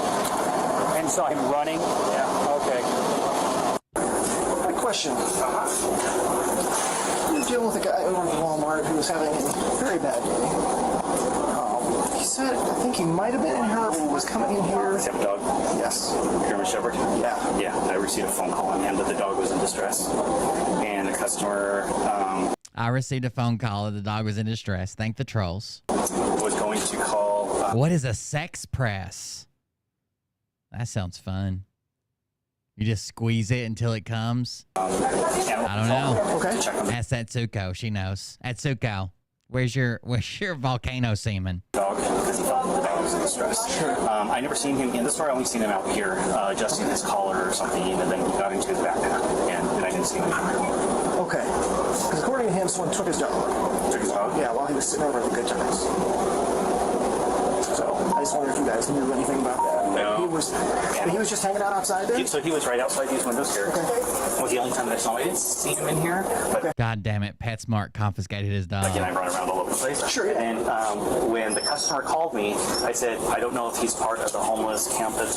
And saw him running? Yeah. Okay. My question. We were dealing with a guy over at Walmart who was having a very bad day. He said, I think he might have been in here or was coming in here. Is that dog? Yes. German Shepherd? Yeah. Yeah, I received a phone call on him that the dog was in distress. And the customer I received a phone call that the dog was in distress. Thank the trolls. was going to call... What is a sex press? That sounds fun. You just squeeze it until it comes? I don't know. Okay. Ask Atsuko. She knows. Atsuko, where's your volcano semen? Dog, because he felt the dog was in distress. Sure. I never seen him in the store. I only seen him out here adjusting his collar or something, and then he got into his backpack, and I didn't see him anymore. Okay. Because according to him, someone took his dog. Took his dog? Yeah, while he was sitting over at the Good Times. So I just wondered if you guys knew anything about that. No. He was just hanging out outside there? So he was right outside these windows here. Okay. Was the only time that I saw him. I didn't see him in here. But God damn it, PetSmart confiscated his dog. again, I run around all over the place. Sure, yeah. And when the customer called me, I said, I don't know if he's part of the homeless camp that's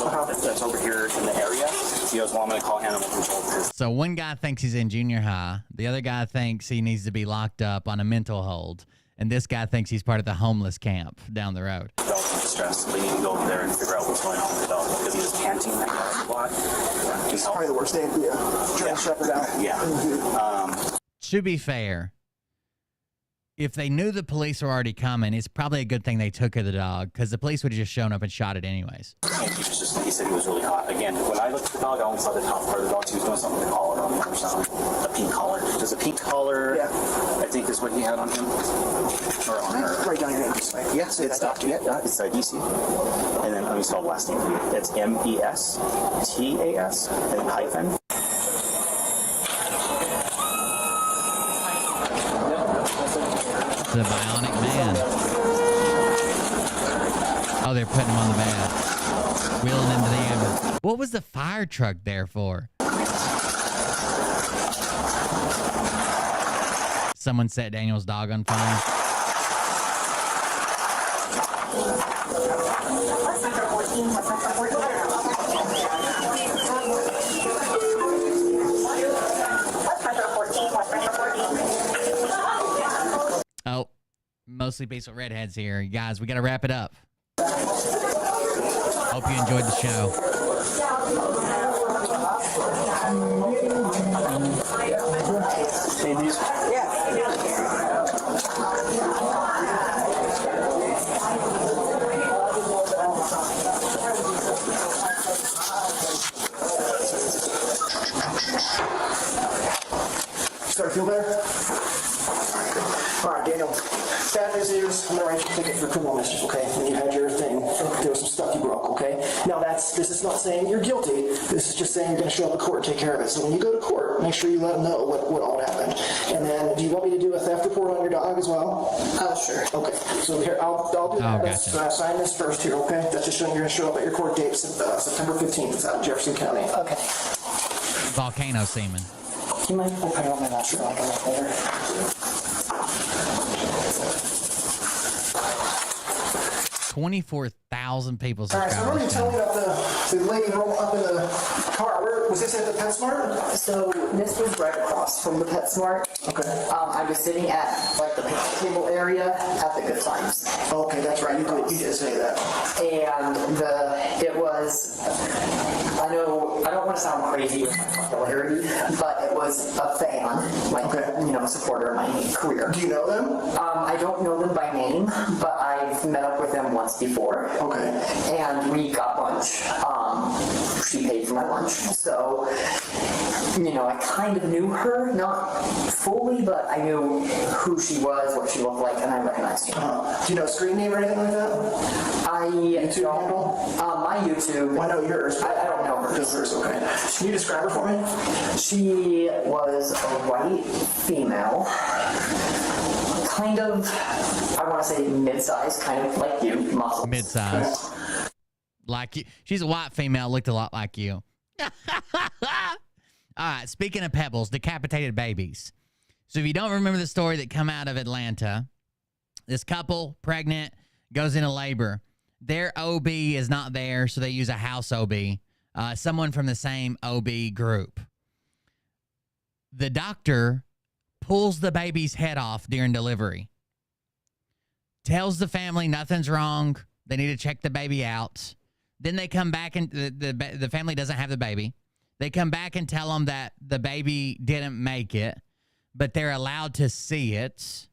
over here in the area. He goes, well, I'm going to call animal control. So one guy thinks he's in junior high. The other guy thinks he needs to be locked up on a mental hold. And this guy thinks he's part of the homeless camp down the road. Dog's in distress. They need to go over there and figure out what's going on with the dog because he was panting a lot. It's probably the worst day of the year. Trying to shepherd out. Yeah. To be fair, if they knew the police were already coming, it's probably a good thing they took the dog because the police would have just shown up and shot it anyways. He said he was really hot. Again, when I looked at the dog, I only saw the top part of the dog. He was doing something with the collar on the other side. A pink collar. There's a pink collar, I think is what he had on him. Or on her. Write down your name. Yes, it's Dr. It's DC. And then let me spell the last name for you. It's MESTAS and then hyphen. The bionic man. Oh, they're putting him on the bed. Wheeling him to the ambulance. What was the fire truck there for? Someone set Daniel's dog on fire. Oh, mostly peaceful redheads here. Guys, we got to wrap it up. Hope you enjoyed the show. Start to feel better? All right, Daniel. Bad news is I'm gonna write you a ticket for criminal mischief, okay? When you had your thing, there was some stuff you broke, okay? Now this is not saying you're guilty. This is just saying you're gonna show up at court and take care of it. So when you go to court, make sure you let them know what all happened. And then, do you want me to do a theft report on your dog as well? Sure. Okay. So here, I'll do that. Gotcha. Sign this first here, okay? That's just showing you're gonna show up at your court date, September 15th. It's out in Jefferson County. Okay. Volcano semen. You mind if I put it on my last later? 24,000 people All right, so subscribed. what are you telling me about the lady rolling up in the car? Where was this at the PetSmart? So this was right across from the PetSmart. Okay. I was sitting at like the picnic table area at the Good Times. Okay, that's right. You did say that. And it was, I don't don't want to sound crazy with my popularity, but it was a fan, like, you know, a supporter of my career. Do you know them? I don't know them by name, but I've met up with them once before. Okay. And we got lunch. She paid for my lunch. So, you know, I kind of knew her, not fully, but I knew who she was, what she looked like, and I recognized her. Do you know a screen name or anything like that? YouTube handle? My YouTube. Well, I know yours. I don't know hers. Just hers, okay. Can you describe her for me? She was a white female. Kind of, I want to say mid-size, kind of like you, muscles. Mid-size. Like you. She's a white female, looked a lot like you. All right, speaking of pebbles, decapitated babies. So if you don't remember the story that come out of Atlanta, this couple, pregnant, goes into labor. Their OB is not there, so they use a house OB, someone from the same OB group. The doctor pulls the baby's head off during delivery, tells the family nothing's wrong, they need to check the baby out. Then they come back and the family doesn't have the baby. They come back and tell them that the baby didn't make it, but they're allowed to see it,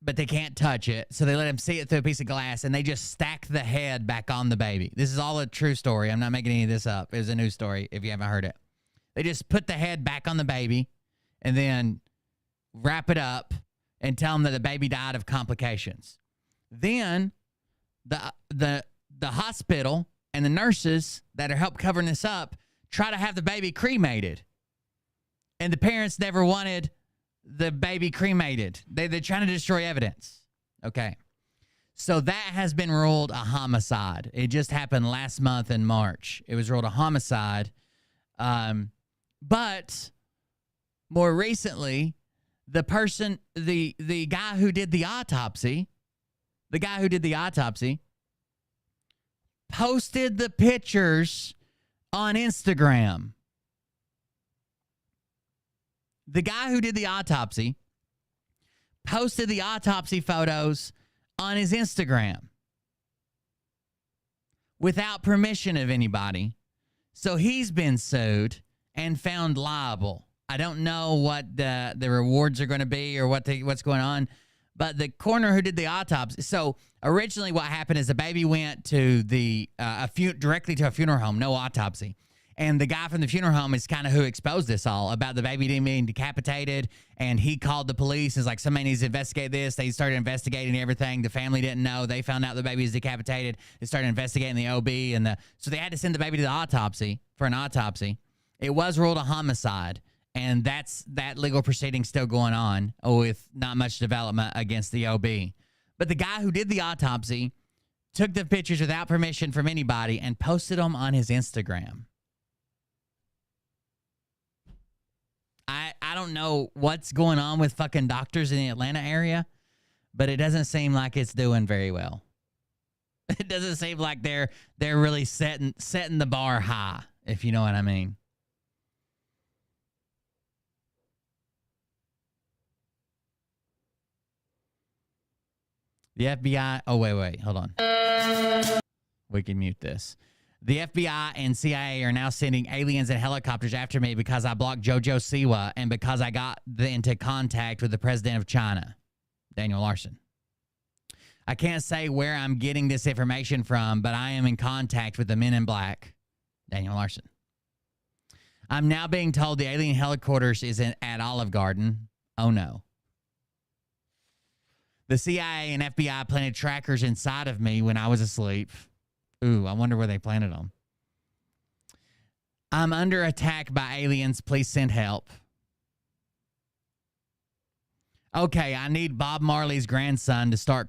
but they can't touch it. So they let them see it through a piece of glass, and they just stack the head back on the baby. This is all a true story. I'm not making any of this up. It was a news story if you haven't heard it. They just put the head back on the baby and then wrap it up and tell them that the baby died of complications. Then the hospital and the nurses that are help covering this up try to have the baby cremated. And the parents never wanted the baby cremated. They're trying to destroy evidence. Okay. So that has been ruled a homicide. It just happened last month in March. It was ruled a homicide. But more recently, the guy who did the autopsy, posted the pictures on Instagram. The guy who did the autopsy posted the autopsy photos on his Instagram without permission of anybody. So he's been sued and found liable. I don't know what the rewards are going to be or what's going on, but the coroner who did the autopsy. So originally what happened is the baby went to directly to a funeral home, no autopsy. And the guy from the funeral home is kind of who exposed this all about the baby being decapitated. And he called the police. It's like, somebody needs to investigate this. They started investigating everything. The family didn't know. They found out the baby was decapitated. They started investigating the OB. So they had to send the baby to the autopsy for an autopsy. It was ruled a homicide. And that legal proceeding still going on with not much development against the OB. But the guy who did the autopsy took the pictures without permission from anybody and posted them on his Instagram. I don't know what's going on with fucking doctors in the Atlanta area, but it doesn't seem like it's doing very well. It doesn't seem like they're really setting the bar high, if you know what I mean. The FBI... Oh, wait. Hold on. We can mute this. The FBI and CIA are now sending aliens and helicopters after me because I blocked Jojo Siwa and because I got into contact with the president of China, Daniel Larson. I can't say where I'm getting this information from, but I am in contact with the men in black, Daniel Larson. I'm now being told the alien headquarters is at Olive Garden. Oh, no. The CIA and FBI planted trackers inside of me when I was asleep. Ooh, I wonder where they planted them. I'm under attack by aliens. Please send help. Okay, I need Bob Marley's grandson to start...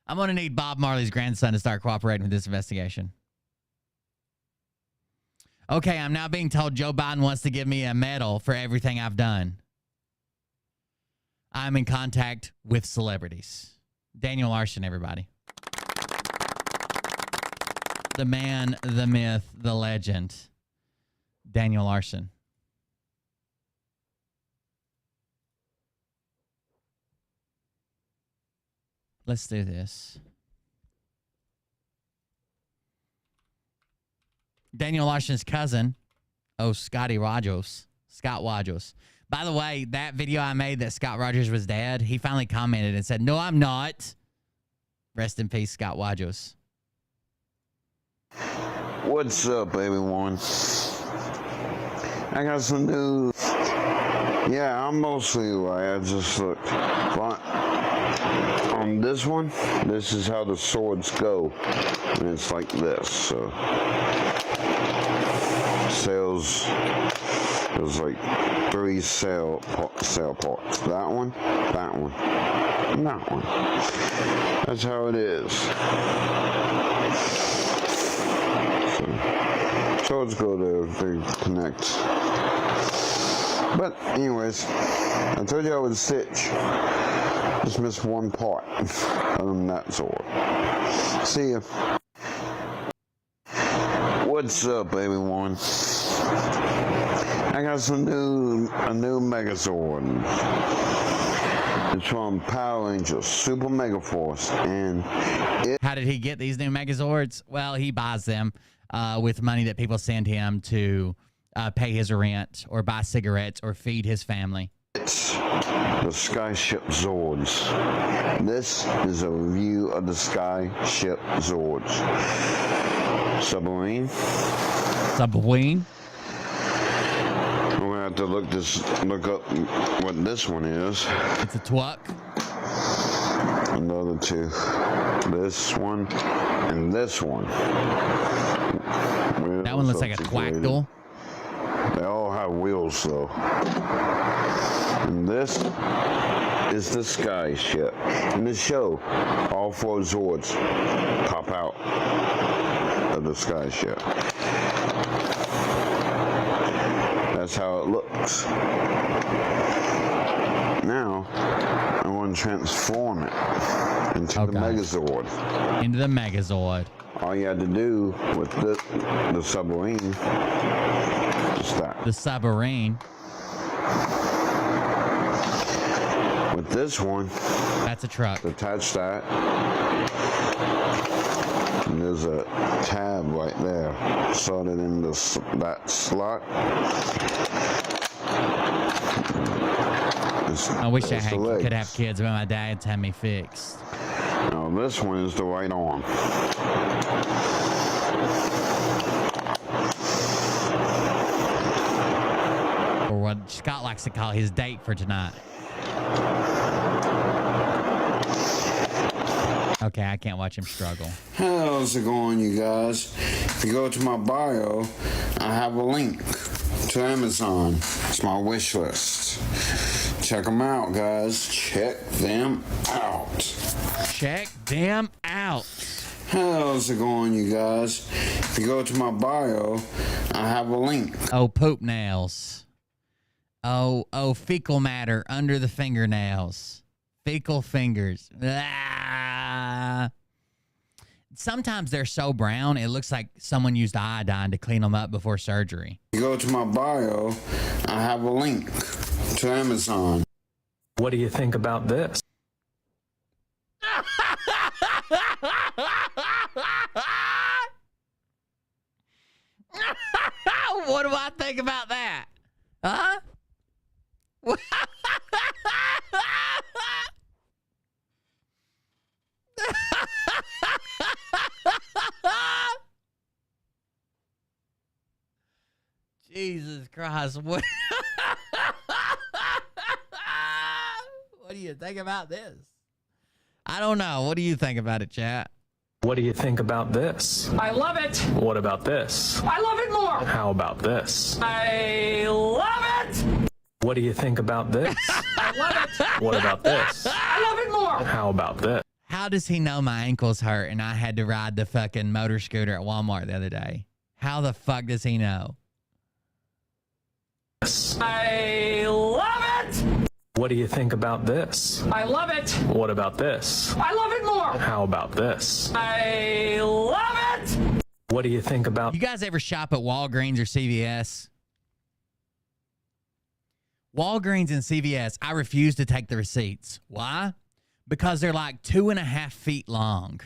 I'm going to need Bob Marley's grandson to start cooperating with this investigation. Okay, I'm now being told Joe Biden wants to give me a medal for everything I've done. I'm in contact with celebrities. Daniel Larson, everybody. The man, the myth, the legend. Daniel Larson. Let's do this. Daniel Larson's cousin. Oh, Scott Rogers. By the way, that video I made that Scott Rogers was dead, he finally commented and said, "No, I'm not." Rest in peace, Scott Rogers. What's up, everyone? I got some news. Yeah, I'm mostly right. I just looked. But on this one, this is how the swords go. And it's like this. So, sails. There's like 3 sail parts. That one, and that one. That's how it is. So, swords go there, they connect. But anyways, I told you I would stitch. Just missed one part other than that sword. See ya. What's up, everyone? I got a new Mega Sword. It's from Power Rangers Super Mega Force, and how did he get these new Megazords? Well, he buys them with money that people send him to pay his rent or buy cigarettes or feed his family. It's the Skyship Zords. This is a review of the Skyship Zords. Submarine. I'm gonna have to look up what this one is. It's a twuck. And the other two. This one and this one. That one looks like a twackle. They all have wheels though. And this is the Sky Ship. In the show, all 4 Zords pop out of the Sky Ship. That's how it looks. Now, I'm going to transform it into the Megazord. Into the Megazord. All you had to do with the submarine is that. The submarine. With this one, that's a truck. Attach that. And there's a tab right there. Sorted in that slot. I wish I could have kids, but my dad's had me fixed. Now this one is the right arm. Or what Scott likes to call his date for tonight. Okay, I can't watch him struggle. How's it going, you guys? If you go to my bio, I have a link to Amazon. It's my wish list. Check them out, guys. Check them out. Check them out. How's it going, you guys? If you go to my bio, I have a link. Oh, poop nails. Oh, fecal matter under the fingernails. Fecal fingers. Ah. Sometimes they're so brown, it looks like someone used iodine to clean them up before surgery. You go to my bio, I have a link to Amazon. What do you think about this? What do I think about that? Huh? Jesus Christ. What do you think about this? I don't know. What do you think about it, chat? What do you think about this? I love it. What about this? I love it more. How about this? I love it. What do you think about this? I love it. What about this? I love it more. How about this? How does he know my ankles hurt and I had to ride the fucking motor scooter at Walmart the other day? How the fuck does he know? I love it. What do you think about this? I love it. What about this? I love it more. How about this? I love it. What do you think about... You guys ever shop at Walgreens or CVS? Walgreens and CVS, I refuse to take the receipts. Why? because they're like 2.5 feet long.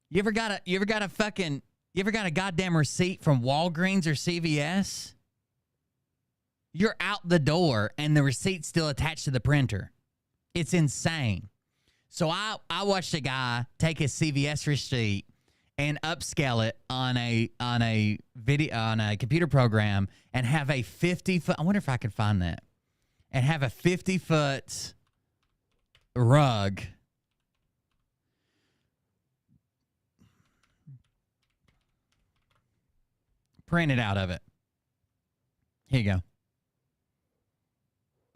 You ever got a goddamn receipt from Walgreens or CVS? You're out the door and the receipt's still attached to the printer. It's insane. So I watched a guy take his CVS receipt and upscale it on a computer program and have a 50-foot. I wonder if I could find that. And have a 50-foot rug printed out of it. Here you go.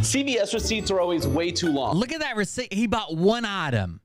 CVS receipts are always way too long. Look at that receipt. He bought one item.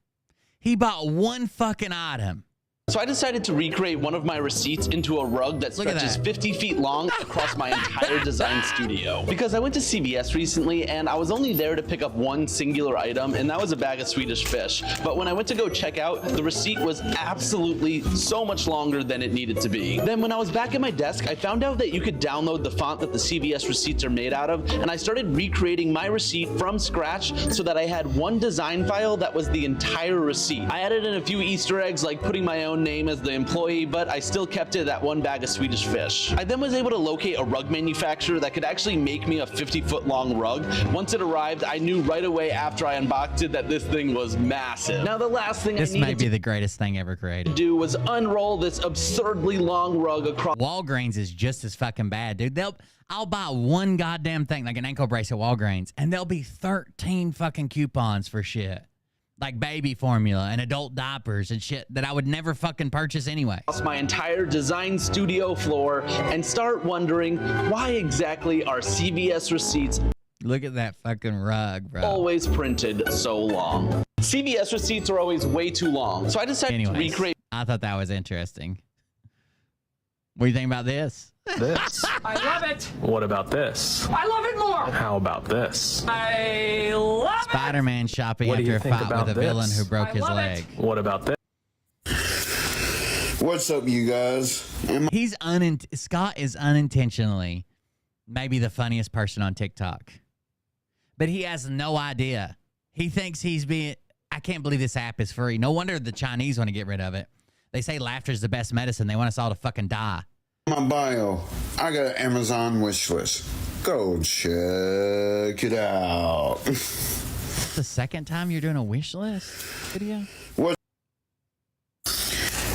He bought one fucking item. So I decided to recreate one of my receipts into a rug that stretches 50 feet long across my entire design studio. Because I went to CVS recently and I was only there to pick up one singular item, and that was a bag of Swedish fish. But when I went to go check out, the receipt was absolutely so much longer than it needed to be. Then when I was back at my desk, I found out that you could download the font that the CVS receipts are made out of, and I started recreating my receipt from scratch so that I had one design file that was the entire receipt. I added in a few Easter eggs, like putting my own name as the employee, but I still kept it at one bag of Swedish fish. I then was able to locate a rug manufacturer that could actually make me a 50-foot long rug. Once it arrived, I knew right away after I unboxed it that this thing was massive. Now the last thing this may be the greatest thing ever created. To do was unroll this absurdly long rug across. Walgreens is just as fucking bad, dude. I'll buy one goddamn thing, like an ankle brace at Walgreens, and there'll be 13 fucking coupons for shit. Like baby formula and adult diapers and shit that I would never fucking purchase anyway. My entire design studio floor and start wondering, why exactly are CVS receipts Look at that fucking rug, bro. always printed so long? CVS receipts are always way too long. So I decided to recreate. I thought that was interesting. What do you think about this? This. I love it. What about this? I love it more. How about this? I love Spider-Man shopping What do after you a think fight about with a villain this? who broke his leg. What about this? What's up, you guys? Scott is unintentionally maybe the funniest person on TikTok. But he has no idea. He thinks he's being... I can't believe this app is free. No wonder the Chinese want to get rid of it. They say laughter is the best medicine. They want us all to fucking die. My bio, I got an Amazon wish list. Go check it out. It's the second time you're doing a wish list video? What?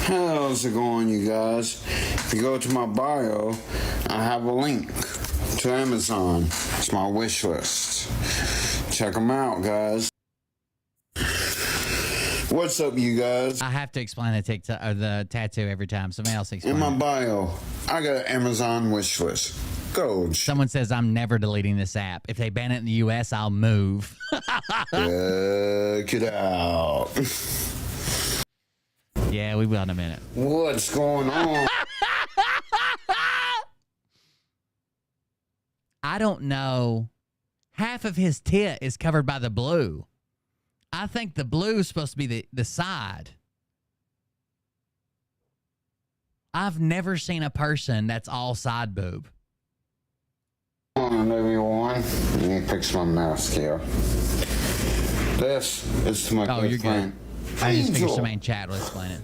How's it going, you guys? If you go to my bio, I have a link to Amazon. It's my wish list. Check them out, guys. What's up, you guys? I have to explain the TikTok or the tattoo every time. Somebody else explain. In my it. bio, I got an Amazon wish list. Go. Someone says I'm never deleting this app. If they ban it in the U.S., I'll move. Check it out. Yeah, we will in a minute. What's going on? I don't know. Half of his tit is covered by the blue. I think the blue is supposed to be the side. I've never seen a person that's all side boob. Hold on, everyone. Let me fix my mask here. This is to my Oh, good you're friend. good. I just figured Angel. somebody in chat will explain it.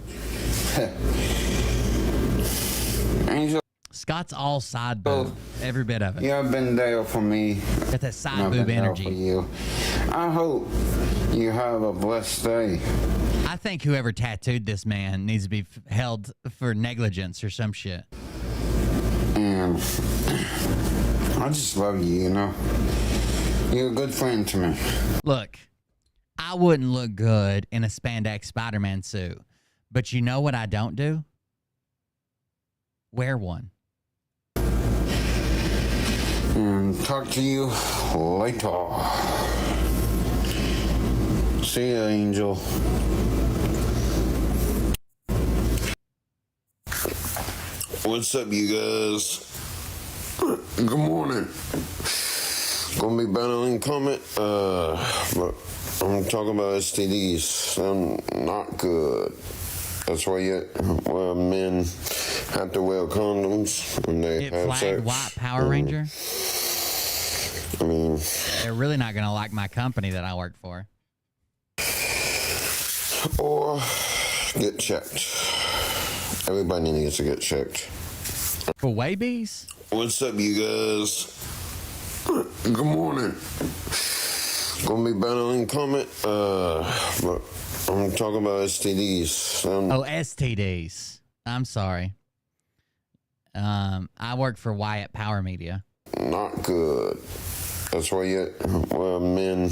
Angel. Scott's all side boob. Every bit of it. You've been there for me. Got that side I've boob been there energy. for you. I hope you have a blessed day. I think whoever tattooed this man needs to be held for negligence or some shit. And I just love you, you know. You're a good friend to me. Look, I wouldn't look good in a spandex Spider-Man suit, but you know what I don't do? Wear one. And talk to you later. See ya, Angel. What's up, you guys? Good morning. Gonna be battling comment, but I'm talking about STDs. I'm not good. That's why men have to wear condoms when they Get have flagged sex. white Power Ranger. I mean, They're really not going to like my company that I work for. or get checked. Everybody needs to get checked. For Wabies? What's up, you guys? Good morning. Gonna be battling comment. But I'm talking about STDs. Oh, STDs. I'm sorry. I work for Wyatt Power Media. Not good. That's why men.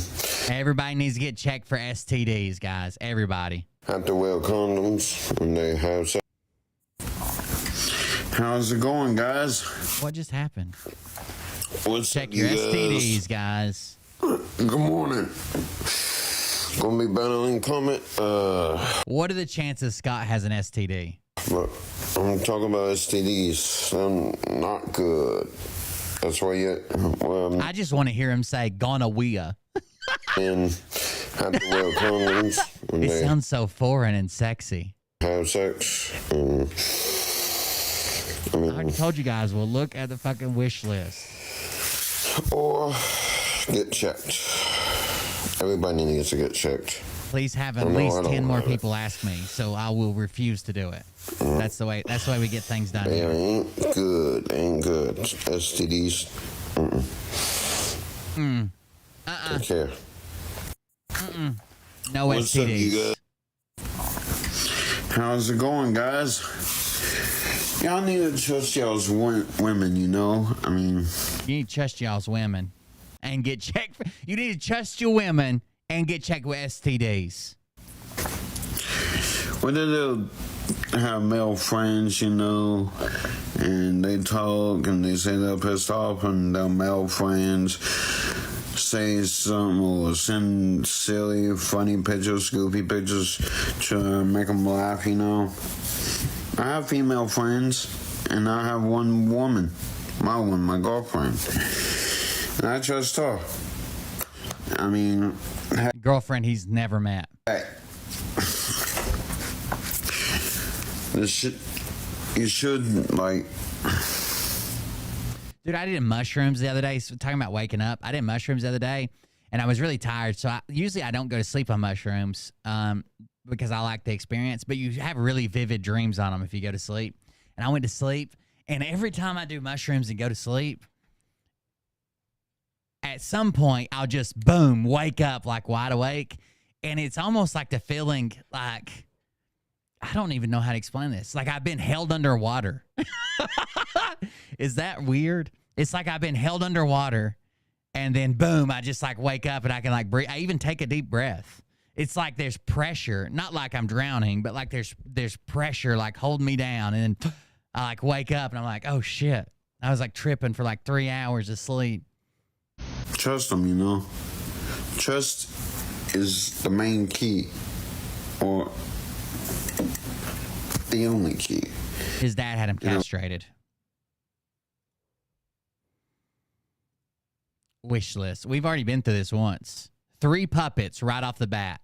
Everybody needs to get checked for STDs, guys. Everybody. Have to wear condoms when they have sex. How's it going, guys? What just happened? Check your STDs, guys. Good morning. Gonna be battling comment. What are the chances Scott has an STD? But I'm talking about STDs. I'm not good. That's why I just want to hear him say gonorrhea. And have to wear condoms when It they sounds so foreign and sexy. have sex. I I already told you guys, well, look at the fucking wish list. Or get checked. Everybody needs to get checked. Please have at least 10 more people ask me, so I will refuse to do it. That's the way we get things done. They ain't good. STDs. Take care. No What's up, STDs. you guys? How's it going, guys? Y'all need to trust y'all's women, you know? I mean, you need to trust y'all's women and get checked. You need to trust your women and get checked with STDs. whether they'll have male friends, you know, and they talk and they say they're pissed off, and their male friends say something or send silly, funny pictures, goofy pictures to make them laugh, you know. I have female friends, and I have one woman, my girlfriend, and I trust her. I mean, girlfriend he's never met. Hey, you should like. Dude, I did mushrooms the other day. So talking about waking up, I did mushrooms the other day, and I was really tired. So usually I don't go to sleep on mushrooms because I like the experience. But you have really vivid dreams on them if you go to sleep. And I went to sleep, and every time I do mushrooms and go to sleep, at some point I'll just boom wake up like wide awake, and it's almost like the feeling like I don't even know how to explain this. Like I've been held underwater. Is that weird? It's like I've been held underwater, and then boom, I just like wake up and I can like breathe. I even take a deep breath. It's like there's pressure, not like I'm drowning, but like there's pressure like holding me down, and then I like wake up and I'm like, oh shit. I was like tripping for like 3 hours of sleep. Trust them, you know. Trust is the main key, or the only key. His dad had him castrated. Wish list. We've already been through this once. 3 puppets right off the bat.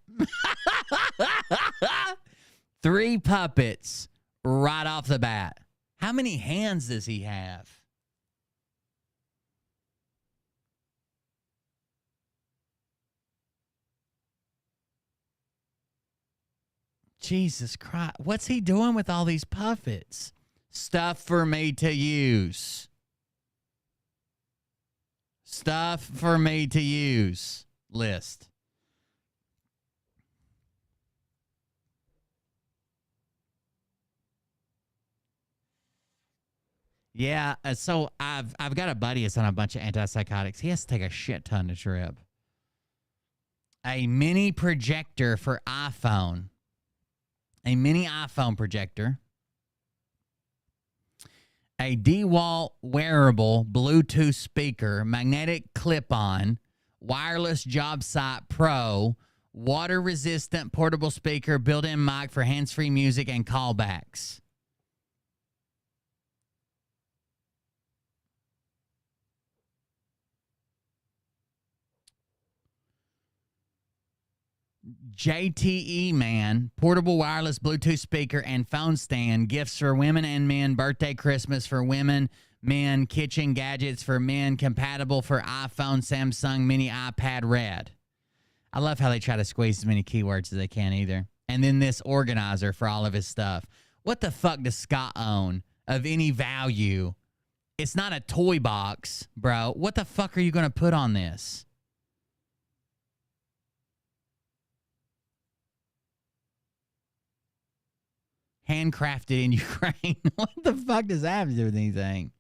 3 puppets right off the bat. How many hands does he have? Jesus Christ. What's he doing with all these puppets? Stuff for me to use. Stuff for me to use. List. Yeah, so I've got a buddy that's on a bunch of antipsychotics. He has to take a shit ton to trip. A mini projector for iPhone. A mini iPhone projector. A DeWalt wearable Bluetooth speaker, magnetic clip-on, wireless job site pro, water-resistant portable speaker, built-in mic for hands-free music and callbacks. JTE Man, portable wireless Bluetooth speaker and phone stand, gifts for women and men, birthday, Christmas for women, men, kitchen gadgets for men, compatible for iPhone, Samsung, mini iPad, Red. I love how they try to squeeze as many keywords as they can either. And then this organizer for all of his stuff. What the fuck does Scott own of any value? It's not a toy box, bro. What the fuck are you going to put on this? Handcrafted in Ukraine. What the fuck does that have to do with anything?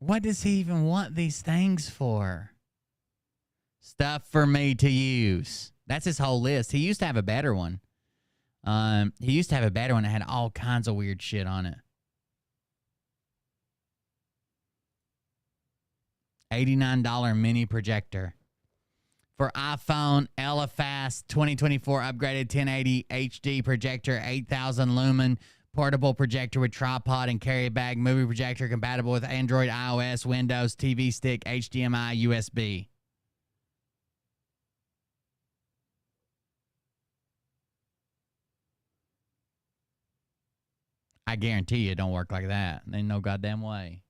What does he even want these things for? Stuff for me to use. That's his whole list. He used to have a better one. He used to have a better one that had all kinds of weird shit on it. $89 mini projector. For iPhone, LFast 2024 upgraded 1080 HD projector, 8,000 lumen, portable projector with tripod and carry bag, movie projector compatible with Android, iOS, Windows, TV stick, HDMI, USB. I guarantee you it don't work like that. Ain't no goddamn way.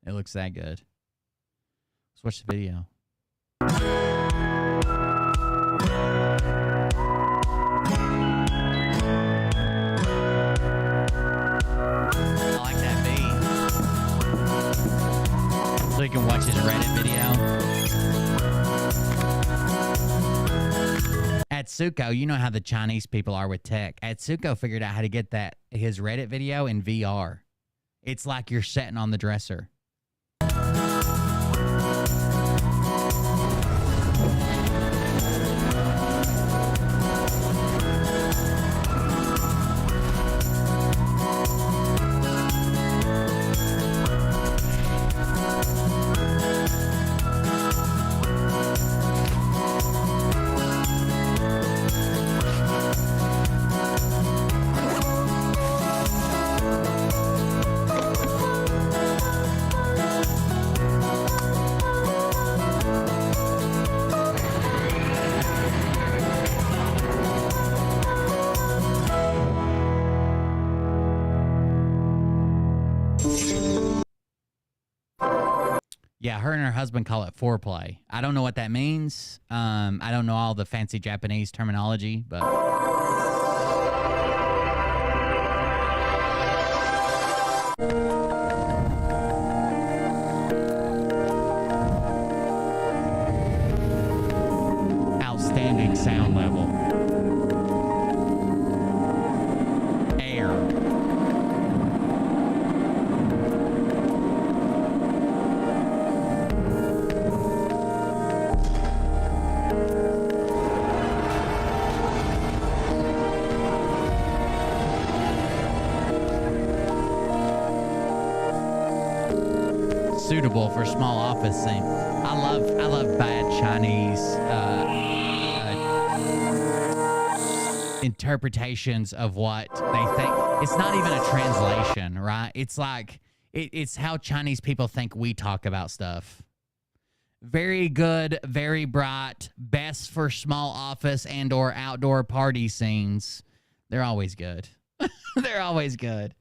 It looks that good. Let's watch the video. I like that beat. So you can watch his Reddit video. Atsuko, you know how the Chinese people are with tech. Atsuko figured out how to get his Reddit video in VR. It's like you're sitting on the dresser. Yeah, her and her husband call it foreplay. I don't know what that means. I don't know all the fancy Japanese terminology, but... Outstanding sound level. Air. Suitable for small office scene. I love bad Chinese interpretations of what they think. It's not even a translation, right? It's like it's how Chinese people think we talk about stuff. Very good, very bright, best for small office and or outdoor party scenes. They're always good. They're always good.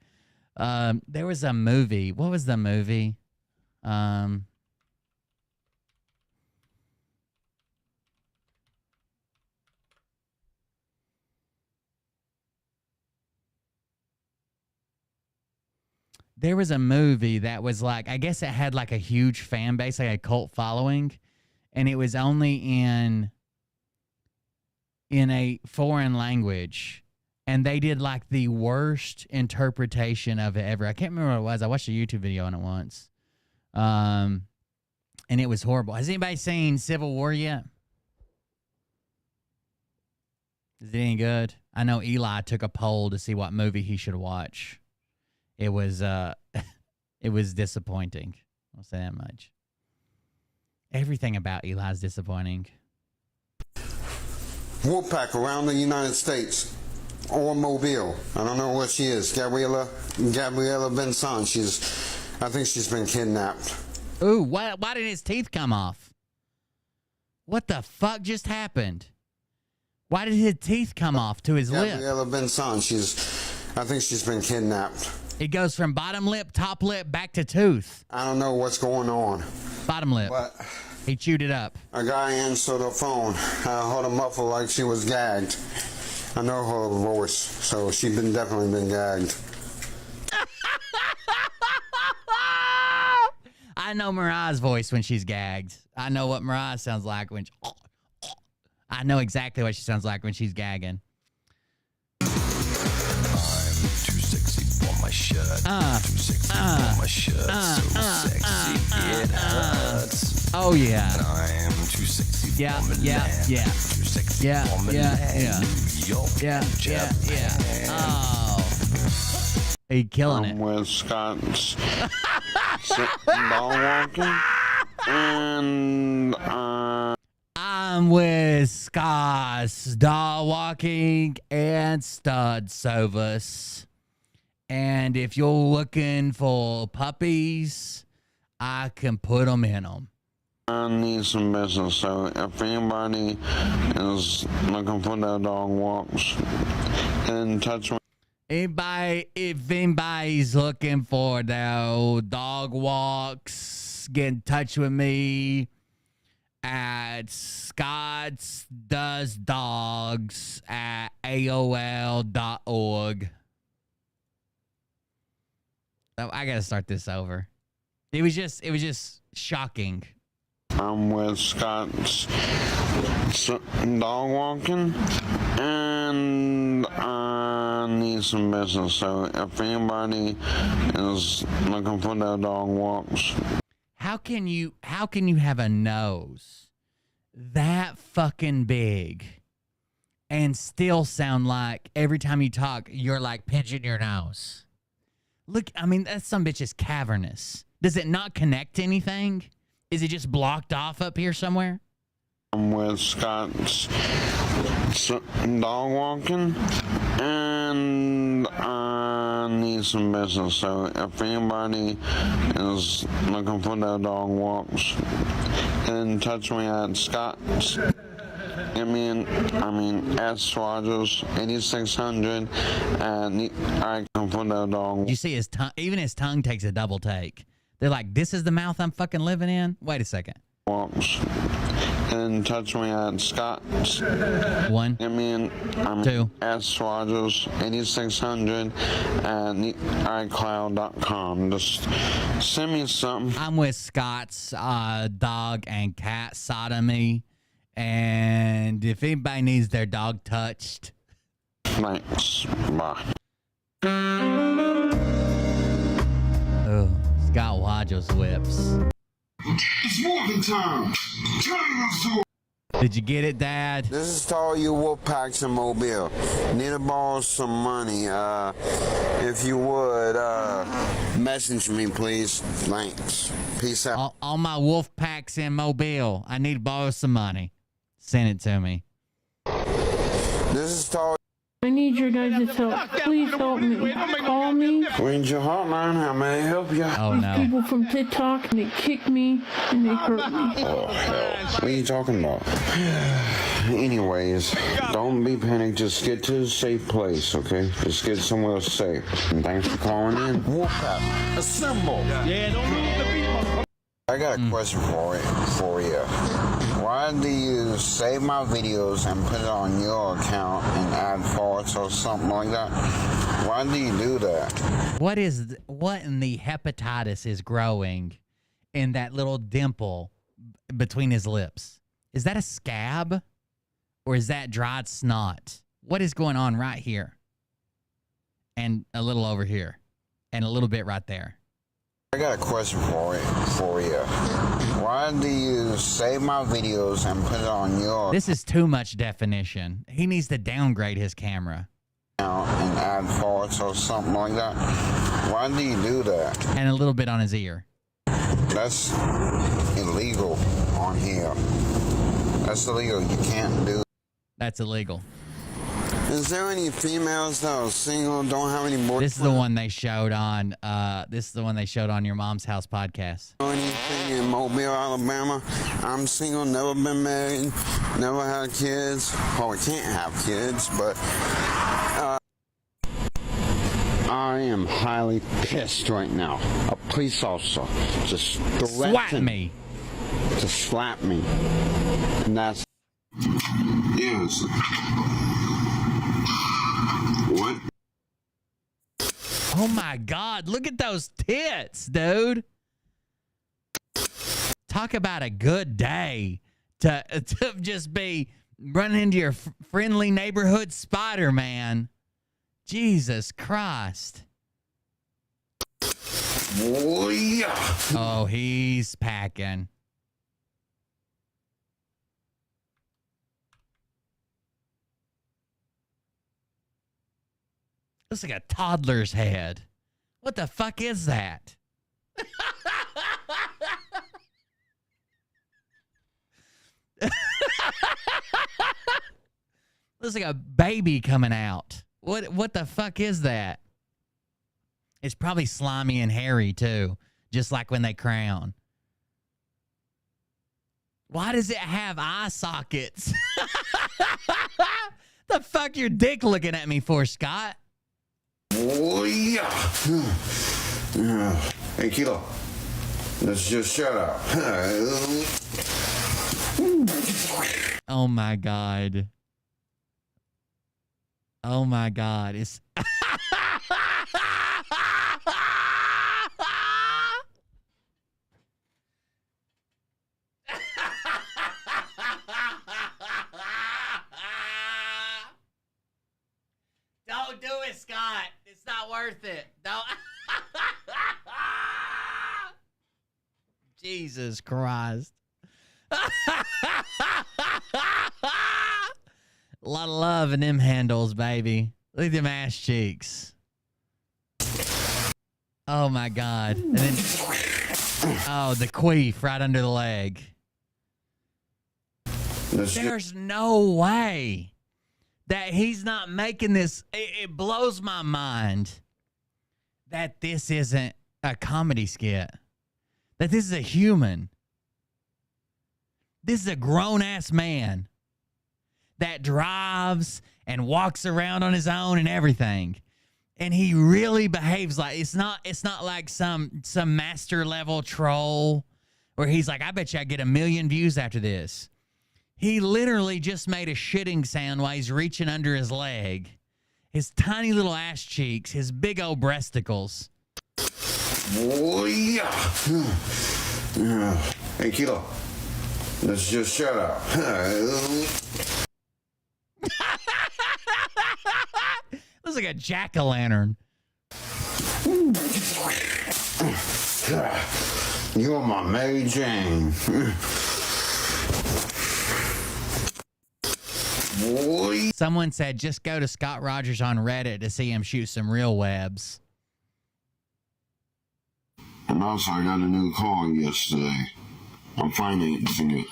There was a movie. What was the movie? There was a movie that was like, I guess it had like a huge fan base, like a cult following, and it was only in a foreign language, and they did like the worst interpretation of it ever. I can't remember what it was. I watched a YouTube video on it once. And it was horrible. Has anybody seen Civil War yet? Is it any good? I know Eli took a poll to see what movie he should watch. It was it was disappointing. I'll say that much. Everything about Eli is disappointing. Wolfpack around the United States or Mobile. I don't know what she is. Gabriela Benson. I think she's been kidnapped. Ooh, why did his teeth come off? What the fuck just happened? Why did his teeth come off to his lip? Gabriela Benson. I think she's been kidnapped. It goes from bottom lip, top lip, back to tooth. I don't know what's going on. Bottom lip. But He chewed it up. A guy answered the phone. I heard a muffle like she was gagged. I know her voice, so she's definitely been gagged. I know Mariah's voice when she's gagged. I know what Mariah sounds like when I know exactly what she sounds like when she's gagging. I'm too sexy for my shirt. Too sexy for my shirt. So sexy it hurts. Oh yeah. And I am too sexy for Milan. Yeah. Too sexy Yeah, for Milan. yeah. New York. Yeah. Oh. He killing it. With Scott's sitting dog walking. And I'm with Scott's dog walking and stud service. And if you're looking for puppies, I can put them in them. I need some business, so if anybody is looking for their dog walks, then touch me. If anybody's looking for their dog walks, get in touch with me at scottsdoesdogs@aol.org. Oh, I gotta start this over. It was just shocking. I'm with Scott's dog walking, and I need some business. So if anybody is looking for their dog walks, How can you have a nose that fucking big and still sound like every time you talk you're like pinching your nose? Look, I mean, that some bitch is cavernous. Does it not connect to anything? Is it just blocked off up here somewhere? I'm with Scott's dog walking, and I need some business. So if anybody is looking for their dog walks, then touch me at Scott's. At Swagers 8600, and I can put their dog. You see his tongue? Even his tongue takes a double take. They're like, "This is the mouth I'm fucking living in." Wait a second. Walks. And touch me at Scott's. One. Two. At Swagers 8600 and iCloud.com. Just send me something. I'm with Scott's dog and cat sodomy. And if anybody needs their dog touched. Thanks. Bye. Oh, Scott Wajo's lips. It's walking time. Did you get it, Dad? This is to all you Wolfpacks in Mobile. Need to borrow some money. If you would, message me, please. Thanks. Peace out. All my Wolfpacks in Mobile. I need to borrow some money. Send it to me. This is to all. I need your guys' help. Please help me. Call me. Where's your hotline? How may I help you? Oh, no. These people from TikTok, and they kick me, and they hurt me. Oh, hell. What are you talking about? Anyways, don't be panicked. Just get to a safe place, okay? Just get somewhere safe. And thanks for calling in. Wolfpack, assemble. Yeah, don't move the people. I got a question for you. Why do you save my videos and put it on your account and add farts or something like that? Why do you do that? What in the hepatitis is growing in that little dimple between his lips? Is that a scab? Or is that dried snot? What is going on right here? And a little over here. And a little bit right there. I got a question for you. Why do you save my videos and put it on your... This is too much definition. He needs to downgrade his camera. ...and add farts or something like that? Why do you do that? And a little bit on his ear. That's illegal on here. That's illegal. You can't do... That's illegal. Is there any females that are single, don't have any boyfriends? This is the one they showed on Your Mom's House podcast. Anything in Mobile, Alabama? I'm single, never been married, never had kids. Well, we can't have kids, but I am highly pissed right now. A police officer just threatened me. to slap me. And that's... Yes. What? Oh my God, look at those tits, dude. Talk about a good day to just be running into your friendly neighborhood Spider-Man. Jesus Christ. Oh, yeah. Oh, he's packing. Looks like a toddler's head. What the fuck is that? Looks like a baby coming out. What the fuck is that? It's probably slimy and hairy too, just like when they crown. Why does it have eye sockets? The fuck your dick looking at me for, Scott? Oh, yeah. Hey, Kilo. Let's just shut up. Oh, my God. Oh, my God. It's... Don't do it, Scott. It's not worth it. Don't. Jesus Christ. A lot of love in them handles, baby. Look at them ass cheeks. Oh, my God. And then, oh, the queef right under the leg. There's no way that he's not making this. It blows my mind that this isn't a comedy skit. That this is a human. This is a grown-ass man that drives and walks around on his own and everything. And he really behaves like it's not like some master level troll where he's like, I bet you I get 1 million views after this. He literally just made a shitting sound while he's reaching under his leg. His tiny little ass cheeks, his big old breasticles. Oh, yeah. Hey, Kilo. Let's just shut up. Looks like a jack-o'-lantern. You're my Mary Jane. Someone said just go to Scott Rogers on Reddit to see him shoot some real webs. And also, I got a new car yesterday. I'm financing it.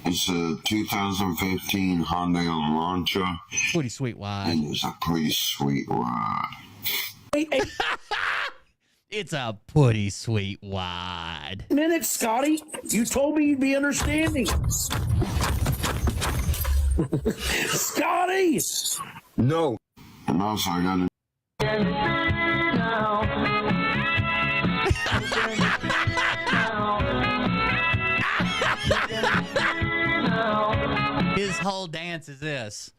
It's a 2015 Hyundai Elantra. Pretty sweet wide. And it's a pretty sweet ride. It's a pretty sweet wide. Minute, Scotty. You told me you'd be understanding. Scotty! No. And also, I got a... His whole dance is this.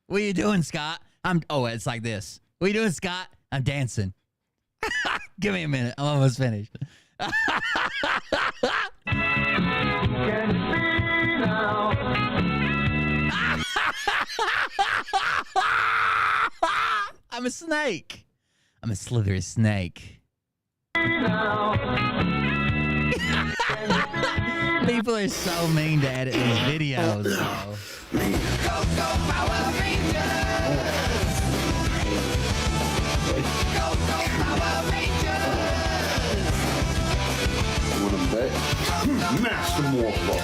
What are you doing, Scott? It's like this. What are you doing, Scott? I'm dancing. Give me a minute. I'm almost finished. I'm a snake. I'm a slithery snake. People are so mean to edit these videos, though. Go, go, Power Rangers! Go, go, Power Rangers! What a bet. Master Morpher.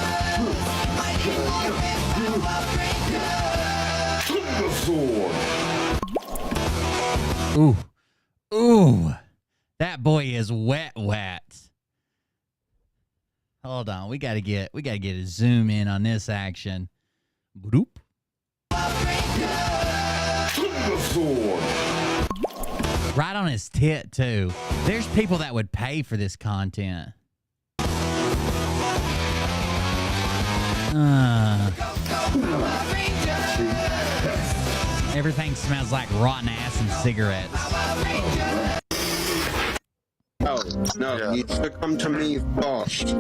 Ooh. Ooh. That boy is wet. Hold on. We gotta get a zoom in on this action. Bloop. Right on his tit, too. There's people that would pay for this content. Everything smells like rotten ass and cigarettes. No, you should come to me first.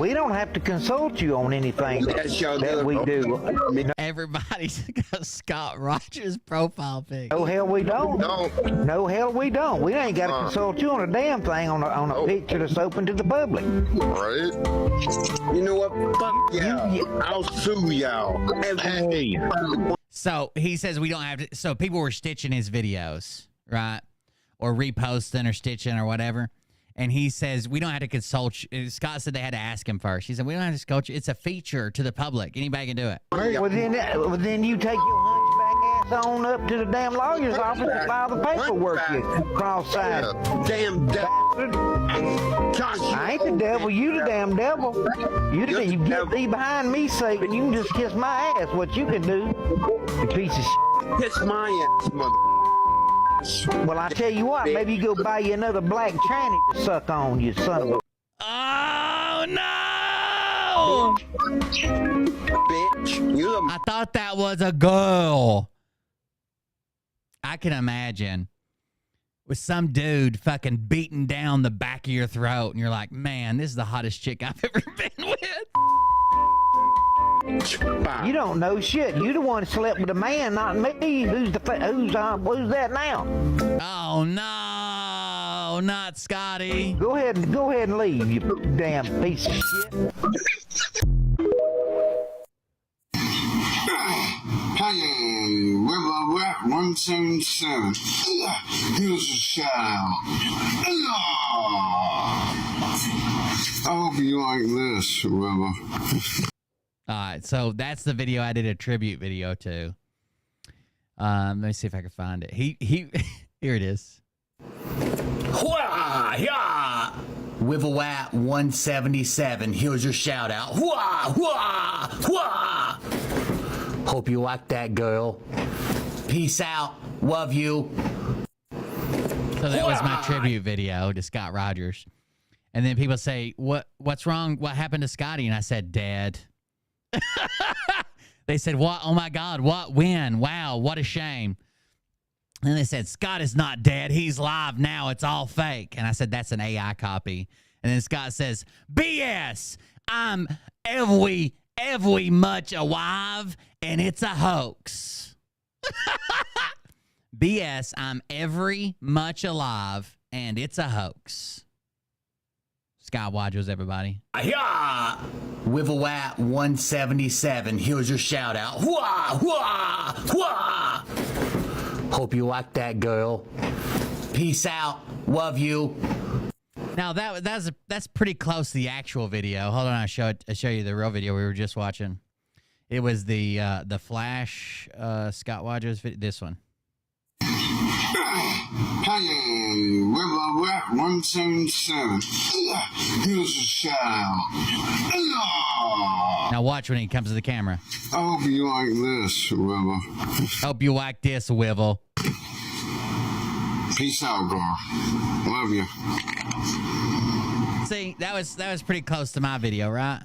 We don't have to consult you on anything that we do. Everybody's got Scott Rogers' profile pic. No, hell we don't. No, hell we don't. We ain't got to consult you on a damn thing on a picture that's open to the public. Right? You know what? Fuck yeah. I'll sue y'all. Hey. So he says we don't have to. So people were stitching his videos, right? Or reposting or stitching or whatever. And he says, we don't have to consult you. Scott said they had to ask him first. He said, we don't have to consult you. It's a feature to the public. Anybody can do it. Well, then you take your hunchback ass on up to the damn lawyer's office and file the paperwork, you cross-eyed. Damn bastard. I ain't the devil. You the damn devil. You get thee behind me, Satan. You can just kiss my ass. What you can do, you piece of shit. Kiss my ass, mother. Well, I tell you what, maybe you go buy you another black tranny to suck on, you son of a... Oh, no! Bitch. I thought that was a girl. I can imagine with some dude fucking beating down the back of your throat, and you're like, man, this is the hottest chick I've ever been with. You don't know shit. You the one that slept with a man, not me. Who's that now? Oh no, not Scotty. Go ahead and leave, you damn piece of shit. Hey, River Rap 177. Here's a shout out. I hope you like this, River. All right, so that's the video I did a tribute video to. Let me see if I can find it. He here it is. Hwah, yeah. Wivelwat 177. Here's your shout out. Hwah, hwah, hwah. Hope you like that, girl. Peace out. Love you. So that was my tribute video to Scott Rogers. And then people say, what's wrong? What happened to Scotty? And I said, dead. They said, what? Oh my God, what? When? Wow, what a shame. And they said, Scott is not dead. He's live now. It's all fake. And I said, that's an AI copy. And then Scott says, BS. I'm every much alive, and it's a hoax. BS. I'm every much alive, and it's a hoax. Scott Rogers, everybody. Yeah. Wivelwat 177. Here's your shout out. Hwah, hwah, hwah. Hope you like that, girl. Peace out. Love you. Now that's pretty close to the actual video. Hold on, I'll show you the real video we were just watching. It was the Flash Scott Rogers video. This one. Hey, River Rap 177. Here's a shout out. Now watch when he comes to the camera. I hope you like this, River. Hope you like this, Wivel. Peace out, girl. Love you. See, that was pretty close to my video, right?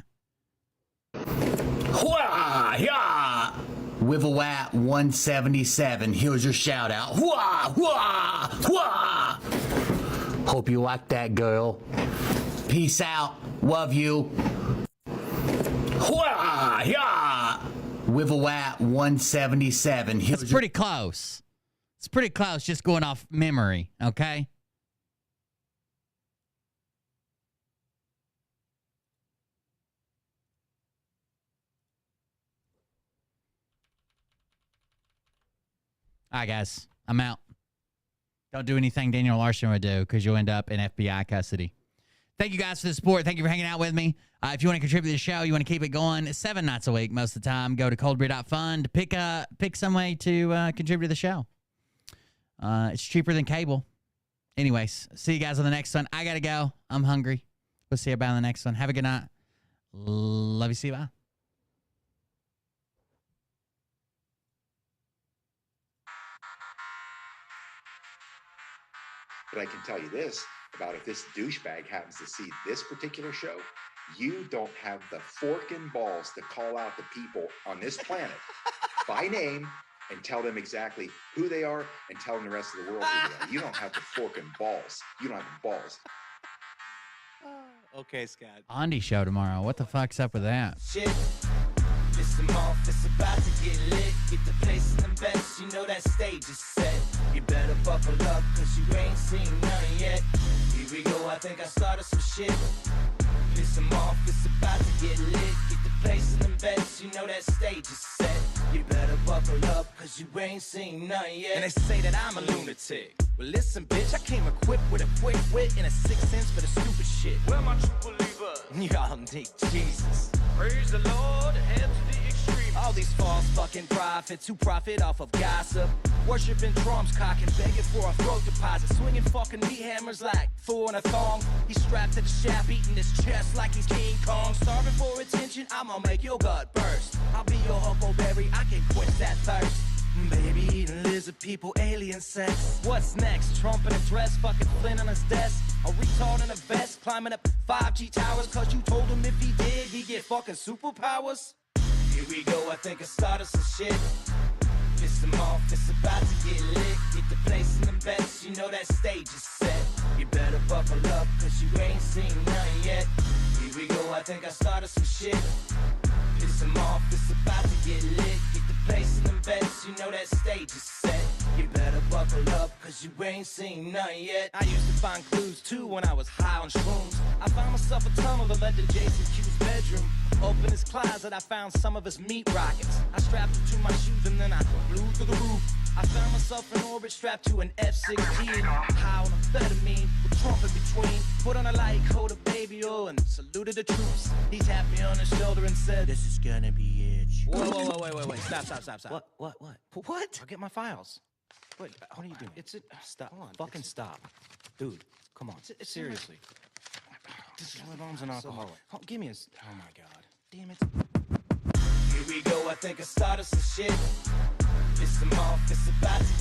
Hwah, yeah. Wivelwat 177. Here's your shout out. Hwah, hwah, hwah. Hope you like that, girl. Peace out. Love you. Hwah, yeah. Wivelwat 177. It's pretty close. It's pretty close, just going off memory, okay? All right, guys, I'm out. Don't do anything Daniel Larson would do because you'll end up in FBI custody. Thank you guys for the support. Thank you for hanging out with me. If you want to contribute to the show, you want to keep it going 7 nights a week most of the time, go to coldbeer.fund. Pick some way to contribute to the show. It's cheaper than cable. Anyways, see you guys on the next one. I got to go. I'm hungry. We'll see you about on the next one. Have a good night. Love you. See you. Bye. But I can tell you this about if this douchebag happens to see this particular show, you don't have the forking balls to call out the people on this planet by name and tell them exactly who they are and tell them the rest of the world who they are. You don't have the forking balls. You don't have the balls. Okay, Scott. Andy show tomorrow. What the fuck's up with that? Shit. Listen off, it's about to get lit. Get the place in the best, you know that stage is set. You better buckle up, cause you ain't seen none yet. Here we go, I think I started some shit. Listen off, it's about to get lit. Get the place in the best, you know that stage is set. You better buckle up, cause you ain't seen none yet. And they say that I'm a lunatic. Well, listen, bitch, I came equipped with a quick wit and a 6th sense for the stupid shit. Where my true believers? Y'all need Jesus. Praise the Lord, head to the extreme. All these false fucking prophets who profit off of gossip. Worshipping drums, cocking, begging for a throat deposit. Swinging fucking meat hammers like Thor in a thong. He's strapped to the shaft, beating his chest like he's King Kong. Starving for attention, I'ma make your gut burst. I'll be your huckleberry, I can quench that thirst. Baby eating lizard people, alien sex. What's next? Trump in a dress, fucking Flynn on his desk. A retard in a vest, climbing up 5G towers. Cause you told him if he did, he'd get fucking superpowers. Here we go, I think I started some shit. Listen off, it's about to get lit. Get the place in the best, you know that stage is set. You better buckle up, cause you ain't seen none yet. Here we go, I think I started some shit. Piss them off, it's about to get lit. Get the place in the best, you know that stage is set. You better buckle up, cause you ain't seen none yet. I used to find clues too when I was high on shrooms. I found myself a tunnel that led to Jason Q's bedroom. Open his closet, I found some of his meat rockets. I strapped him to my shoes and then I flew through the roof. I found myself in orbit strapped to an F-16. High on amphetamine, with Trump in between. Put on a light coat of baby oil and saluted the troops. He tapped me on the shoulder and said, "This is gonna be it." Whoa, wait. Stop. What? I'll get my files. Wait, what are you doing? Stop. Hold on. Fucking stop. Dude, come on. Seriously. This is my mom's an alcoholic. Oh, give me a... Oh, my God. Damn it. Here we go, I think I started some shit. Piss them off, it's about to